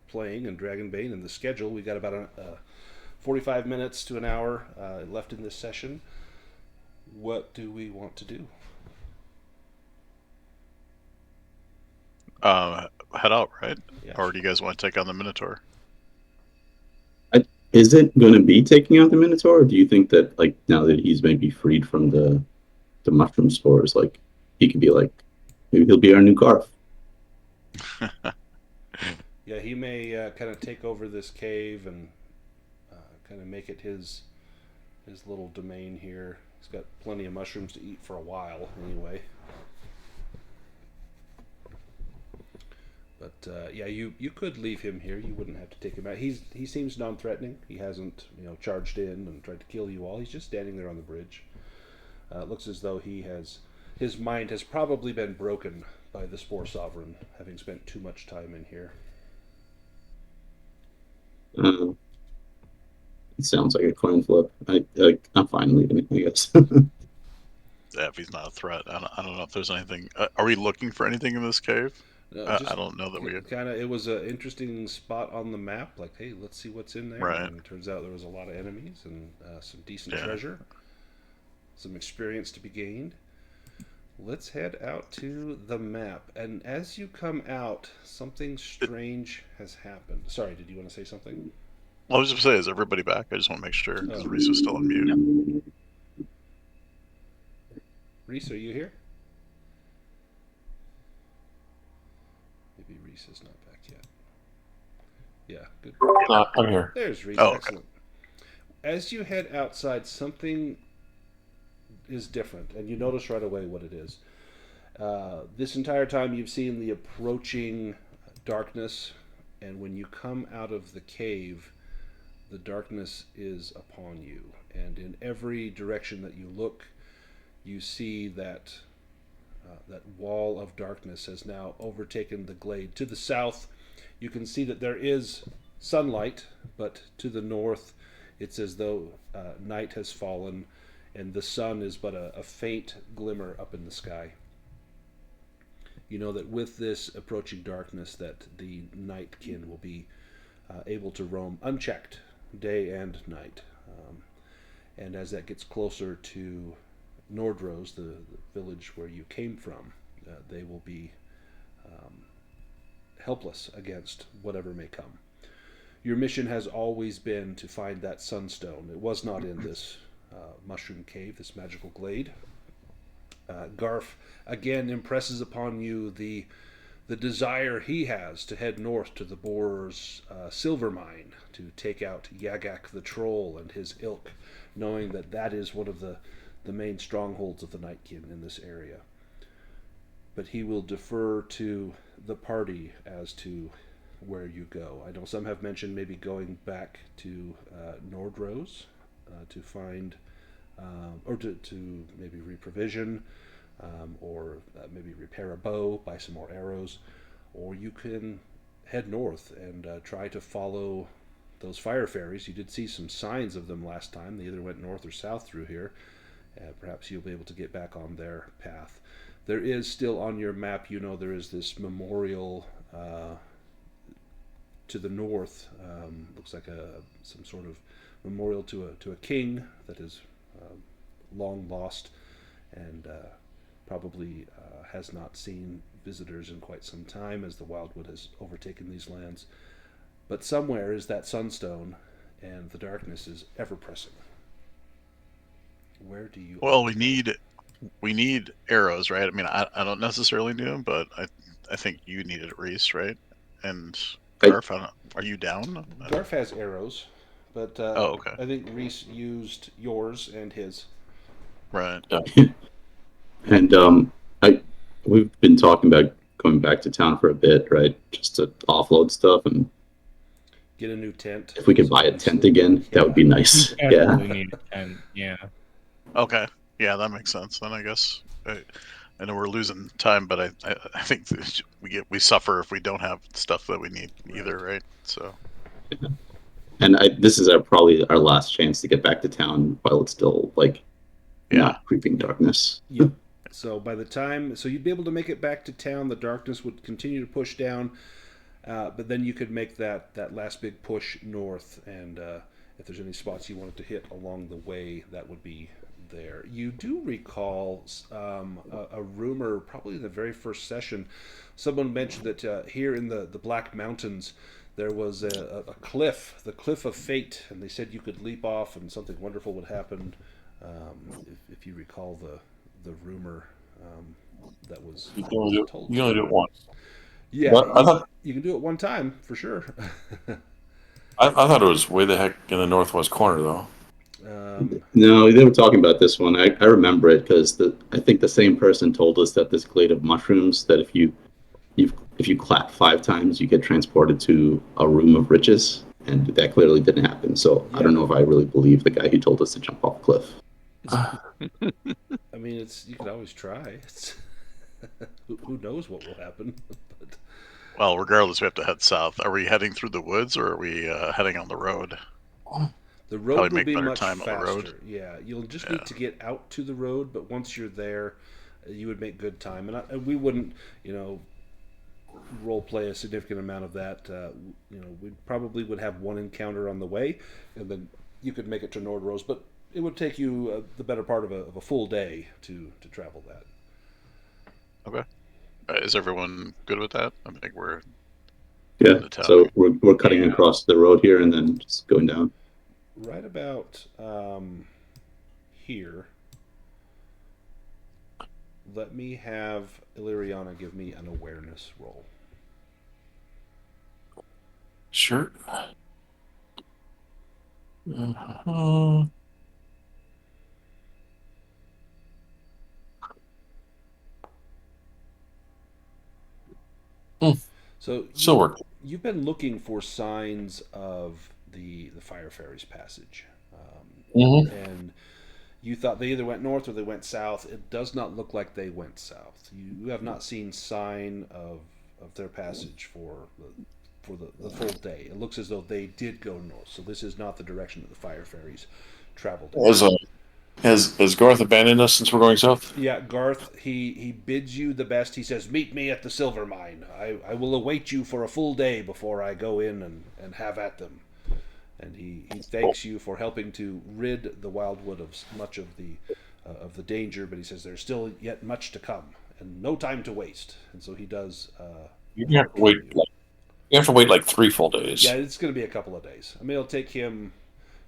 playing and Dragonbane and the schedule, we got about 45 minutes to an hour left in this session. What do we want to do? Head out, right? Yeah, Or do you guys want to take on the Minotaur? Is it going to be taking out the Minotaur, or do you think that like now that he's maybe freed from the mushroom spores, like he could be like, maybe he'll be our new Garth? Yeah, he may kind of take over this cave and kind of make it his little domain here. He's got plenty of mushrooms to eat for a while, anyway. But yeah, you could leave him here. You wouldn't have to take him out. He seems non-threatening. He hasn't charged in and tried to kill you all. He's just standing there on the bridge. It looks as though his mind has probably been broken by the Spore Sovereign, having spent too much time in here. It sounds like a coin flip. I'm fine leaving it, I guess. Yeah, if he's not a threat. I don't know if there's anything. Are we looking for anything in this cave? I don't know that we. It was an interesting spot on the map. Like, hey, let's see what's in there. Right. And it turns out there was a lot of enemies and some decent treasure, some experience to be gained. Let's head out to the map. And as you come out, something strange has happened. Sorry, did you want to say something? Well, I was just going to say, is everybody back? I just want to make sure, because Reese was still on mute. Reese, are you here? Maybe Reese is not back yet. Yeah, good. I'm here. There's Reese. Oh, okay. Excellent. As you head outside, something is different, and you notice right away what it is. This entire time you've seen the approaching darkness, and when you come out of the cave, the darkness is upon you, and in every direction that you look, you see that that wall of darkness has now overtaken the glade. To the south, you can see that there is sunlight, but to the north, it's as though night has fallen and the sun is but a faint glimmer up in the sky. You know that with this approaching darkness that the nightkin will be able to roam unchecked day and night. And as that gets closer to Nordrose, the village where you came from, they will be helpless against whatever may come. Your mission has always been to find that sunstone. It was not in this mushroom cave, this magical glade. Garf again impresses upon you the desire he has to head north to the Boar's silver mine to take out Yagak the Troll and his ilk, knowing that that is one of the main strongholds of the Nightkin in this area. But he will defer to the party as to where you go. I know some have mentioned maybe going back to Nordrose to find, or to maybe reprovision, or maybe repair a bow, buy some more arrows, or you can head north and try to follow those fire fairies. You did see some signs of them last time. They either went north or south through here. Perhaps you'll be able to get back on their path. There is still on your map, you know, there is this memorial to the north. Looks like some sort of memorial to a king that is long lost and probably has not seen visitors in quite some time as the wildwood has overtaken these lands. But somewhere is that sunstone, and the darkness is ever pressing. Where do you? Well, we need arrows, right? I mean, I don't necessarily need them, but I think you need it, Reese, right? And Garf, are you down? Garf has arrows, but okay. I think Reese used yours and his. Right. And we've been talking about going back to town for a bit, right? Just to offload stuff, and get a new tent. If we could buy a tent again, that would be nice. Yeah. Need a tent. Yeah. Okay. Yeah, that makes sense. Then I guess I know we're losing time, but I think we suffer if we don't have stuff that we need either, right? So. And this is probably our last chance to get back to town while it's still not creeping darkness. Yep. So by the time, you'd be able to make it back to town. The darkness would continue to push down, but then you could make that last big push north. And if there's any spots you wanted to hit along the way, that would be there. You do recall a rumor, probably in the very first session, someone mentioned that here in the Black Mountains there was a cliff, the Cliff of Fate, and they said you could leap off and something wonderful would happen. If you recall the rumor that was told. You only do it once. Yeah, I thought you can do it one time for sure. I thought it was way the heck in the northwest corner, though. No, they were talking about this one. I remember it because I think the same person told us that this glade of mushrooms, that if you clap 5 times, you get transported to a room of riches, and that clearly didn't happen. So yeah. I don't know if I really believe the guy who told us to jump off a cliff. I mean, you could always try. Who knows what will happen? But... Well, regardless, we have to head south. Are we heading through the woods, or are we heading on the road? The road will be much time faster. On the road. Yeah, you'll just need to get out to the road, but once you're there, you would make good time. And we wouldn't, role play a significant amount of that. We probably would have one encounter on the way, and then you could make it to Nordrose, but it would take you the better part of a full day to travel that. Okay. Is everyone good with that? I think we're so we're cutting across the road here and then just going down. Right about here. Let me have Illyriana give me an awareness roll. Sure. So you've been looking for signs of the Fire Fairies passage, and You thought they either went north or they went south. It does not look like they went south. You have not seen sign of their passage for the full day. It looks as though they did go north. So this is not the direction that the fire fairies traveled in. Has Garth abandoned us since we're going south? Yeah, Garth, he bids you the best. He says, meet me at the silver mine. I will await you for a full day before I go in and have at them. And he thanks you for helping to rid the Wildwood of much of the danger, but he says there's still yet much to come and no time to waste. And so he does. You have to wait. You have to wait like 3 full days. Yeah, it's going to be a couple of days. I mean, it'll take him.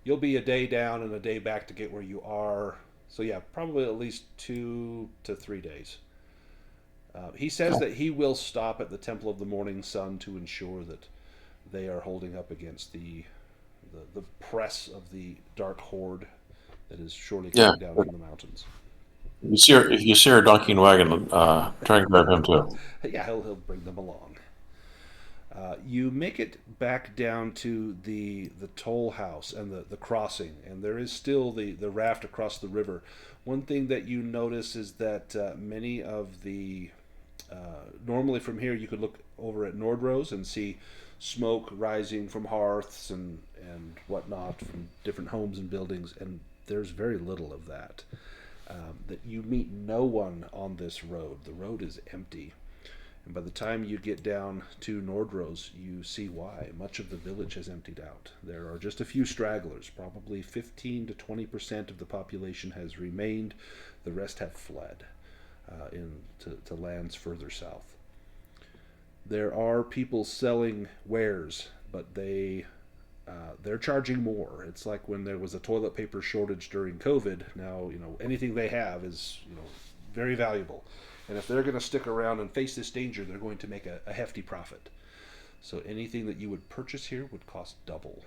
You'll be a day down and a day back to get where you are. So yeah, probably at least 2 to 3 days. He says that he will stop at the Temple of the Morning Sun to ensure that they are holding up against the press of the Dark Horde that is surely coming down from the mountains. If you see our donkey and wagon, try and grab him too. Yeah, he'll bring them along. You make it back down to the toll house and the crossing, and there is still the raft across the river. One thing that you notice is that many of the normally from here you could look over at Nordrose and see smoke rising from hearths and whatnot from different homes and buildings, and there's very little of that. That you meet no one on this road. The road is empty. And by the time you get down to Nordrose, you see why. Much of the village has emptied out. There are just a few stragglers. Probably 15 to 20% of the population has remained. The rest have fled to lands further south. There are people selling wares, but they're charging more. It's like when there was a toilet paper shortage during COVID. Now, anything they have is, very valuable. And if they're going to stick around and face this danger, they're going to make a hefty profit. So anything that you would purchase here would cost double.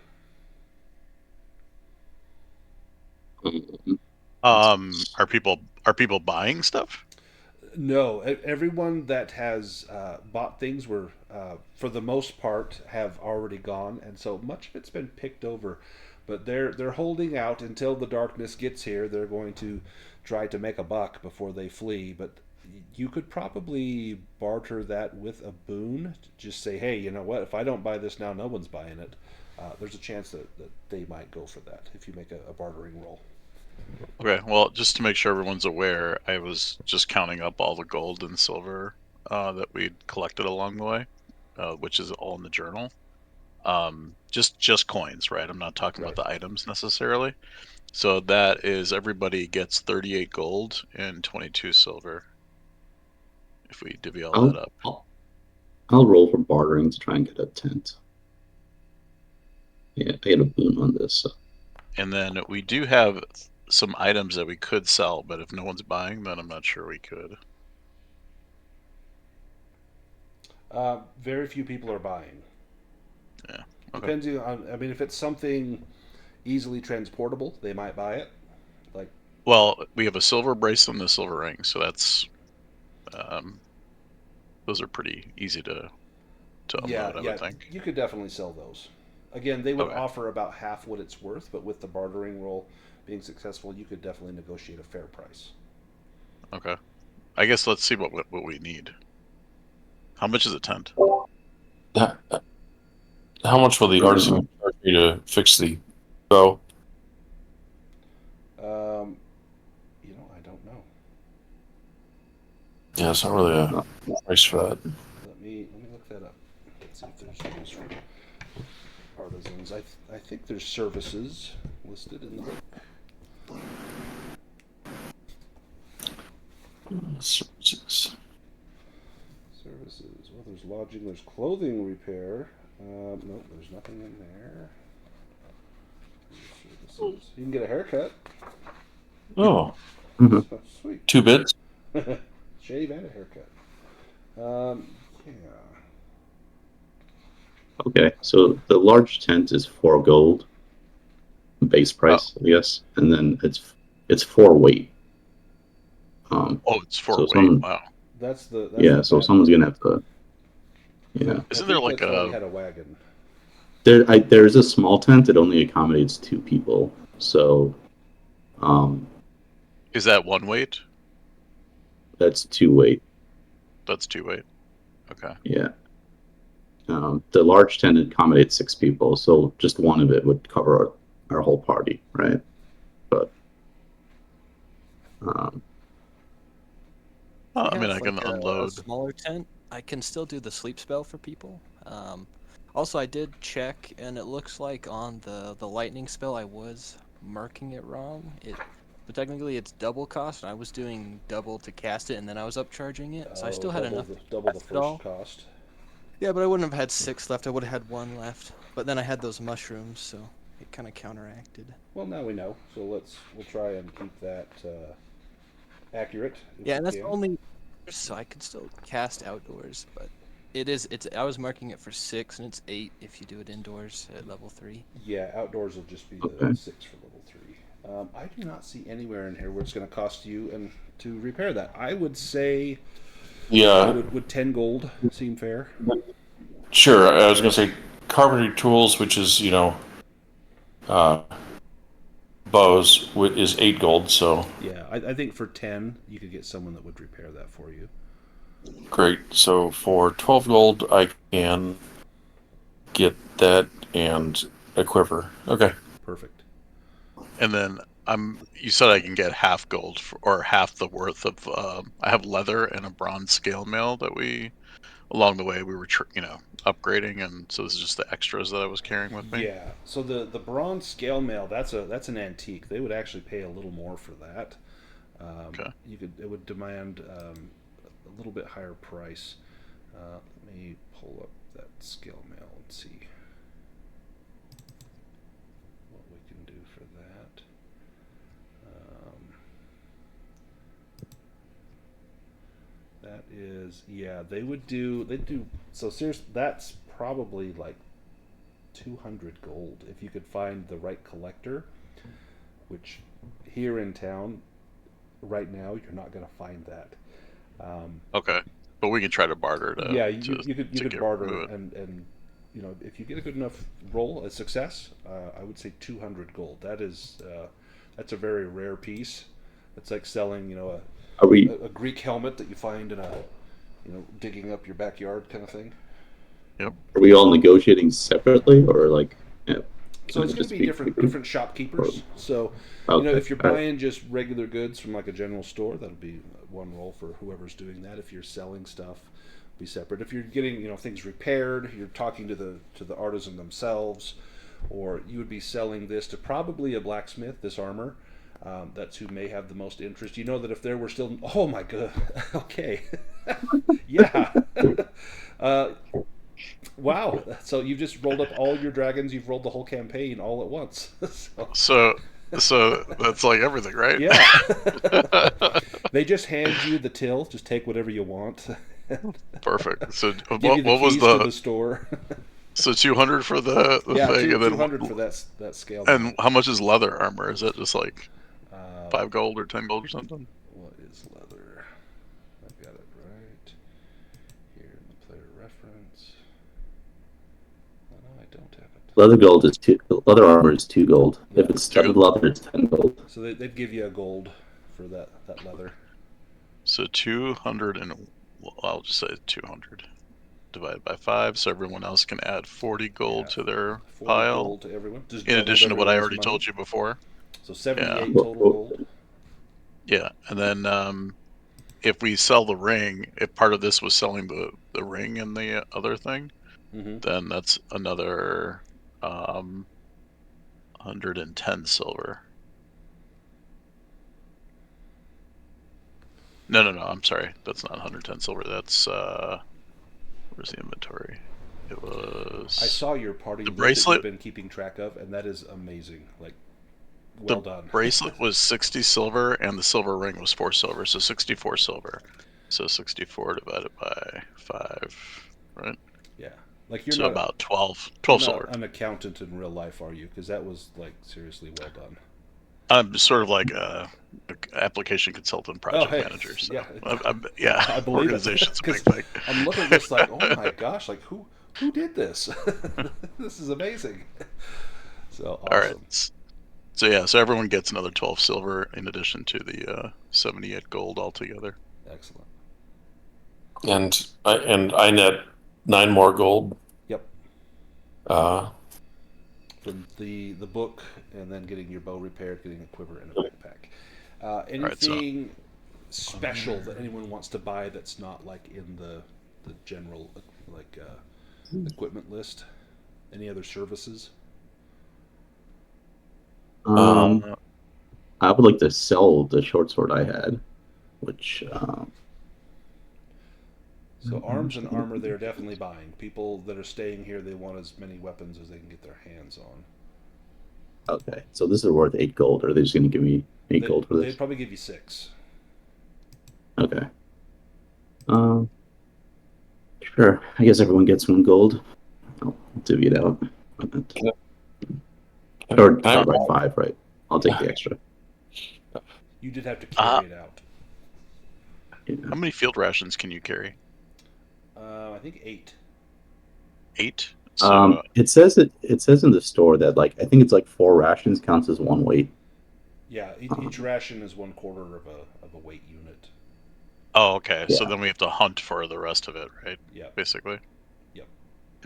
Are people buying stuff? No, everyone that has bought things were, for the most part, have already gone, and so much of it's been picked over. But they're holding out until the darkness gets here. They're going to try to make a buck before they flee. But you could probably barter that with a boon. Just say, hey, you know what? If I don't buy this now, no one's buying it. There's a chance that they might go for that if you make a bartering roll. Okay, well, just to make sure everyone's aware, I was just counting up all the gold and silver that we'd collected along the way, which is all in the journal. Just coins, right? I'm not talking about the items necessarily. So that is everybody gets 38 gold and 22 silver. If we divvy all that up. I'll roll for bartering to try and get a tent. Yeah, I get a boon on this. So. And then we do have some items that we could sell, but if no one's buying, then I'm not sure we could. Very few people are buying. Yeah. Okay. Depending on, if it's something easily transportable, they might buy it. Well, we have a silver bracelet and a silver ring, so that's those are pretty easy to unload, I would think. You could definitely sell those. Again, they would offer about half what it's worth, but with the bartering roll being successful, you could definitely negotiate a fair price. Okay. I guess let's see what we need. How much is a tent? How much will the artisan charge me to fix the bow? I don't know. Yeah, it's not really a price for that. Let me look that up. Let's see if there's use for artisans. I think there's services listed in the book. Services. Well, there's lodging, there's clothing repair. Nope, there's nothing in there. Services. You can get a haircut. Oh. Mm-hmm. Oh, sweet. 2 bits? Shave and a haircut. Yeah. Okay, so the large tent is 4 gold, base price, I guess, and then it's 4 weight. It's 4 weight. Wow. That's so someone's gonna have to. Yeah. Isn't there like had a wagon? There's a small tent that only accommodates 2 people, so Is that 1 weight? That's 2 weight. That's 2 weight. Okay. Yeah. The large tent accommodates 6 people, so just one of it would cover our whole party, right? But I Yeah, mean, it's I can like a unload. smaller tent. I can still do the sleep spell for people. Also, I did check, and it looks like on the lightning spell I was marking it wrong. So technically it's double cost, and I was doing double to cast it, and then I was upcharging it. So I still had enough to double the cast it all. first cost. Yeah, but I wouldn't have had 6 left. I would have had 1 left. But then I had those mushrooms, so it kind of counteracted. Well, now we know. So we'll try and keep that accurate. if Yeah, we and that's can. only so I could still cast outdoors, but it's I was marking it for 6, and it's 8 if you do it indoors at level 3. Yeah, outdoors will just be the Okay. 6 for level 3. I do not see anywhere in here where it's going to cost you and to repair that. I would say, Yeah, would 10 gold seem fair? sure. I was gonna say carpentry tools, which is bows, is 8 gold. So Yeah, I think for 10 you could get someone that would repair that for you. great. So for 12 gold, I can get that and a quiver. Okay. Perfect. And then you said I can get half gold or half the worth of. I have leather and a bronze scale mail that along the way we were upgrading, and so this is just the extras that I was carrying with me. Yeah. So the bronze scale mail, that's an antique. They would actually pay a little more for that. Okay. It would demand a little bit higher price. Let me pull up that scale mail and see what we can do for that. That is, yeah, they'd do, so seriously, that's probably like 200 gold if you could find the right collector, which here in town right now you're not going to find that. Okay, but we can try to barter to. Yeah, you could barter, move it. and if you get a good enough roll, a success, I would say 200 gold. That's a very rare piece. It's like selling are we a Greek helmet that you find in digging up your backyard kind of thing. Yep. are we all negotiating separately, or like? Yeah, So it's going to be different shopkeepers. So if you're buying just regular goods from like a general store, that'll be one roll for whoever's doing that. If you're selling stuff, be separate. If you're getting things repaired, you're talking to the artisan themselves, or you would be selling this to probably a blacksmith, this armor. That's who may have the most interest. You know that if there were still, oh my god, okay, yeah, wow. So you've just rolled up all your dragons. You've rolled the whole campaign all at once. So that's like everything, right? Yeah. They just hand you the till. Just take whatever you want. Perfect. So Give you the what was keys to the store? So 200 for the Yeah, thing, and then 200 for that scale. And how much is leather armor? Is it just like 5 5 gold or 10 gold or something? What is leather? I've got it right here in the player reference. Oh, no, I don't have it. leather armor is 2 gold. Yeah. If it's studded leather, it's 10 gold. So they'd give you a gold for that leather. So 200 and I'll just say 200 divided by 5, so everyone else can add 40 gold to their 40 pile. gold to everyone. Just In addition to what I everyone's already money. told you before. So 78 total gold. Yeah, and then if we sell the ring, if part of this was selling the ring and the other thing, then that's another 110 silver. No, I'm sorry. That's not 110 silver. That's where's the inventory? It was. I saw your party the list bracelet. that you've been keeping track of, and that is amazing. Like, well done. The bracelet was 60 silver, and the silver ring was 4 silver, so 64 silver. So 64 divided by 5, right? Yeah, like you're so not about 12 you're silver. not an accountant in real life, are you? Because that was like seriously well done. I'm sort of like a application consultant, project manager. So yeah, I believe organization's it. a big thing. I'm looking at this like, oh my gosh, like who did this? This is amazing. So awesome. All right. So yeah, so everyone gets another 12 silver in addition to the 78 gold altogether. Excellent. And I net 9 more gold. Yep. Uh, From the book, and then getting your bow repaired, getting a quiver and a backpack. right, so- Anything special that anyone wants to buy that's not like in the general like equipment list? Any other services? I would like to sell the short sword I had, which So arms and armor, they're definitely buying. People that are staying here, they want as many weapons as they can get their hands on. okay. So this is worth 8 gold, or are they just going to give me 8 gold for this? They'd probably give you 6. Okay. Sure. I guess everyone gets 1 gold. I'll divvy it out. Or divide by 5, right? I'll take the extra. You did have to carry it out. Yeah. How many field rations can you carry? I think 8. 8. So It says in the store that like I think it's like 4 rations counts as 1 weight. Yeah, each ration is 1/4 of a weight unit. oh, okay. So Yeah. then we have to hunt for the rest of it, right? Yeah. Basically. Yep.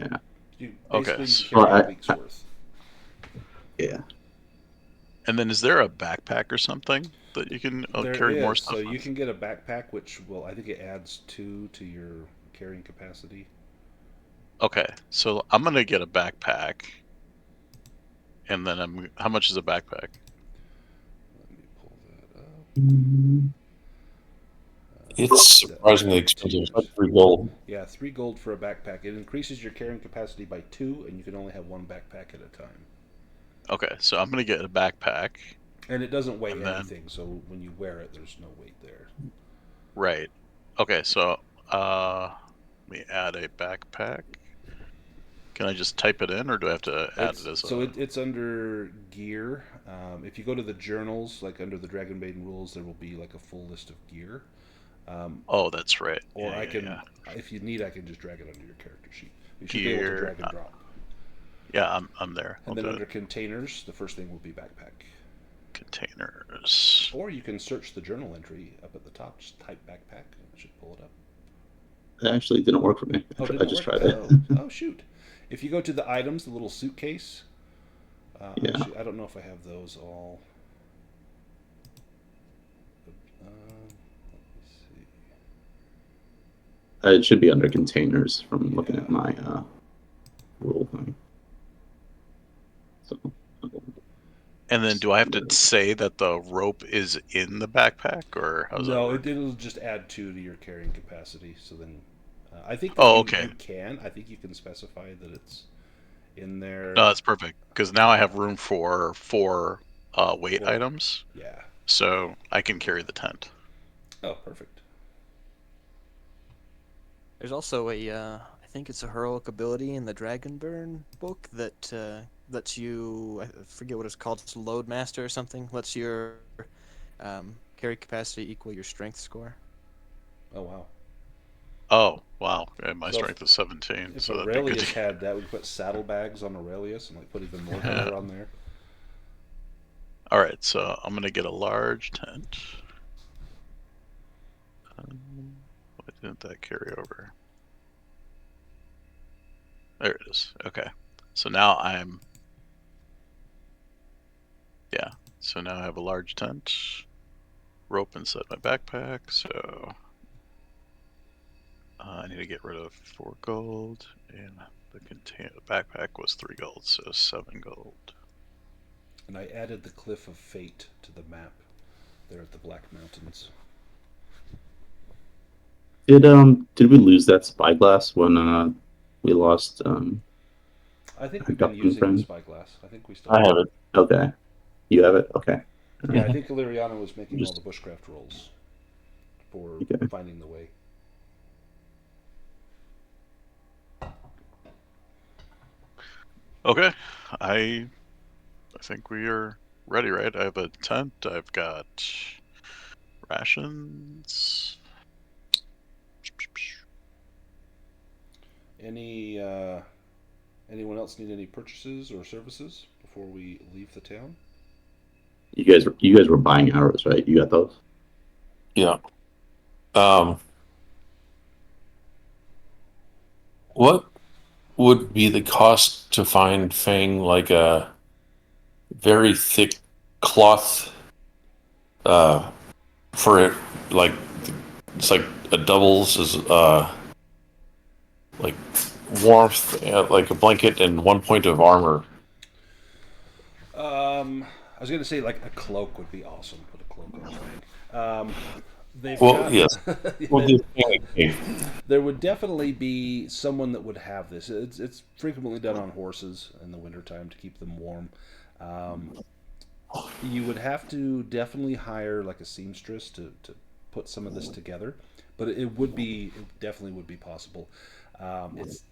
Yeah. You Okay, basically so- carry Well, a week's worth. Yeah. And then is there a backpack or something that you can There carry more is, stuff? so you with? can get a backpack, which will I think it adds 2 to your carrying capacity. Okay, so I'm gonna get a backpack, and then how much is a backpack? Let me pull that up. it's surprisingly expensive. It's like 3 gold. Yeah, 3 gold for a backpack. It increases your carrying capacity by 2, and you can only have 1 backpack at a time. Okay, so I'm gonna get a backpack. And it doesn't weigh And then- anything, so when you wear it, there's no weight there. Right. Okay, so let me add a backpack. Can I just type it in, or do I have to add it as a? It's under gear. If you go to the journals, like under the Dragonbane rules, there will be like a full list of gear. Oh, that's right. Or Yeah, I yeah, can, yeah. if you need, I can just drag it under your character sheet. You should be able to Gear, drag and drop. Yeah, I'm there. I'll And then do under it. containers, the first thing will be backpack. Containers. Or you can search the journal entry up at the top. Just type backpack, and it should pull it up. It actually didn't work for me. Oh, did I it just work? tried it. Oh, shoot. If you go to the items, the little suitcase, Yeah. actually, I don't know if I have those all. Let me see. It should be under containers from looking Yeah. at my rule thing. So, And then do I have to say that the rope is in the backpack, or how's that No, work? it'll just add 2 to your carrying capacity. So then, I think that Oh, you, okay. you can. I think you can specify that it's in there. No, that's perfect, because now I have room for 4 weight 4. items, Yeah. so I can carry the tent. Oh, perfect. There's also I think it's a heroic ability in the Dragonbane book that lets you, I forget what it's called, it's Load Master or something, lets your carry capacity equal your strength score. Oh, wow. Oh, wow. Yeah, my So strength is 17, If so that'd be good. Aurelius had that, we could put saddlebags on Aurelius and like put even more gear on there. All right, so I'm gonna get a large tent. Why didn't that carry over? There it is. Okay, so now so now I have a large tent, rope inside my backpack. So I need to get rid of 4 gold, and the backpack was 3 gold, so 7 gold. And I added the Cliff of Fate to the map there at the Black Mountains. did we lose that spyglass when we lost I think our we've been Duckman using friend? the spyglass. I think we still I have it. Okay. You have it? Okay. Yeah, I think Illyriana was making Just- all the bushcraft rolls for Okay. finding the way. Okay, I think we are ready, right? I have a tent. I've got rations. Anyone else need any purchases or services before we leave the town? you guys were buying arrows, right? You got those? Yeah. What would be the cost to find Fang like a very thick cloth for it, like it's like a doubles as like warmth, like a blanket and 1 point of armor. I was going to say like a cloak would be awesome. Put a cloak on Fang. They've Well, got, yes. We'll give Fang a cape. There would definitely be someone that would have this. It's frequently done on horses in the wintertime to keep them warm. You would have to definitely hire like a seamstress to put some of this together, but it definitely would be possible. It's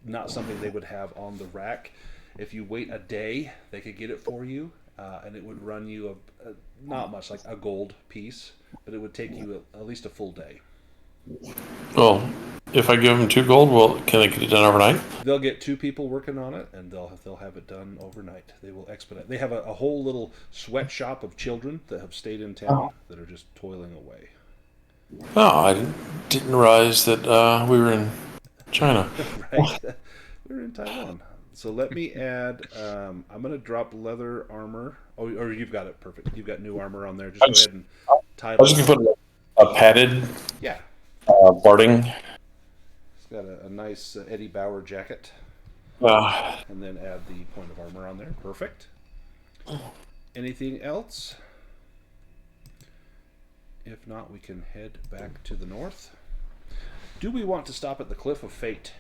not something they would have on the rack. If you wait a day, they could get it for you, and it would run you not much, like a gold piece, but it would take you at least a full day. Well, if I give them 2 gold, well, can they get it done overnight? They'll get 2 people working on it, and they'll have it done overnight. They will expedite. They have a whole little sweatshop of children that have stayed in town that are just toiling away. Oh, I didn't realize that we were in China. Right? We're in Taiwan. So let me add. I'm going to drop leather armor. Oh, or you've got it. Perfect. You've got new armor on there. Just go ahead and tie it. I was going to put a padded Yeah. barding. It's got a nice Eddie Bauer jacket. And then add the point of armor on there. Perfect. Anything else? If not, we can head back to the north. Do we want to stop at the Cliff of Fate?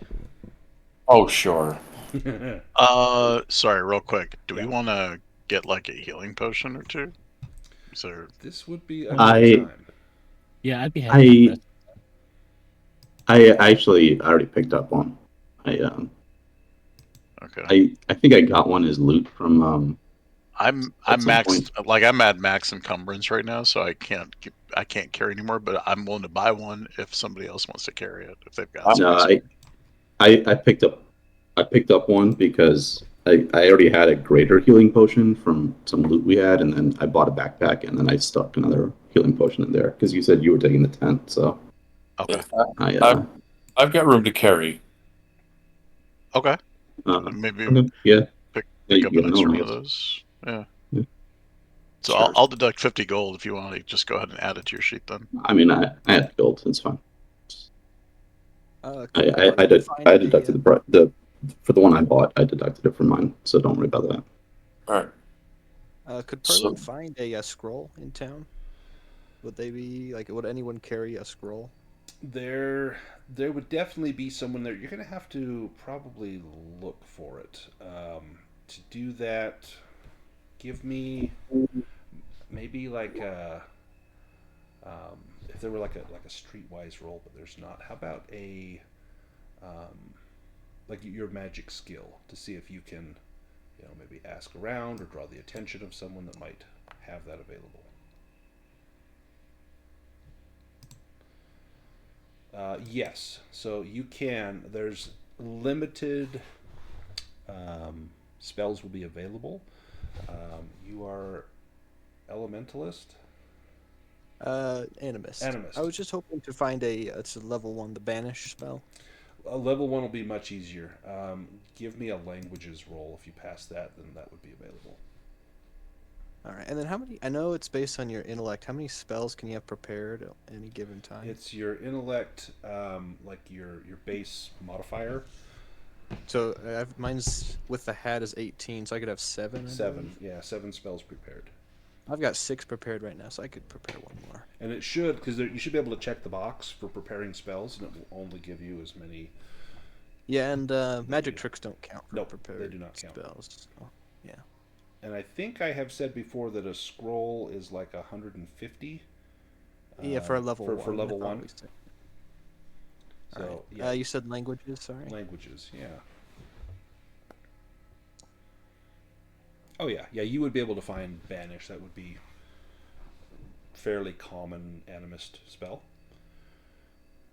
Oh, sure. Sorry, real quick. Do we want to get like a healing potion or two? Is there... This would be a good time. Yeah, I'd be happy with that. I actually already picked up one. Okay. I think I got one as loot from I'm maxed, like I'm at max encumbrance right now, so I can't carry anymore. But I'm willing to buy one if somebody else wants to carry it, if they've got. I picked up one because I already had a greater healing potion from some loot we had, and then I bought a backpack, and then I stuck another healing potion in there because you said you were taking the tent. So okay, I've got room to carry. Okay, maybe pick up an extra one of those. Yeah. So sure. I'll deduct 50 gold if you want to just go ahead and add it to your sheet then. I mean, I had gold. It's fine. I deducted the for the one I bought. I deducted it from mine, so don't worry about that. All right. Could Perlin find a scroll in town? Would they be like? Would anyone carry a scroll? There would definitely be someone there. You're going to have to probably look for it. To do that, give me maybe like a if there were like a streetwise roll, but there's not. How about a like your magic skill to see if you can, maybe ask around or draw the attention of someone that might have that available. Yes, so you can. There's limited spells will be available. You are elementalist. Animist. I was just hoping to find it's a level 1, the banish spell. A level 1 will be much easier. Give me a languages roll. If you pass that, then that would be available. All right, and then how many? I know it's based on your intellect. How many spells can you have prepared at any given time? It's your intellect, like your base modifier. So mine's with the hat is 18, so I could have 7. 7 spells prepared. I've got 6 prepared right now, so I could prepare one more. And it should, because you should be able to check the box for preparing spells, and it will only give you as many. Yeah, and magic tricks don't count for prepared they do not count. Spells. So, yeah. And I think I have said before that a scroll is like 150. Yeah, for a level 1. For level 1. So, right. yeah. You said languages, sorry? Languages, yeah. Oh, yeah. Yeah, you would be able to find Banish. That would be fairly common animist spell.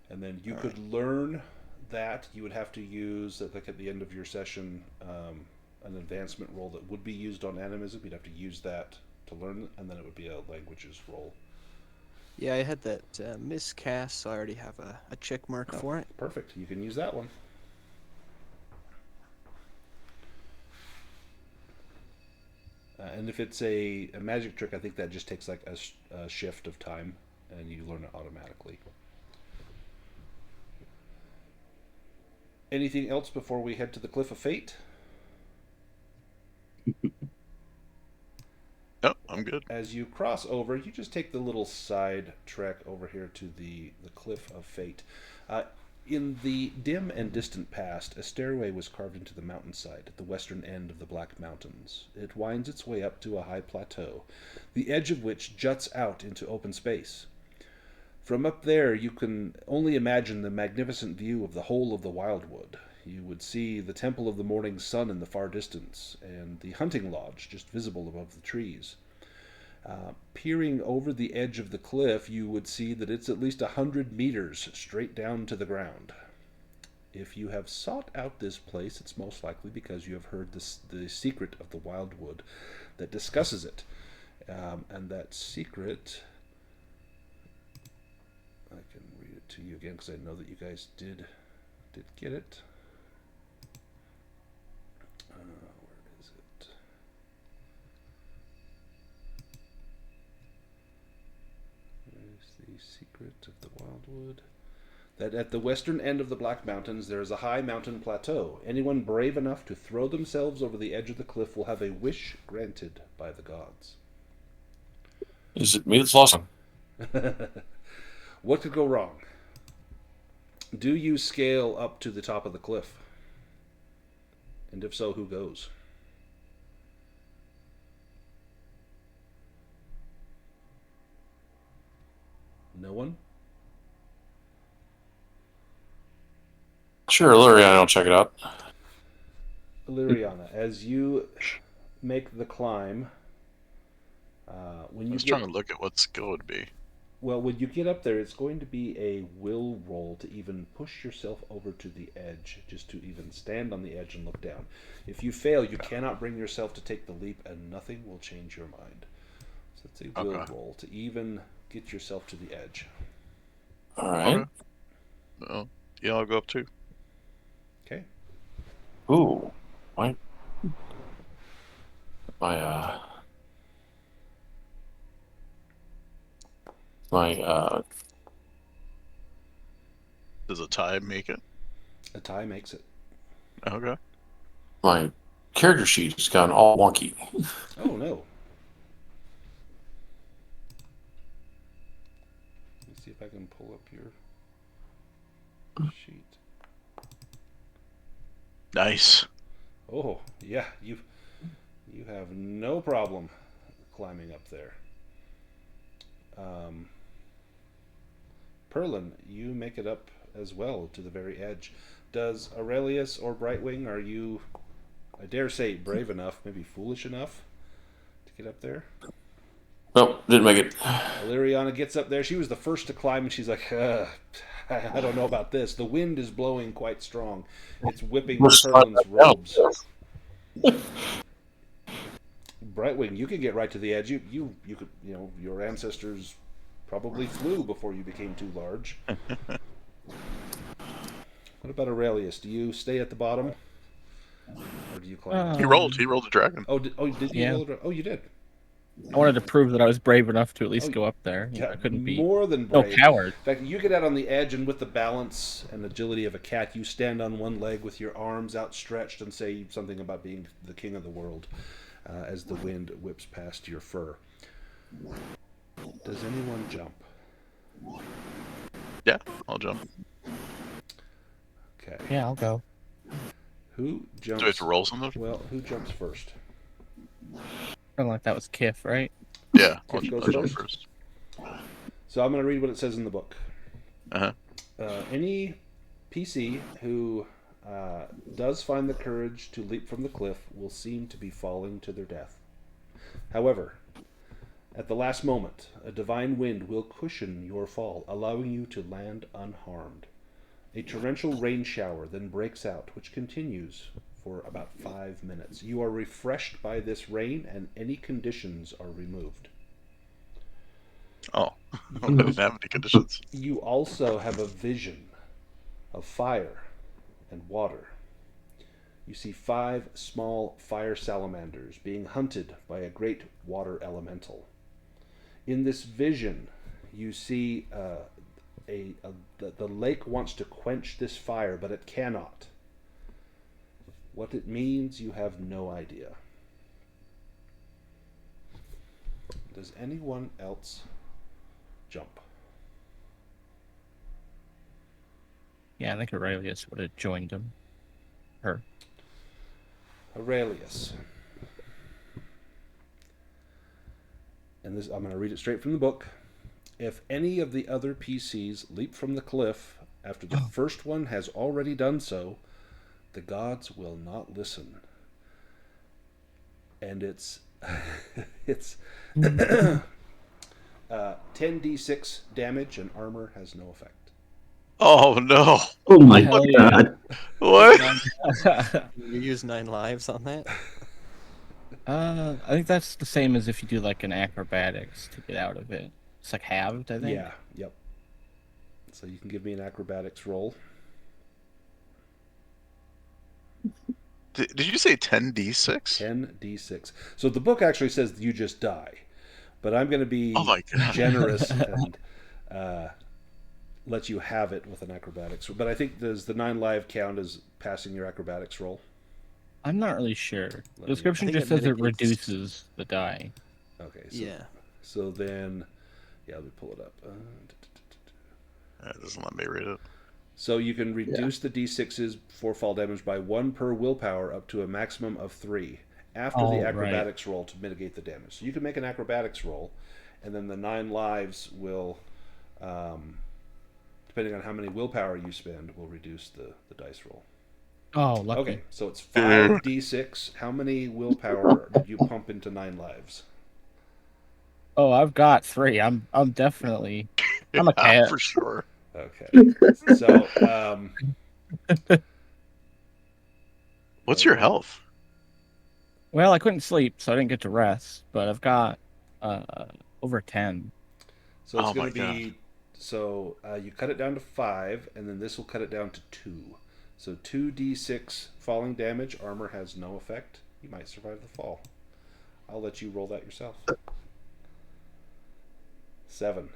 And then you could learn that. You would have to use, like at the end of your session, an advancement roll that would be used on animism. You'd have to use that to learn, and then it would be a languages roll. Yeah, I had that miscast, so I already have a check mark for it. Perfect. You can use that one. And if it's a magic trick, I think that just takes like a shift of time, and you learn it automatically. Anything else before we head to the Cliff of Fate? No, I'm good. As you cross over, you just take the little side trek over here to the Cliff of Fate. In the dim and distant past, a stairway was carved into the mountainside at the western end of the Black Mountains. It winds its way up to a high plateau, the edge of which juts out into open space. From up there, you can only imagine the magnificent view of the whole of the Wildwood. You would see the Temple of the Morning Sun in the far distance, and the hunting lodge just visible above the trees. Peering over the edge of the cliff, you would see that it's at least 100 meters straight down to the ground. If you have sought out this place, it's most likely because you have heard the secret of the Wildwood that discusses it. And that secret... I can read it to you again because I know that you guys did get it. Where is it? Where's the secret of the Wildwood? That at the western end of the Black Mountains there is a high mountain plateau. Anyone brave enough to throw themselves over the edge of the cliff will have a wish granted by the gods. Is it me that's lost? What could go wrong? Do you scale up to the top of the cliff? And if so, who goes? No one? Sure, Larry, I'll check it out. Illyriana, as you make the climb, when I you was get, trying to look at what skill would be. well, when you get up there, it's going to be a will roll to even push yourself over to the edge, just to even stand on the edge and look down. If you fail, you cannot bring yourself to take the leap, and nothing will change your mind. So it's a will roll to even get yourself to the edge. All right. Okay. Well, yeah, I'll go up too. Okay. Ooh, my Does a tie make it? A tie makes it. Okay. my character sheet has gone all wonky. Oh no. Let's see if I can pull up your sheet. Nice. Oh, yeah, you have no problem climbing up there. Perlin, you make it up as well to the very edge. Does Aurelius or Brightwing, are you, I dare say, brave enough, maybe foolish enough to get up there? Nope, didn't make it. Illyriana gets up there. She was the first to climb, and she's like, I don't know about this. The wind is blowing quite strong. It's whipping Perlin's robes. Brightwing, you can get right to the edge. You could, your ancestors probably flew before you became too large. What about Aurelius? Do you stay at the bottom, or do you climb? He rolled a dragon. Did you Yeah. roll? Oh, you did. I wanted to prove that I was brave enough to at least go up there. Yeah, I couldn't be more than no brave. coward. In fact, you get out on the edge, and with the balance and agility of a cat, you stand on one leg with your arms outstretched and say something about being the king of the world as the wind whips past your fur. Does anyone jump? Yeah, I'll jump. Okay. Yeah, I'll go. Who jumps? Do we have to roll something? Well, who jumps first? Kind of like that was Kif, right? Yeah, I'll Kif goes jump first? first. So I'm going to read what it says in the book. Uh-huh. Any PC who does find the courage to leap from the cliff will seem to be falling to their death. However, at the last moment, a divine wind will cushion your fall, allowing you to land unharmed. A torrential rain shower then breaks out, which continues for about 5 minutes. You are refreshed by this rain, and any conditions are removed. Oh, I didn't have any conditions. You also have a vision of fire and water. You see 5 small fire salamanders being hunted by a great water elemental. In this vision, you see the lake wants to quench this fire, but it cannot. What it means, you have no idea. Does anyone else jump? Yeah, I think Aurelius would have joined him. Her. Aurelius. And this, I'm going to read it straight from the book. If any of the other PCs leap from the cliff after the first one has already done so, the gods will not listen. And it's 10d6 damage, and armor has no effect. Oh no! Oh my Hell yeah. god. What? You use 9 lives on that? I think that's the same as if you do like an acrobatics to get out of it. It's like halved, I think. Yeah, yep. So you can give me an acrobatics roll. Did you say 10d6? 10d6. So the book actually says you just die, but I'm going to be Oh my God. generous and let you have it with an acrobatics. But I think does the 9 live count as passing your acrobatics roll? I'm not really sure. me- The description I think just it says it mitigates- reduces the die. Okay. So, Yeah. So then, yeah, let me pull it up. It doesn't let me read it. So you can reduce the d6s for fall damage by 1 per willpower up to a maximum of 3 after Oh, the right. acrobatics roll to mitigate the damage. So you can make an acrobatics roll, and then the 9 lives will, depending on how many willpower you spend, will reduce the dice roll. Oh, lucky. Okay, so it's 5d6. How many willpower did you pump into 9 lives? Oh, I've got 3. I'm definitely. I'm a Yeah, cat. for sure. Okay. So, What's your health? Well, I couldn't sleep, so I didn't get to rest. But I've got over 10. so it's Oh going to my be, so you cut it down to 5, and then this will cut it down to 2. So 2d6 falling damage. Armor has no effect. You might survive the fall. I'll let you roll that yourself. 7.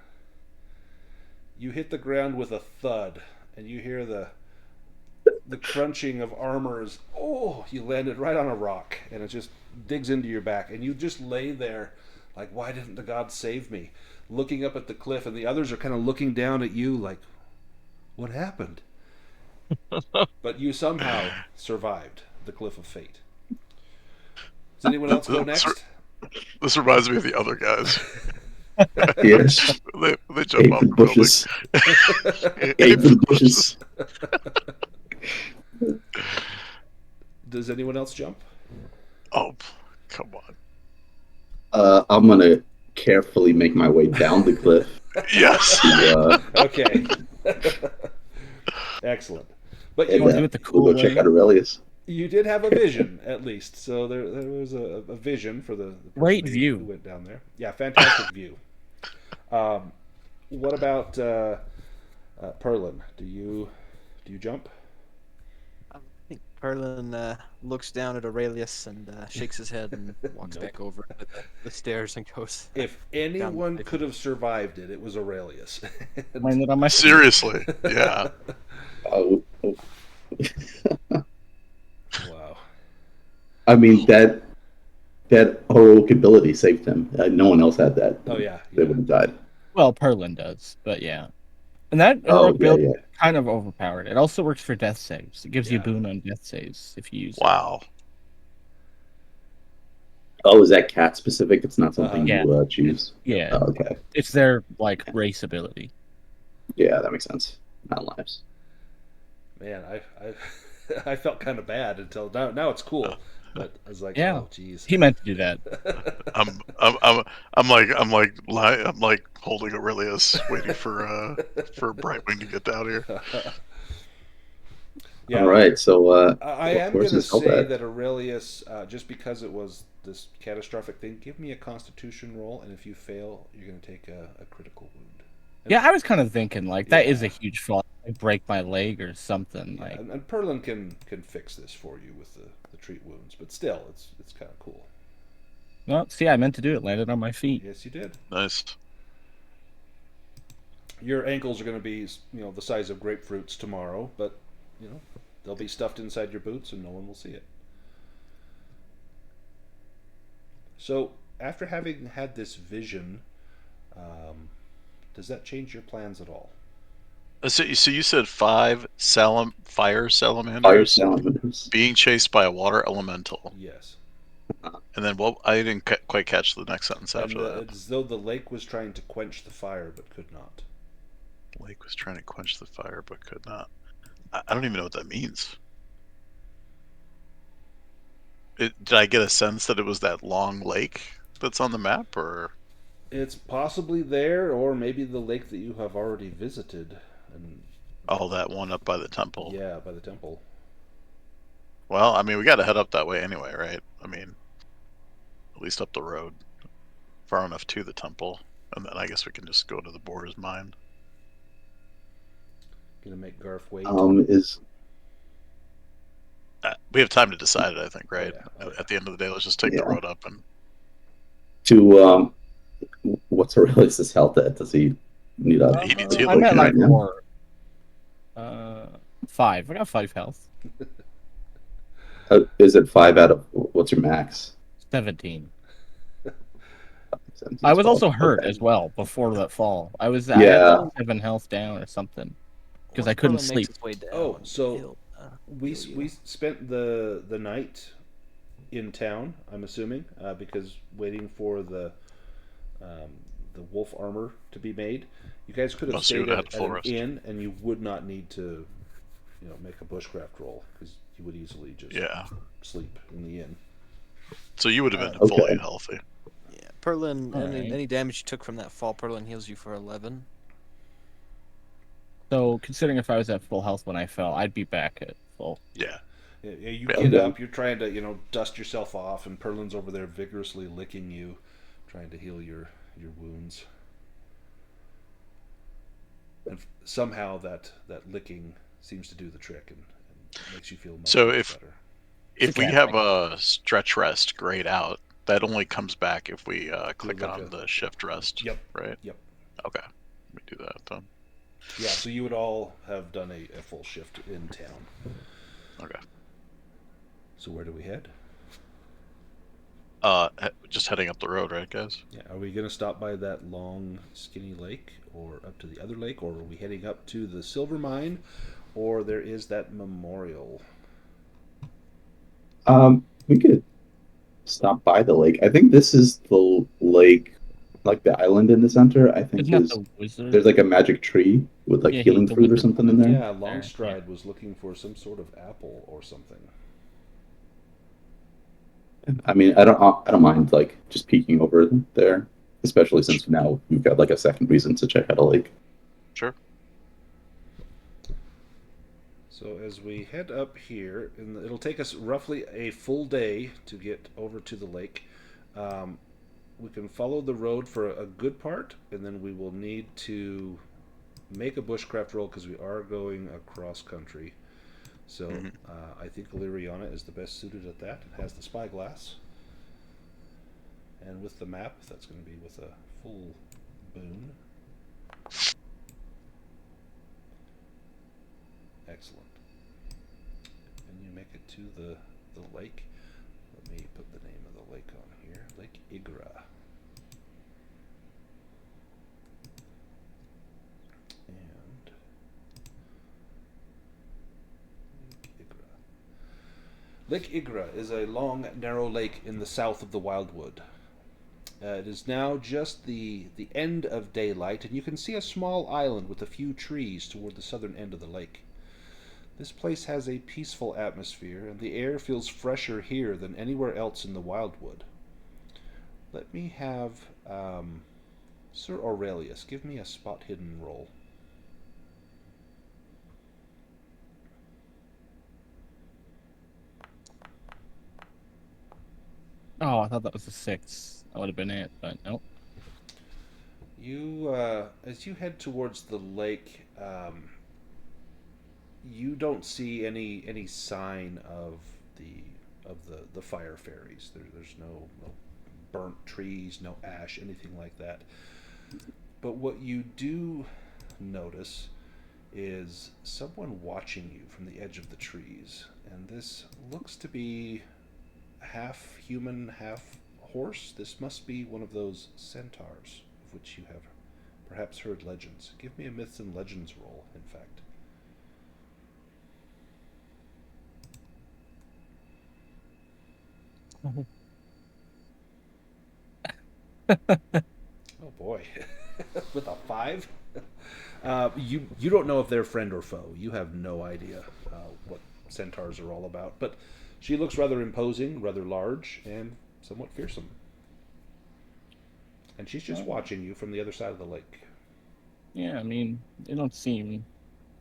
You hit the ground with a thud, and you hear the crunching of armor as, oh, you landed right on a rock, and it just digs into your back, and you just lay there like, why didn't the gods save me? Looking up at the cliff, and the others are kind of looking down at you like, what happened? But you somehow survived the cliff of fate. Does anyone else go next? This reminds me of the other guys. Yes. They jump Ape off for the the bushes. building. Ape for the bushes. Does anyone else jump? Oh, come on. I'm gonna carefully make my way down the cliff. Yes. Okay. Excellent. But You you, want to do it the cool We'll go check way? out Aurelius. you did have a vision, at least. So there was a vision for the person Great who view. went down there. Yeah, fantastic view. What about Perlin? Do you jump? I think Perlin looks down at Aurelius and shakes his head and walks Nope. back over to the stairs and goes. If anyone Down. could have survived it, it was Aurelius. Landed on my Seriously. Yeah. Oh, Wow. I mean that heroic ability saved him. No one else had that. Oh yeah. They would have died. Well, Perlin does, but yeah. And that Oh, heroic yeah, build yeah. kind of overpowered. It also works for death saves. It gives you a Yeah. boon on death saves if you use it. Wow. Oh, is that cat specific? It's not something Yeah. you choose. Yeah, Oh, okay. it's their like race ability. Yeah, that makes sense. Not lives. Man, I felt kind of bad until now. Now it's cool, but I was like, Yeah. oh, jeez. He meant to do that. I'm like holding Aurelius, waiting for Brightwing to get down here. Yeah, All right. So, I am where's going to this help say at? that Aurelius, just because it was this catastrophic thing, give me a Constitution roll, and if you fail, you're going to take a critical wound. Yeah, I was kind of thinking like that is a Yeah. huge fall. I break my leg or something. Yeah, Like, and Perlin can fix this for you with the treat wounds, but still, it's kind of cool. well, see, I meant to do it. Landed on my feet. Yes, you did. Nice. Your ankles are going to be, the size of grapefruits tomorrow, but they'll be stuffed inside your boots, and no one will see it. So, after having had this vision, does that change your plans at all? So you said 5 fire Fire salamanders salamanders. being chased by a water elemental, Yes. and then I didn't quite catch the next sentence And after that. it's as though the lake was trying to quench the fire, but could not. Lake was trying to quench the fire but could not. I don't even know what that means. Did I get a sense that it was that long lake that's on the map, or? It's possibly there, or maybe the lake that you have already visited. And Oh, that one up by the temple. yeah, by the temple. Well, I mean, we got to head up that way anyway, right? I mean, at least up the road, far enough to the temple, and then I guess we can just go to the Boar's Mine. Gonna make Garf wait. Is We have time to decide it, I think, right? Oh, yeah. At the end of the day, let's just take the road up and. to what's Aurelius' health at? Does he need a He needs I'm healing at like right now? 4. 5. I got 5 health. Is it 5 out of what's your max? 17. 17's I was 12. also hurt Okay. as well before that fall. I had Yeah. like 7 health down or something because Once I couldn't Perlin sleep. Makes its way down, Oh, so he'll, we heal you. we spent the night in town. I'm assuming because waiting for the wolf armor to be made. You guys could have Unless you stayed would've at had full an rest. inn, and you would not need to, make a bushcraft roll because you would easily just sleep in the inn. So you would have been Okay. fully healthy. Yeah, Perlin. Alright. Any damage you took from that fall, Perlin heals you for 11. So considering if I was at full health when I fell, I'd be back at full. Yeah. Yeah, you Yeah. get Okay. up. You're trying to, dust yourself off, and Perlin's over there vigorously licking you, trying to heal your wounds. And somehow that licking seems to do the trick and makes you feel much, So much if better. if we cat have thing. a stretch rest grayed out, that only comes back if we click like on the shift rest. Yep. Right. Yep. Okay. Let me do that then. Yeah, so you would all have done a full shift in town. Okay. So where do we head? Just heading up the road, right, guys? Yeah, are we going to stop by that long, skinny lake, or up to the other lake, or are we heading up to the silver mine, or there is that memorial? We could stop by the lake. I think this is the lake, like the island in the center. I think Isn't that is the wizard? there's like a magic tree with like Yeah, healing the fruit or wizard something in there. Yeah, Longstride was looking for some sort of apple or something. I mean, I don't mind like just peeking over there, especially since now we've got like a second reason to check out a lake. Sure. So as we head up here, and it'll take us roughly a full day to get over to the lake. We can follow the road for a good part, and then we will need to make a bushcraft roll because we are going across country. So I think Illyriana is the best suited at that. It has the spyglass. And with the map, that's going to be with a full boon. Excellent. And you make it to the lake. Let me put the name of the lake on here. Lake Igra. And Lake Igra is a long, narrow lake in the south of the Wildwood. It is now just the end of daylight, and you can see a small island with a few trees toward the southern end of the lake. This place has a peaceful atmosphere, and the air feels fresher here than anywhere else in the Wildwood. Let me have Sir Aurelius give me a spot hidden roll. Oh, I thought that was a 6. That would have been it, but nope. You, as you head towards the lake, you don't see any sign of the fire fairies. There's no burnt trees, no ash, anything like that. But what you do notice is someone watching you from the edge of the trees, and this looks to be half human, half horse. This must be one of those centaurs of which you have perhaps heard legends. Give me a myths and legends roll, in fact. Oh boy, with a 5. You don't know if they're friend or foe. You have no idea what centaurs are all about. But she looks rather imposing, rather large, and somewhat fearsome. And she's just watching you from the other side of the lake. Yeah, I mean, they don't seem to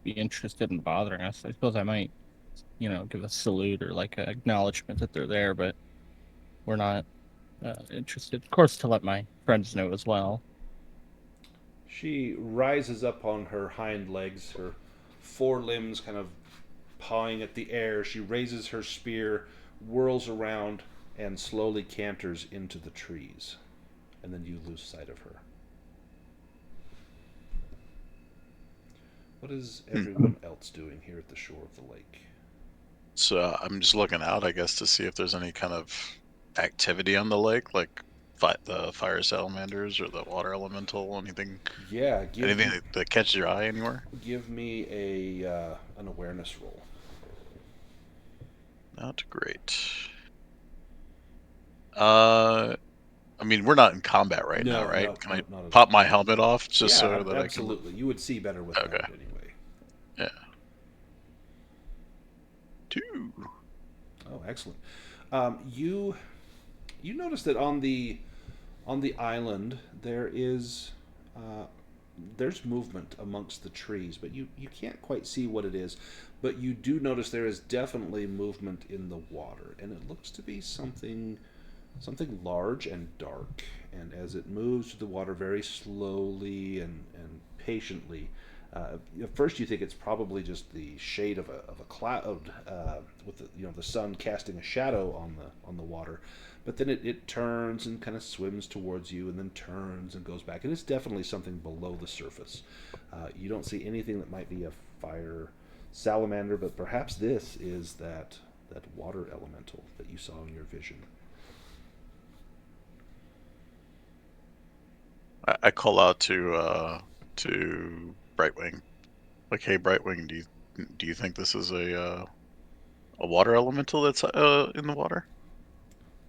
be interested in bothering us. I suppose I might, give a salute or like an acknowledgement that they're there, but we're not interested. Of course, to let my friends know as well. She rises up on her hind legs, her forelimbs kind of pawing at the air. She raises her spear, whirls around, and slowly canters into the trees. And then you lose sight of her. What is everyone else doing here at the shore of the lake? So I'm just looking out, I guess, to see if there's any kind of activity on the lake, like the fire salamanders or the water elemental, anything. Yeah, anything that catches your eye anywhere. Give me an awareness roll. Not great. I mean, we're not in combat right now, right? No, Can I not pop my helmet off just yeah, so that absolutely. You would see better with that anyway. Yeah. 2. Oh, excellent. You notice that on the island there's movement amongst the trees, but you can't quite see what it is. But you do notice there is definitely movement in the water, and it looks to be something large and dark. And as it moves through the water very slowly and patiently, at first you think it's probably just the shade of a cloud with the sun casting a shadow on the water, but then it turns and kind of swims towards you and then turns and goes back, and it's definitely something below the surface. You don't see anything that might be a fire salamander, but perhaps this is that water elemental that you saw in your vision. I call out to Brightwing, like, hey, Brightwing, do you think this is a water elemental that's in the water?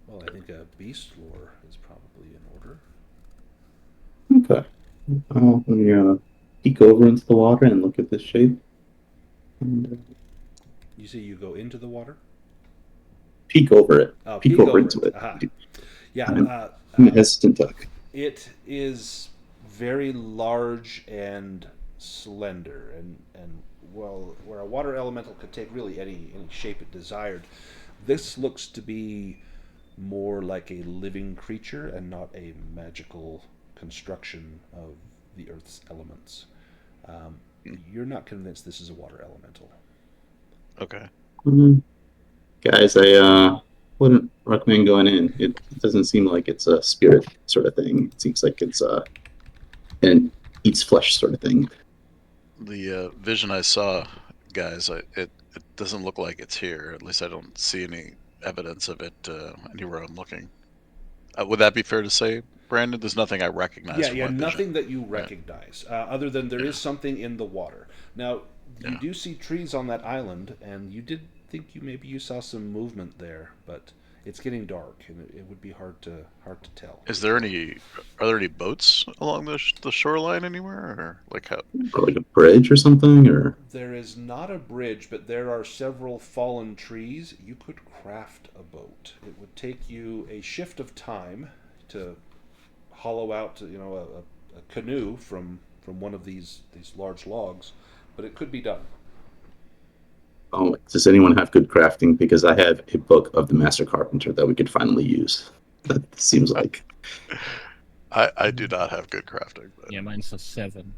Well, I think a beast lore is probably in order. Okay. Let me peek over into the water and look at this shape. And, You see, you go into the water. peek over it. Oh, peek over into it. Yeah. I'm hesitant duck. It is very large and slender, and well, where a water elemental could take really any shape it desired, this looks to be more like a living creature and not a magical construction of the Earth's elements. You're not convinced this is a water elemental. Okay. Guys, I wouldn't recommend going in. It doesn't seem like it's a spirit sort of thing. It seems like it's an eats flesh sort of thing. The vision I saw, guys, it doesn't look like it's here. At least I don't see any evidence of it anywhere I'm looking. Would that be fair to say, Brandon? There's nothing I recognize. Yeah, nothing that you recognize, other than there is something in the water. Now, you do see trees on that island, and you did think maybe you saw some movement there, but it's getting dark, and it would be hard to tell. Are there any boats along the shoreline anywhere, or like how? Or like a bridge or something, or There is not a bridge, but there are several fallen trees. You could craft a boat. It would take you a shift of time to hollow out, a canoe from one of these large logs, but it could be done. does anyone have good crafting? Because I have a book of the Master Carpenter that we could finally use. That seems like I do not have good crafting, but Yeah, mine's a 7.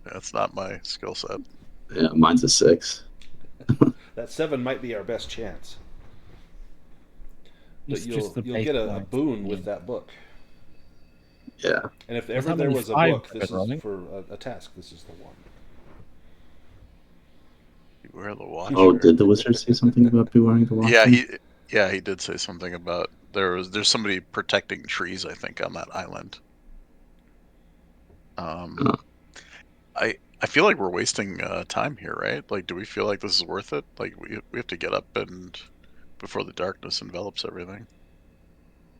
that's not my skill set. yeah, mine's a 6. That 7 might be our best chance. But It's just the you'll get a baseline. boon with that book. Yeah. And if With ever how there many was a fives book, I've this been is rolling? for a task. This is the one. Beware the watcher. Oh, did the wizard say something about bewaring the watcher? He did say something about there's somebody protecting trees, I think, on that island. Oh. I feel like we're wasting time here, right? Like, do we feel like this is worth it? Like, we have to get up and before the darkness envelops everything.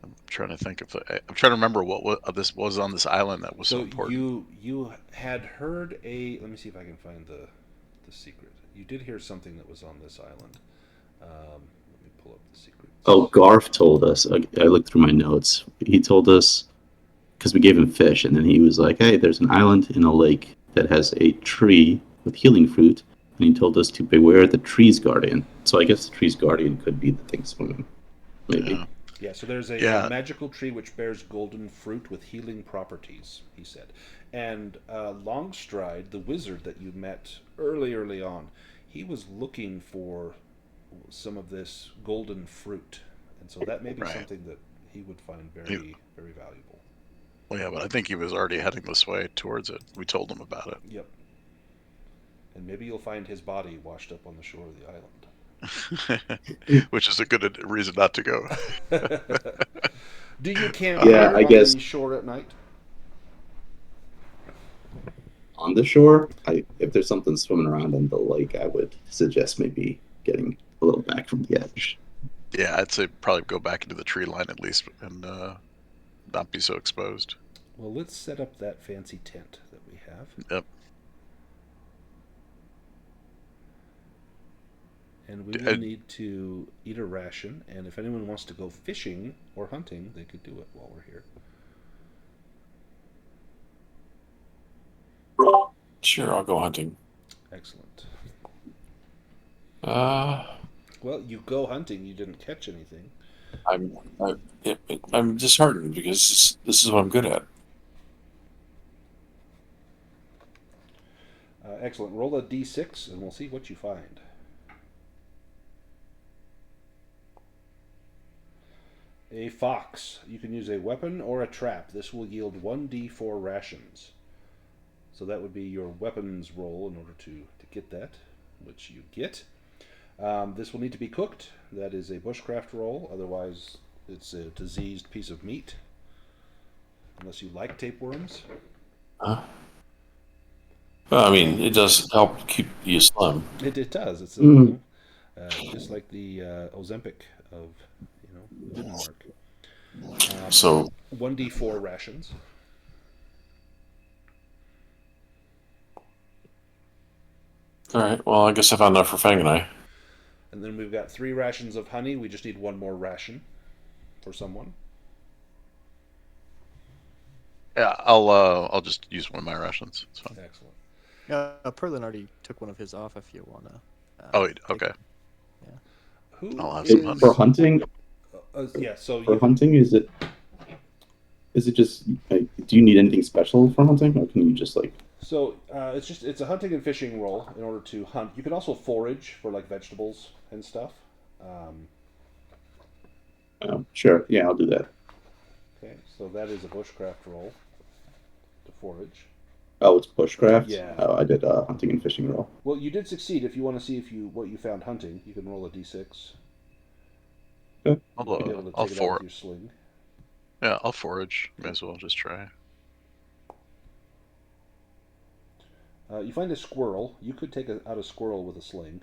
I'm trying to think if I'm trying to remember what this was on this island that was so important. you had heard a. Let me see if I can find the secret. You did hear something that was on this island. Let me pull up the secret. Oh, Garf told us. I looked through my notes. He told us because we gave him fish, and then he was like, "Hey, there's an island in a lake that has a tree with healing fruit," and he told us to beware the tree's guardian. So I guess the tree's guardian could be the thing swimming, maybe. Yeah. Yeah, so there's a Yeah. magical tree which bears golden fruit with healing properties, he said. And Longstride, the wizard that you met early on, he was looking for some of this golden fruit. And so that may be Right. something that he would find very, very valuable. Well, yeah, but I think he was already heading this way towards it. We told him about it. Yep. And maybe you'll find his body washed up on the shore of the island. Which is a good reason not to go. Do you camp Yeah, here I on guess- the shore at night? On the shore, if there's something swimming around in the lake, I would suggest maybe getting a little back from the edge. Yeah, I'd say probably go back into the tree line at least and not be so exposed. Well, let's set up that fancy tent that we have. Yep. And we will need to eat a ration, and if anyone wants to go fishing or hunting, they could do it while we're here. Sure, I'll go hunting. Excellent. Uh, Well, you go hunting, you didn't catch anything. I'm disheartened because this is what I'm good at. Excellent. Roll a d6, and we'll see what you find. A fox. You can use a weapon or a trap. This will yield 1d4 rations. So that would be your weapons roll in order to get that, which you get. This will need to be cooked. That is a bushcraft roll. Otherwise, it's a diseased piece of meat. Unless you like tapeworms. Well, I mean, it does help keep you slim. It does. It's Mm. just like the Ozempic of Denmark. So 1d4 rations. all right. Well, I guess I found enough for Fang and I. And then we've got 3 rations of honey. We just need 1 more ration for someone. Yeah, I'll just use one of my rations. It's fine. Excellent. Perlin already took one of his off if you wanna. Okay. Who I'll have is, some honey. For hunting, yeah, so for you hunting, is it just like, do you need anything special for hunting, or can you just like? so it's a hunting and fishing roll in order to hunt. You can also forage for like vegetables and stuff. Sure, yeah, I'll do that. Okay, so that is a bushcraft roll to forage. Oh, it's bushcraft. Yeah. Oh, I did hunting and fishing roll. Well, you did succeed. If you want to see what you found hunting, you can roll a d6. You'll be able to I'll take it out with your sling. Yeah, I'll forage. May as well just try. You find a squirrel. You could take out a squirrel with a sling.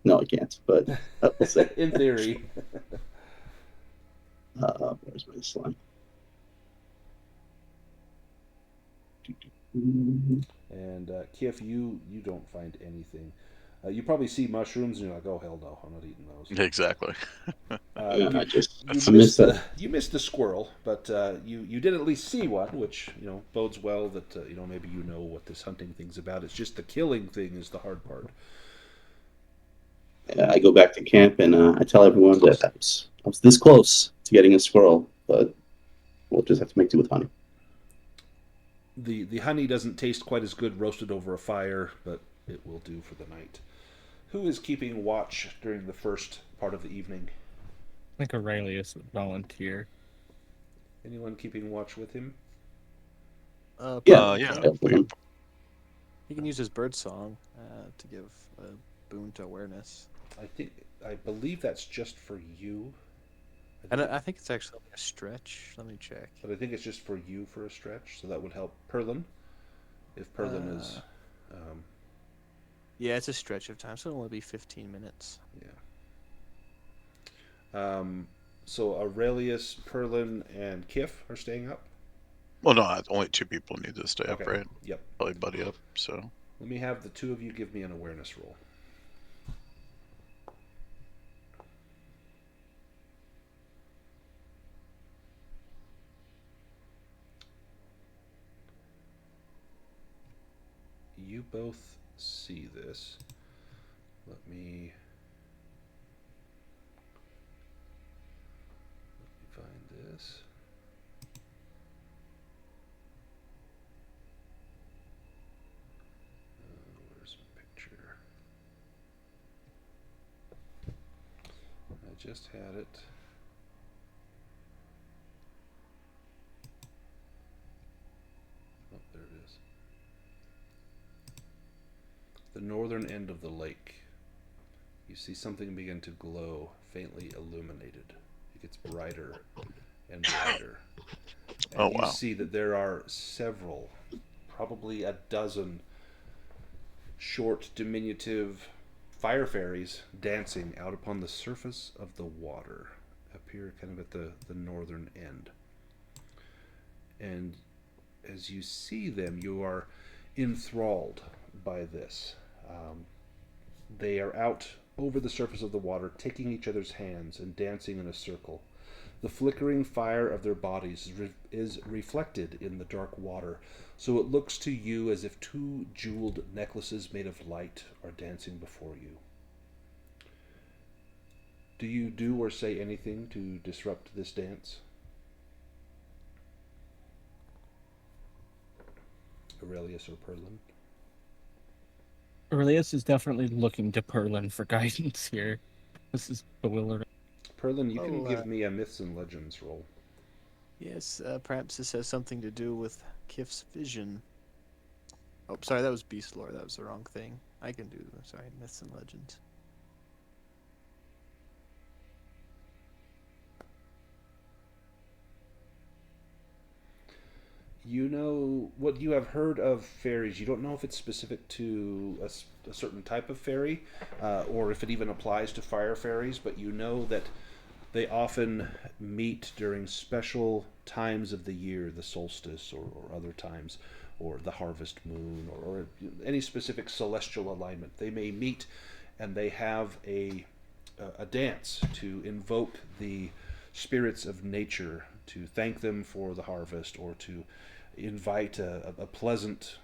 No, I can't. But we'll see. In theory. Where's my slime? And Kif, you don't find anything. You probably see mushrooms, and you're like, "Oh hell no, I'm not eating those." Exactly. You missed the squirrel, but you did at least see one, which bodes well that maybe you know what this hunting thing's about. It's just the killing thing is the hard part. I go back to camp and I tell everyone that I was this close to getting a squirrel, but we'll just have to make do with honey. The honey doesn't taste quite as good roasted over a fire, but it will do for the night. Who is keeping watch during the first part of the evening? I think Aurelius would volunteer. Anyone keeping watch with him? Yeah, Yeah. He can use his bird song to give a boon to awareness. I believe that's just for you. And I think it's actually a stretch. Let me check. But I think it's just for you for a stretch, so that would help Perlin. If Perlin is... Yeah, it's a stretch of time, so it'll only be 15 minutes. Yeah. So Aurelius, Perlin, and Kif are staying up? Well, no, only 2 people need to stay up, Okay. right? Yep. Probably buddy up, so. Let me have the 2 of you give me an awareness roll. You both see this. Let me find this. Where's my picture? I just had it. Oh, there it is. The northern end of the lake. You see something begin to glow, faintly illuminated. It gets brighter and brighter. And you see that there are several, probably a dozen, short, diminutive fire fairies dancing out upon the surface of the water, up here kind of at the northern end. And as you see them, you are enthralled by this. They are out over the surface of the water, taking each other's hands and dancing in a circle. The flickering fire of their bodies is reflected in the dark water, so it looks to you as if 2 jeweled necklaces made of light are dancing before you. Do you do or say anything to disrupt this dance? Aurelius or Perlin? Aurelius is definitely looking to Perlin for guidance here. This is bewildering. Perlin, you can give me a Myths and Legends roll. Yes, perhaps this has something to do with Kif's vision. Oh, sorry, that was Beast Lore. That was the wrong thing. I can do, sorry, Myths and Legends. You know what you have heard of fairies. You don't know if it's specific to a certain type of fairy, or if it even applies to fire fairies, but you know that they often meet during special times of the year, the solstice or other times, or the harvest moon, or any specific celestial alignment. They may meet and they have a dance to invoke the spirits of nature, to thank them for the harvest, or to invite a pleasant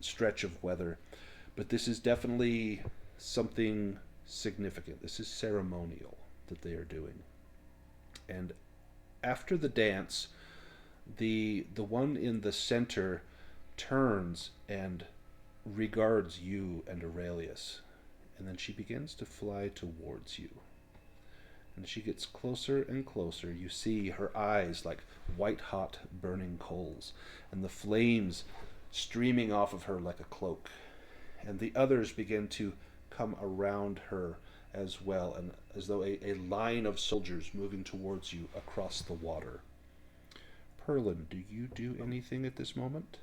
stretch of weather. But this is definitely something significant. This is ceremonial that they are doing. And after the dance, the one in the center turns and regards you and Aurelius, and then she begins to fly towards you. And she gets closer and closer. You see her eyes like white-hot burning coals, and the flames streaming off of her like a cloak. And the others begin to come around her as well, and as though a line of soldiers moving towards you across the water. Perlin, do you do anything at this moment?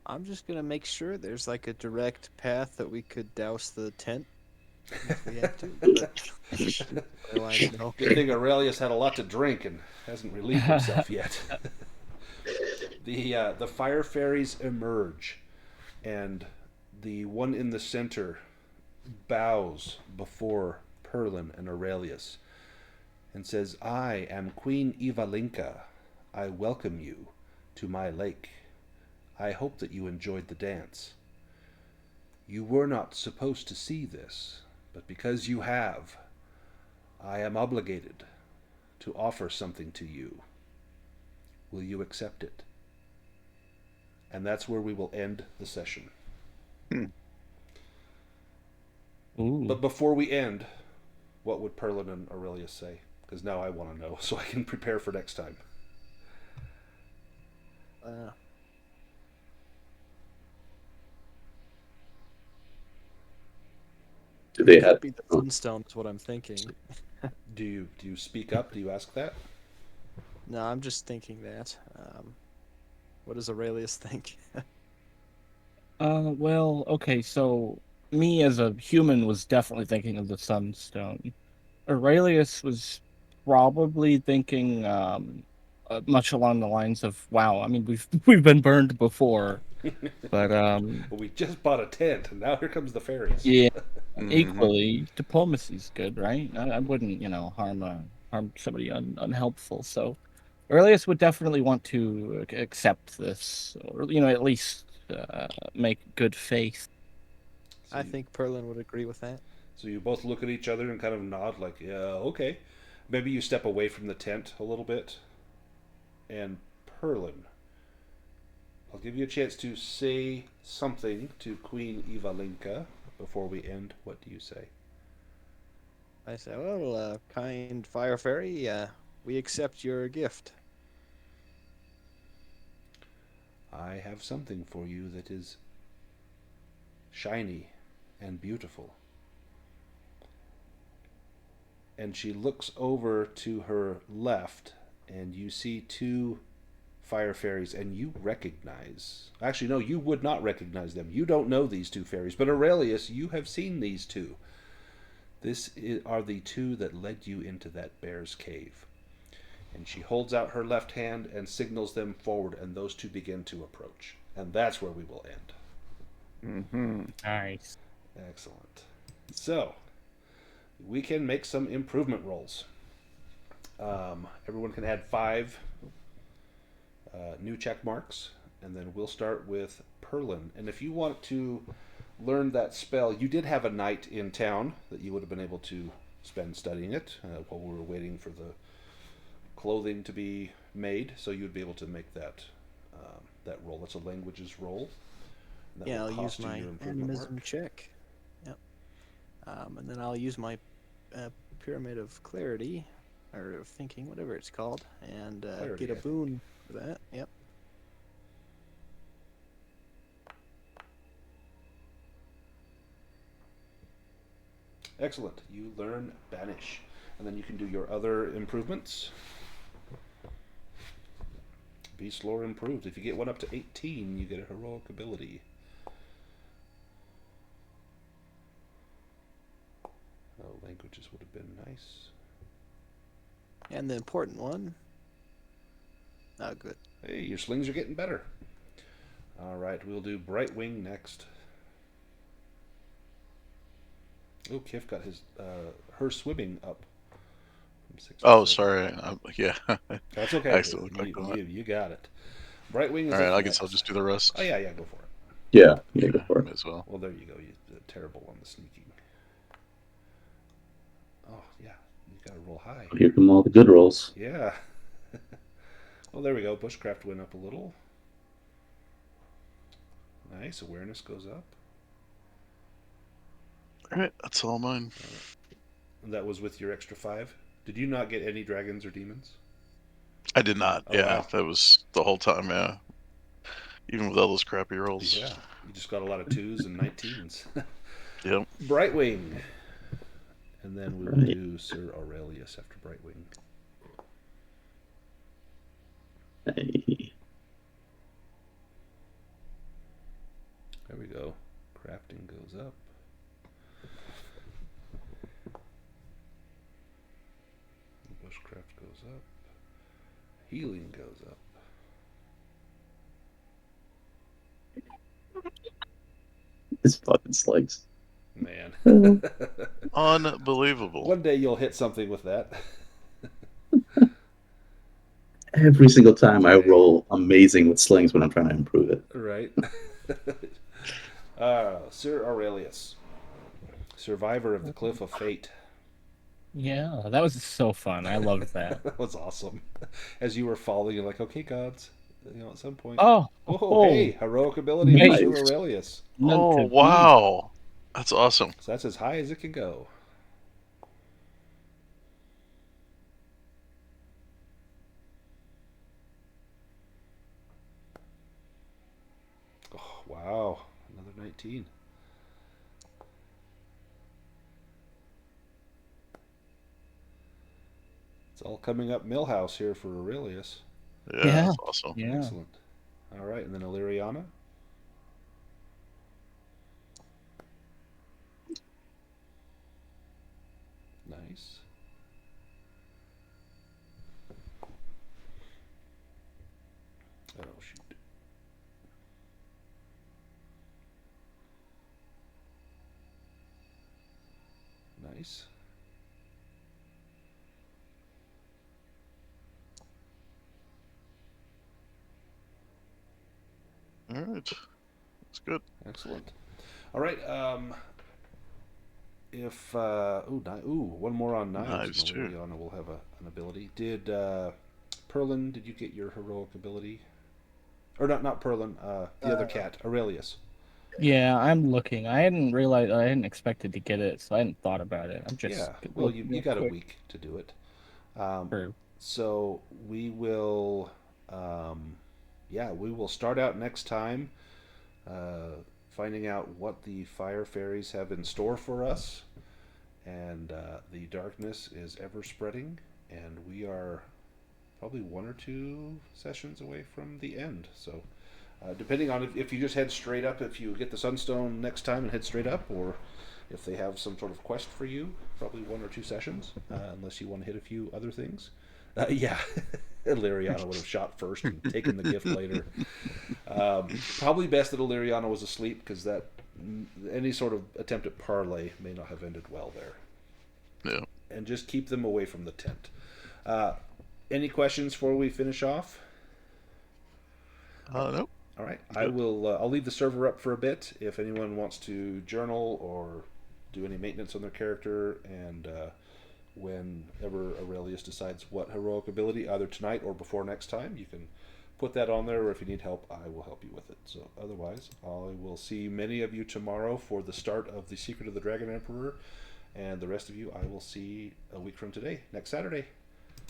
I'm just going to make sure there's like a direct path that we could douse the tent if we had to. But otherwise, no. Good thing Aurelius had a lot to drink and hasn't relieved himself yet. The fire fairies emerge, and the one in the center bows before Perlin and Aurelius and says, "I am Queen Ivalinka. I welcome you to my lake. I hope that you enjoyed the dance. You were not supposed to see this, but because you have, I am obligated to offer something to you. Will you accept it? And that's where we will end the session. Ooh. But before we end, what would Perlin and Aurelius say? Because now I want to know, so I can prepare for next time. Do they have? Be the Sunstone is what I'm thinking. Do you speak up? Do you ask that? No, I'm just thinking that. What does Aurelius think? Well, okay, so me as a human was definitely thinking of the Sunstone. Aurelius was probably thinking much along the lines of, wow, I mean we've been burned before. But Well, we just bought a tent, and now here comes the fairies. yeah, Mhm. equally diplomacy's good, right? I wouldn't, harm somebody unhelpful. So Aurelius would definitely want to accept this, or at least make good faith. So I you- think Perlin would agree with that. So you both look at each other and kind of nod, like, yeah, okay. Maybe you step away from the tent a little bit. And Perlin, I'll give you a chance to say something to Queen Ivalinka before we end. What do you say? I say, well, kind fire fairy, we accept your gift. I have something for you that is shiny and beautiful. And she looks over to her left, and you see two fire fairies, and you recognize. Actually, no, you would not recognize them. You don't know these two fairies, but Aurelius, you have seen these two. Are the two that led you into that bear's cave. And she holds out her left hand and signals them forward, and those two begin to approach. And that's where we will end. Mm-hmm. Nice. Excellent. So, we can make some improvement rolls. Everyone can add 5 new check marks, and then we'll start with Perlin. And if you want to learn that spell, you did have a night in town that you would have been able to spend studying it while we were waiting for the clothing to be made, so you'd be able to make that roll. That's a languages roll. That Yeah, will I'll cost use you my your improvement animism mark. check. Yep. And then I'll use my pyramid of clarity, or of thinking, whatever it's called, and Clarity, get a I think. boon for that. Yep. Excellent. You learn Banish. And then you can do your other improvements. Beast lore improved. If you get one up to 18, you get a heroic ability. Oh, languages would have been nice. And the important one. Oh, good. Hey, your slings are getting better. All right, we'll do Brightwing next. Oh, Kif got her swimming up. From 6 to Oh, 7. sorry. Yeah. That's okay. I accidentally clicked on it. You got it. Brightwing is All right, up I guess I'll next. just do the rest. Oh, yeah, go for it. Yeah, go for it. Might as well. Well, there you go. You're terrible on the sneaking. Oh, yeah. You got to roll high. Here come all the good rolls. Yeah. Well, there we go. Bushcraft went up a little. Nice. Awareness goes up. All right, that's all mine. And that was with your extra 5. Did you not get any dragons or demons? I did not. Oh, Yeah, wow. that was the whole time. Yeah, even with all those crappy rolls. Yeah. You just got a lot of 2s and 19s. Yep. Brightwing. And then we will Right. do Sir Aurelius after Brightwing. Hey. There we go. Crafting goes up. Bushcraft goes up. Healing goes up. This fucking slugs. Man. Unbelievable. One day you'll hit something with that. Every single time I roll amazing with slings when I'm trying to improve it. Right. Sir Aurelius. survivor of the Cliff of Fate. Yeah, that was so fun. I loved that. That was awesome. As you were falling, you're like, okay, gods, at some point. Oh, Oh, hey, heroic ability Nice. from Sir Aurelius. meant Oh, to be. wow. That's awesome. So that's as high as it can go. Oh, wow. Another 19. It's all coming up Millhouse here for Aurelius. Yeah, Yeah. that's awesome. Yeah. Excellent. All right, and then Illyriana. Nice. Oh, shoot. Nice. All right. That's good. Excellent. All right. If one more on knives. Knives, too. Illyriana will have an ability. Did Perlin? Did you get your heroic ability? Or not Perlin. The other cat, Aurelius. Yeah, I'm looking. I hadn't realized. I hadn't expected to get it, so I hadn't thought about it. I'm just. Yeah. Well, you got a week to do it. True. So we will. We will start out next time. Finding out what the fire fairies have in store for us, and the darkness is ever spreading, and we are probably 1 or 2 sessions away from the end. So, depending on if you just head straight up, if you get the Sunstone next time and head straight up, or if they have some sort of quest for you, probably 1 or 2 sessions, unless you want to hit a few other things. Yeah, Illyriana would have shot first and taken the gift later. Probably best that Illyriana was asleep, because that any sort of attempt at parlay may not have ended well there. Yeah. And just keep them away from the tent. Any questions before we finish off? Nope. All right, I will. I'll leave the server up for a bit if anyone wants to journal or do any maintenance on their character, and whenever Aurelius decides what heroic ability, either tonight or before next time, you can put that on there, or if you need help, I will help you with it. So otherwise, I will see many of you tomorrow for the start of The Secret of the Dragon Emperor, and the rest of you I will see a week from today, next Saturday.